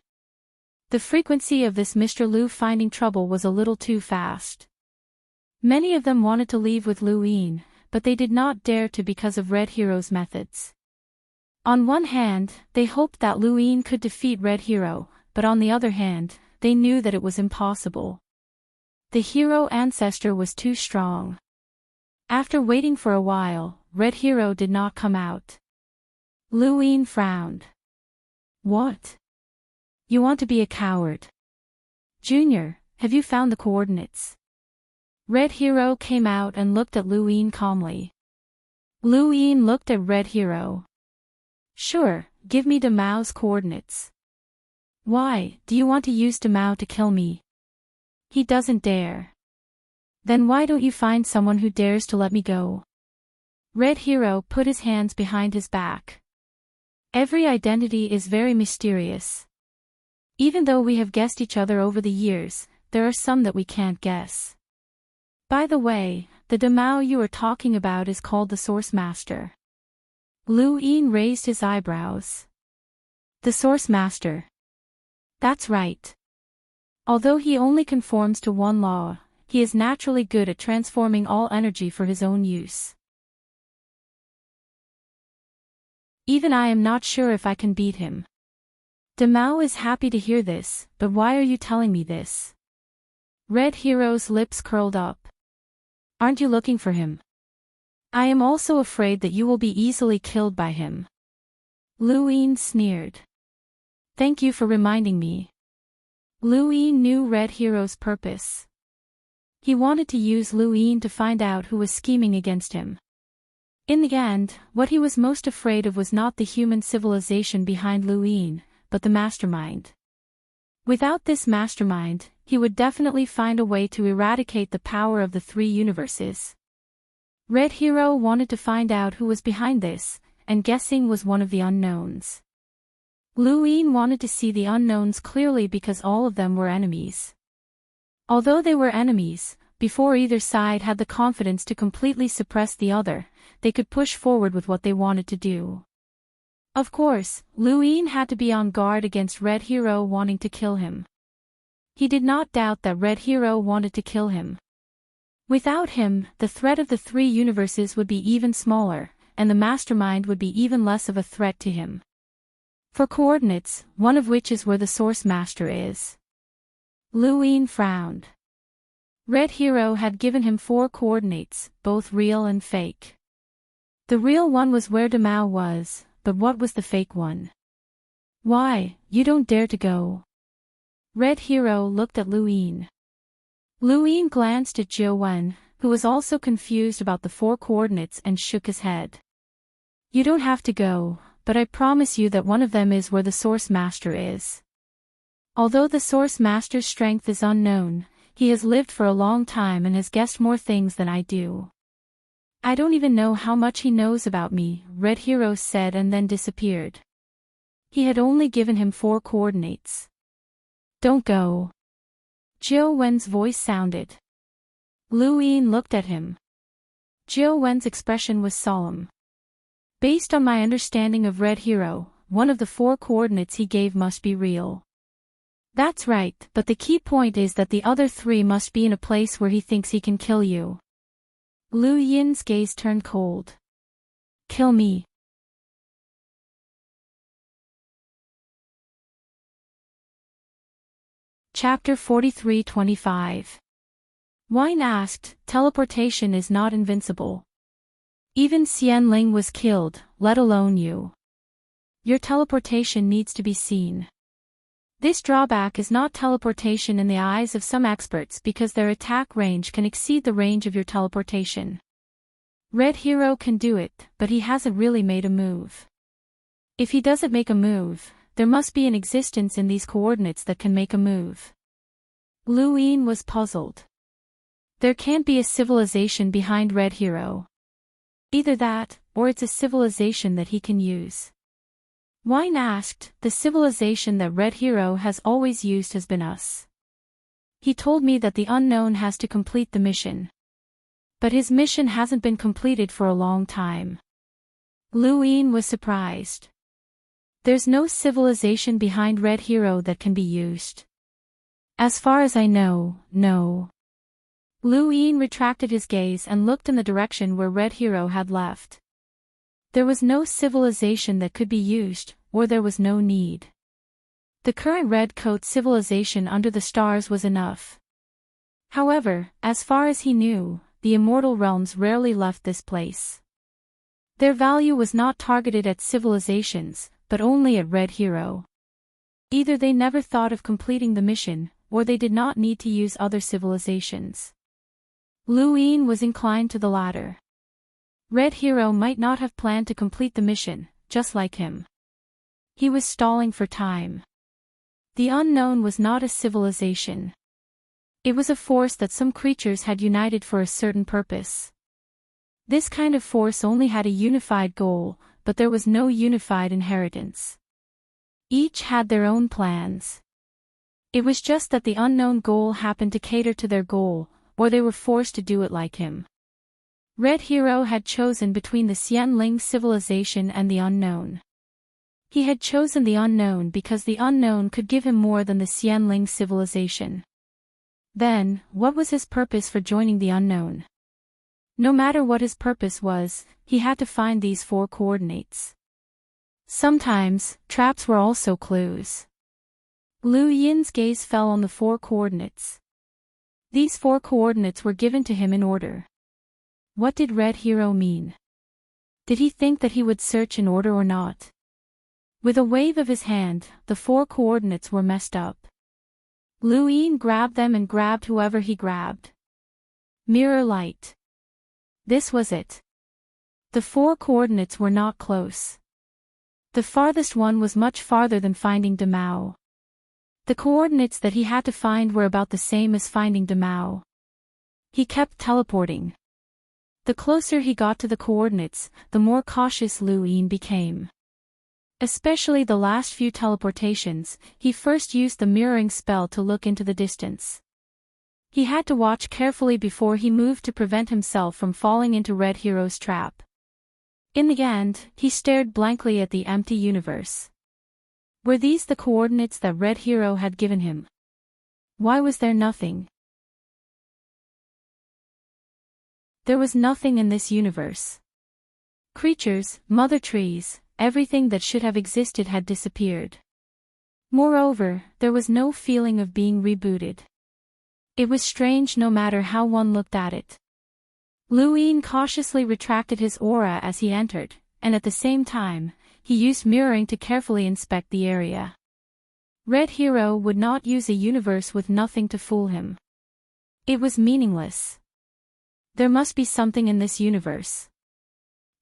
The frequency of this Mr. Lu finding trouble was a little too fast. Many of them wanted to leave with Lu Yin, but they did not dare to because of Red Hero's methods. On one hand, they hoped that Lu Yin could defeat Red Hero, but on the other hand, they knew that it was impossible. The hero ancestor was too strong. After waiting for a while, Red Hero did not come out. Lu Yin frowned. What? You want to be a coward? Junior, have you found the coordinates? Red Hero came out and looked at Lu Yin calmly. Lu Yin looked at Red Hero. Sure, give me Mao's coordinates. Why, do you want to use Mao to kill me? He doesn't dare. Then why don't you find someone who dares to let me go? Red Hero put his hands behind his back. Every identity is very mysterious. Even though we have guessed each other over the years, there are some that we can't guess. By the way, the Mao you are talking about is called the Source Master. Lu Yin raised his eyebrows. The Source Master. That's right. Although he only conforms to one law, he is naturally good at transforming all energy for his own use. Even I am not sure if I can beat him. Mao is happy to hear this, but why are you telling me this? Red Hero's lips curled up. Aren't you looking for him? I am also afraid that you will be easily killed by him. Lu Yin sneered. Thank you for reminding me. Lu Yin knew Red Hero's purpose. He wanted to use Lu Yin to find out who was scheming against him. In the end, what he was most afraid of was not the human civilization behind Lu Yin, but the mastermind. Without this mastermind, he would definitely find a way to eradicate the power of the three universes. Red Hero wanted to find out who was behind this, and guessing was one of the unknowns. Lu Yin wanted to see the unknowns clearly because all of them were enemies. Although they were enemies, before either side had the confidence to completely suppress the other, they could push forward with what they wanted to do. Of course, Lu Yin had to be on guard against Red Hero wanting to kill him. He did not doubt that Red Hero wanted to kill him. Without him, the threat of the three universes would be even smaller, and the mastermind would be even less of a threat to him. For coordinates, one of which is where the Source Master is. Lu Yin frowned. Red Hero had given him 4 coordinates, both real and fake. The real one was where Mao was, but what was the fake one? Why, you don't dare to go. Red Hero looked at Lu Yin. Lu Yin glanced at Jiu Wen, who was also confused about the 4 coordinates and shook his head. You don't have to go, but I promise you that one of them is where the Source Master is. Although the Source Master's strength is unknown, he has lived for a long time and has guessed more things than I do. I don't even know how much he knows about me, Red Hero said and then disappeared. He had only given him 4 coordinates. Don't go. Jiu Wen's voice sounded. Lu Yin looked at him. Jiu Wen's expression was solemn. Based on my understanding of Red Hero, one of the 4 coordinates he gave must be real. That's right, but the key point is that the other 3 must be in a place where he thinks he can kill you. Lu Yin's gaze turned cold. Kill me. Chapter 43-25 Wine asked, teleportation is not invincible. Even Xian Ling was killed, let alone you. Your teleportation needs to be seen. This drawback is not teleportation in the eyes of some experts because their attack range can exceed the range of your teleportation. Red Hero can do it, but he hasn't really made a move. If he doesn't make a move, there must be an existence in these coordinates that can make a move. Lu Yin was puzzled. There can't be a civilization behind Red Hero. Either that, or it's a civilization that he can use. Wine asked, the civilization that Red Hero has always used has been us. He told me that the unknown has to complete the mission. But his mission hasn't been completed for a long time. Lu Yin was surprised. There's no civilization behind Red Hero that can be used. As far as I know, no. Lu Yin retracted his gaze and looked in the direction where Red Hero had left. There was no civilization that could be used, or there was no need. The current Red Coat civilization under the stars was enough. However, as far as he knew, the immortal realms rarely left this place. Their value was not targeted at civilizations, but only at Red Hero. Either they never thought of completing the mission, or they did not need to use other civilizations. Lu Yin was inclined to the latter. Red Hero might not have planned to complete the mission, just like him. He was stalling for time. The unknown was not a civilization. It was a force that some creatures had united for a certain purpose. This kind of force only had a unified goal, but there was no unified inheritance. Each had their own plans. It was just that the unknown goal happened to cater to their goal, or they were forced to do it like him. Red Hero had chosen between the Xian Ling civilization and the unknown. He had chosen the unknown because the unknown could give him more than the Xian Ling civilization. Then, what was his purpose for joining the unknown? No matter what his purpose was, he had to find these 4 coordinates. Sometimes, traps were also clues. Lu Yin's gaze fell on the 4 coordinates. These 4 coordinates were given to him in order. What did Red Hero mean? Did he think that he would search in order or not? With a wave of his hand, the 4 coordinates were messed up. Lu Yin grabbed them and grabbed whoever he grabbed. Mirror light. This was it. The 4 coordinates were not close. The farthest one was much farther than finding Demao. The coordinates that he had to find were about the same as finding Demao. He kept teleporting. The closer he got to the coordinates, the more cautious Lu Yin became. Especially the last few teleportations, he first used the mirroring spell to look into the distance. He had to watch carefully before he moved to prevent himself from falling into Red Hero's trap. In the end, he stared blankly at the empty universe. Were these the coordinates that Red Hero had given him? Why was there nothing? There was nothing in this universe. Creatures, mother trees, everything that should have existed had disappeared. Moreover, there was no feeling of being rebooted. It was strange no matter how one looked at it. Lu Yin cautiously retracted his aura as he entered, and at the same time, he used mirroring to carefully inspect the area. Red Hero would not use a universe with nothing to fool him. It was meaningless. There must be something in this universe.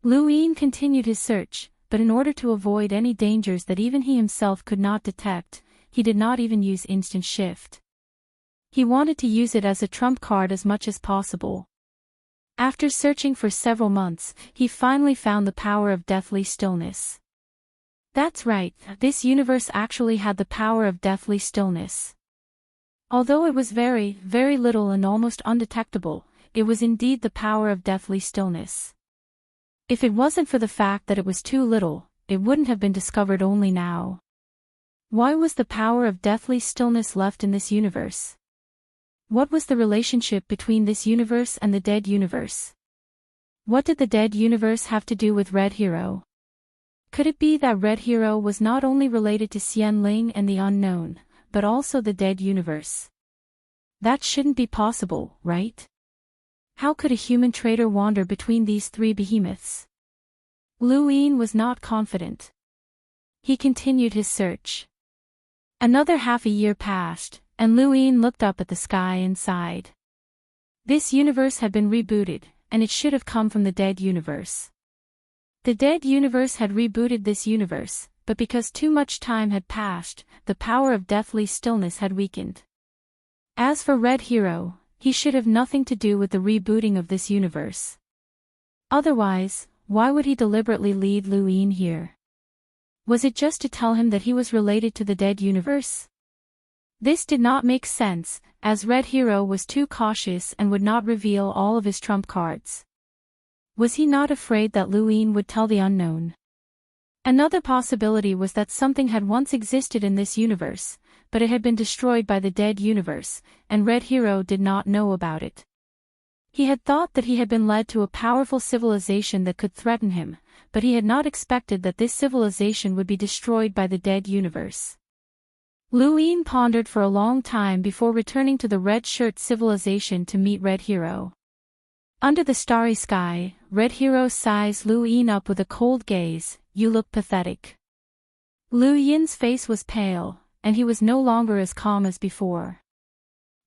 Lu Yin continued his search, but in order to avoid any dangers that even he himself could not detect, he did not even use instant shift. He wanted to use it as a trump card as much as possible. After searching for several months, he finally found the power of deathly stillness. That's right, this universe actually had the power of deathly stillness. Although it was very, very little and almost undetectable, it was indeed the power of deathly stillness. If it wasn't for the fact that it was too little, it wouldn't have been discovered only now. Why was the power of deathly stillness left in this universe? What was the relationship between this universe and the dead universe? What did the dead universe have to do with Red Hero? Could it be that Red Hero was not only related to Xian Ling and the unknown, but also the dead universe? That shouldn't be possible, right? How could a human trader wander between these three behemoths? Luin was not confident. He continued his search. Another half a year passed, and Luin looked up at the sky and sighed. This universe had been rebooted, and it should have come from the dead universe. The dead universe had rebooted this universe, but because too much time had passed, the power of deathly stillness had weakened. As for Red Hero, he should have nothing to do with the rebooting of this universe. Otherwise, why would he deliberately lead Luin here? Was it just to tell him that he was related to the dead universe? This did not make sense, as Red Hero was too cautious and would not reveal all of his trump cards. Was he not afraid that Luin would tell the unknown? Another possibility was that something had once existed in this universe, but it had been destroyed by the dead universe, and Red Hero did not know about it. He had thought that he had been led to a powerful civilization that could threaten him, but he had not expected that this civilization would be destroyed by the dead universe. Luin pondered for a long time before returning to the Red Shirt civilization to meet Red Hero. Under the starry sky, Red Hero sized Luin up with a cold gaze. "You look pathetic." Luin's face was pale, and he was no longer as calm as before.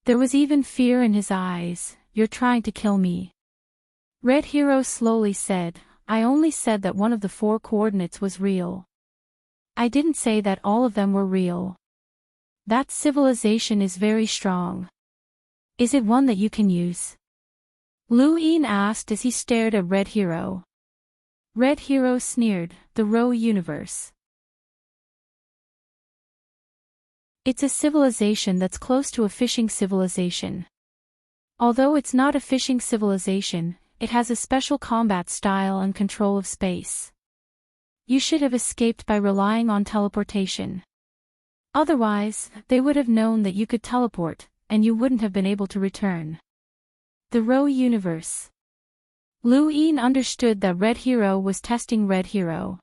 There was even fear in his eyes. "You're trying to kill me." Red Hero slowly said, "I only said that one of the 4 coordinates was real. I didn't say that all of them were real. That civilization is very strong. Is it one that you can use?" Luin asked as he stared at Red Hero. Red Hero sneered, "The Row universe. It's a civilization that's close to a fishing civilization. Although it's not a fishing civilization, it has a special combat style and control of space. You should have escaped by relying on teleportation. Otherwise, they would have known that you could teleport, and you wouldn't have been able to return." The Row universe. Luin understood that Red Hero was testing Red Hero.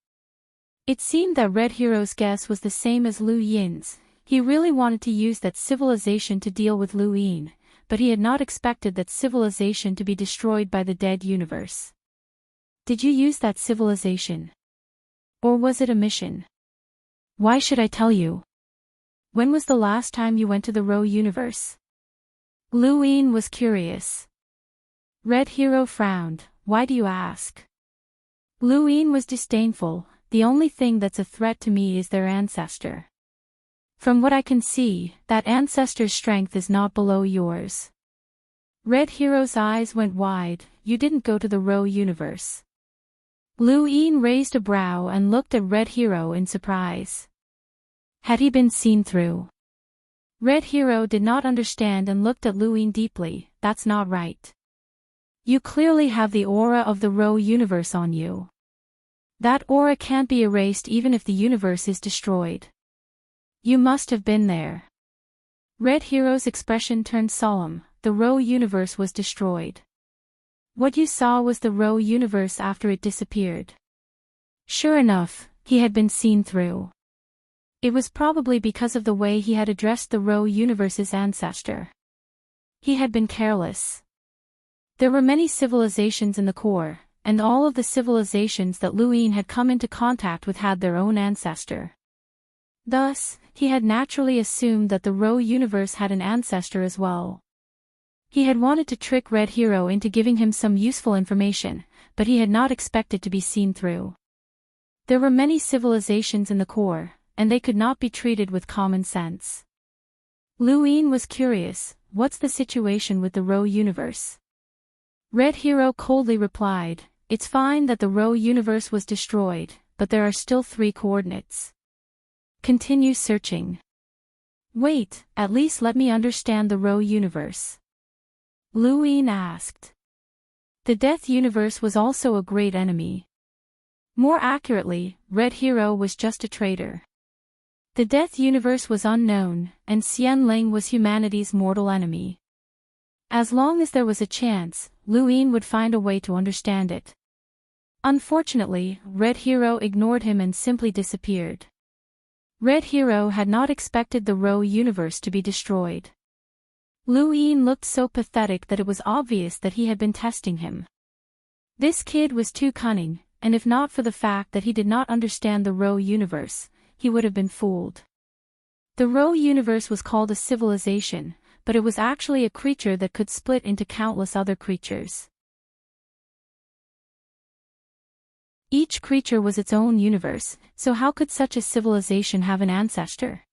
It seemed that Red Hero's guess was the same as Luin's. He really wanted to use that civilization to deal with Luin, but he had not expected that civilization to be destroyed by the dead universe. "Did you use that civilization? Or was it a mission?" "Why should I tell you? When was the last time you went to the Row universe?" Luin was curious. Red Hero frowned. "Why do you ask?" Luin was disdainful. "The only thing that's a threat to me is their ancestor. From what I can see, that ancestor's strength is not below yours." Red Hero's eyes went wide. "You didn't go to the Row universe." Luin raised a brow and looked at Red Hero in surprise. Had he been seen through? Red Hero did not understand and looked at Luin deeply. "That's not right. You clearly have the aura of the Row universe on you. That aura can't be erased even if the universe is destroyed. You must have been there." Red Hero's expression turned solemn. "The Row universe was destroyed. What you saw was the Row universe after it disappeared." Sure enough, he had been seen through. It was probably because of the way he had addressed the Row universe's ancestor. He had been careless. There were many civilizations in the core, and all of the civilizations that Luin had come into contact with had their own ancestor. Thus, he had naturally assumed that the Row universe had an ancestor as well. He had wanted to trick Red Hero into giving him some useful information, but he had not expected to be seen through. There were many civilizations in the core, and they could not be treated with common sense. Luin was curious. "What's the situation with the Row universe?" Red Hero coldly replied, "It's fine that the Row universe was destroyed, but there are still 3 coordinates. Continue searching." "Wait, at least let me understand the Row universe," Luin asked. The Death universe was also a great enemy. More accurately, Red Hero was just a traitor. The Death universe was unknown, and Xianling was humanity's mortal enemy. As long as there was a chance, Luin would find a way to understand it. Unfortunately, Red Hero ignored him and simply disappeared. Red Hero had not expected the Row universe to be destroyed. Lu Yin looked so pathetic that it was obvious that he had been testing him. This kid was too cunning, and if not for the fact that he did not understand the Rho universe, he would have been fooled. The Rho universe was called a civilization, but it was actually a creature that could split into countless other creatures. Each creature was its own universe, so how could such a civilization have an ancestor?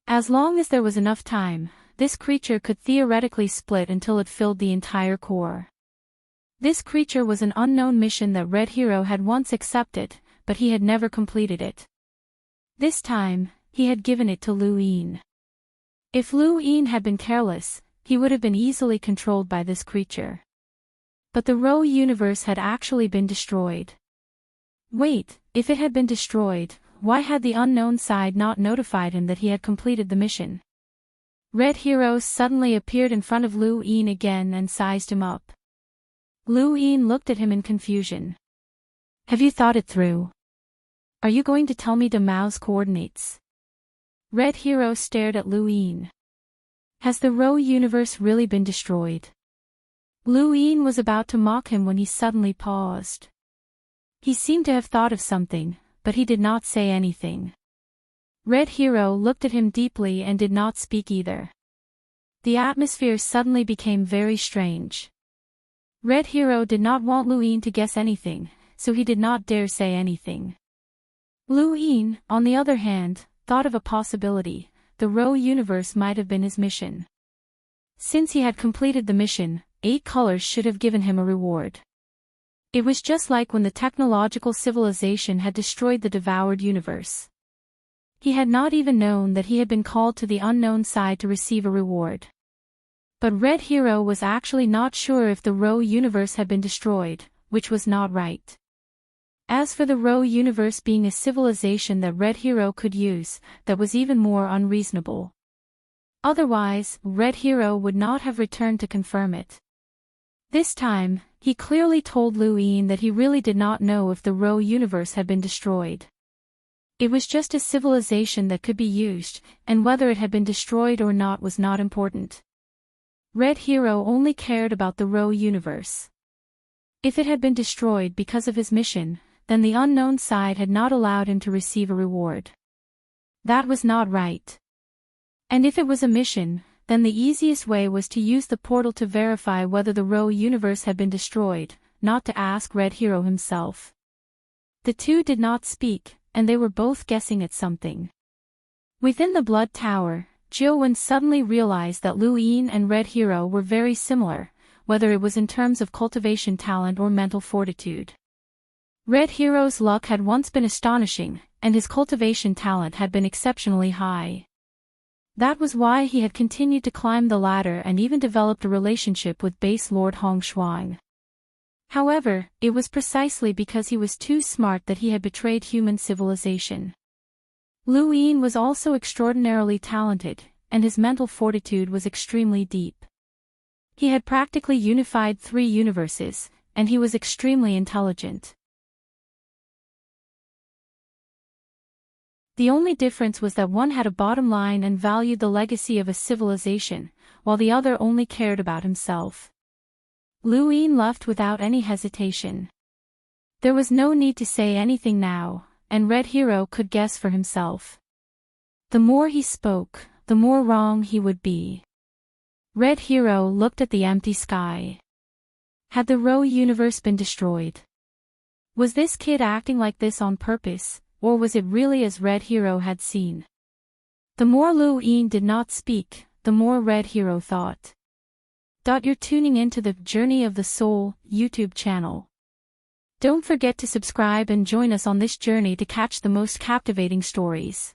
As long as there was enough time, this creature could theoretically split until it filled the entire core. This creature was an unknown mission that Red Hero had once accepted, but he had never completed it. This time, he had given it to Lu Yin. If Lu Yin had been careless, he would have been easily controlled by this creature. But the Rho universe had actually been destroyed. Wait, if it had been destroyed, why had the unknown side not notified him that he had completed the mission? Red Hero suddenly appeared in front of Lu Yin again and sized him up. Lu Yin looked at him in confusion. Have you thought it through? Are you going to tell me Mao's coordinates? Red Hero stared at Lu Yin. Has the Rho universe really been destroyed? Lu Yin was about to mock him when he suddenly paused. He seemed to have thought of something, but he did not say anything. Red Hero looked at him deeply and did not speak either. The atmosphere suddenly became very strange. Red Hero did not want Lu Yin to guess anything, so he did not dare say anything. Lu Yin, on the other hand, thought of a possibility: the Rho universe might have been his mission. Since he had completed the mission, 8 colors should have given him a reward. It was just like when the technological civilization had destroyed the devoured universe. He had not even known that he had been called to the unknown side to receive a reward. But Red Hero was actually not sure if the Rho universe had been destroyed, which was not right. As for the Rho universe being a civilization that Red Hero could use, that was even more unreasonable. Otherwise, Red Hero would not have returned to confirm it. This time, he clearly told Lu Yin that he really did not know if the Rho universe had been destroyed. It was just a civilization that could be used, and whether it had been destroyed or not was not important. Red Hero only cared about the Rho universe. If it had been destroyed because of his mission, then the unknown side had not allowed him to receive a reward. That was not right. And if it was a mission, then the easiest way was to use the portal to verify whether the Rho universe had been destroyed, not to ask Red Hero himself. The two did not speak, and they were both guessing at something. Within the Blood Tower, Jiuwen suddenly realized that Lu Yin and Red Hero were very similar, whether it was in terms of cultivation talent or mental fortitude. Red Hero's luck had once been astonishing, and his cultivation talent had been exceptionally high. That was why he had continued to climb the ladder and even developed a relationship with Base Lord Hong Shuang. However, it was precisely because he was too smart that he had betrayed human civilization. Lu Yin was also extraordinarily talented, and his mental fortitude was extremely deep. He had practically unified 3 universes, and he was extremely intelligent. The only difference was that one had a bottom line and valued the legacy of a civilization, while the other only cared about himself. Lu Yin left without any hesitation. There was no need to say anything now, and Red Hero could guess for himself. The more he spoke, the more wrong he would be. Red Hero looked at the empty sky. Had the Rho universe been destroyed? Was this kid acting like this on purpose, or was it really as Red Hero had seen? The more Lu Yin did not speak, the more Red Hero thought. You're tuning into the Journey of the Soul YouTube channel. Don't forget to subscribe and join us on this journey to catch the most captivating stories.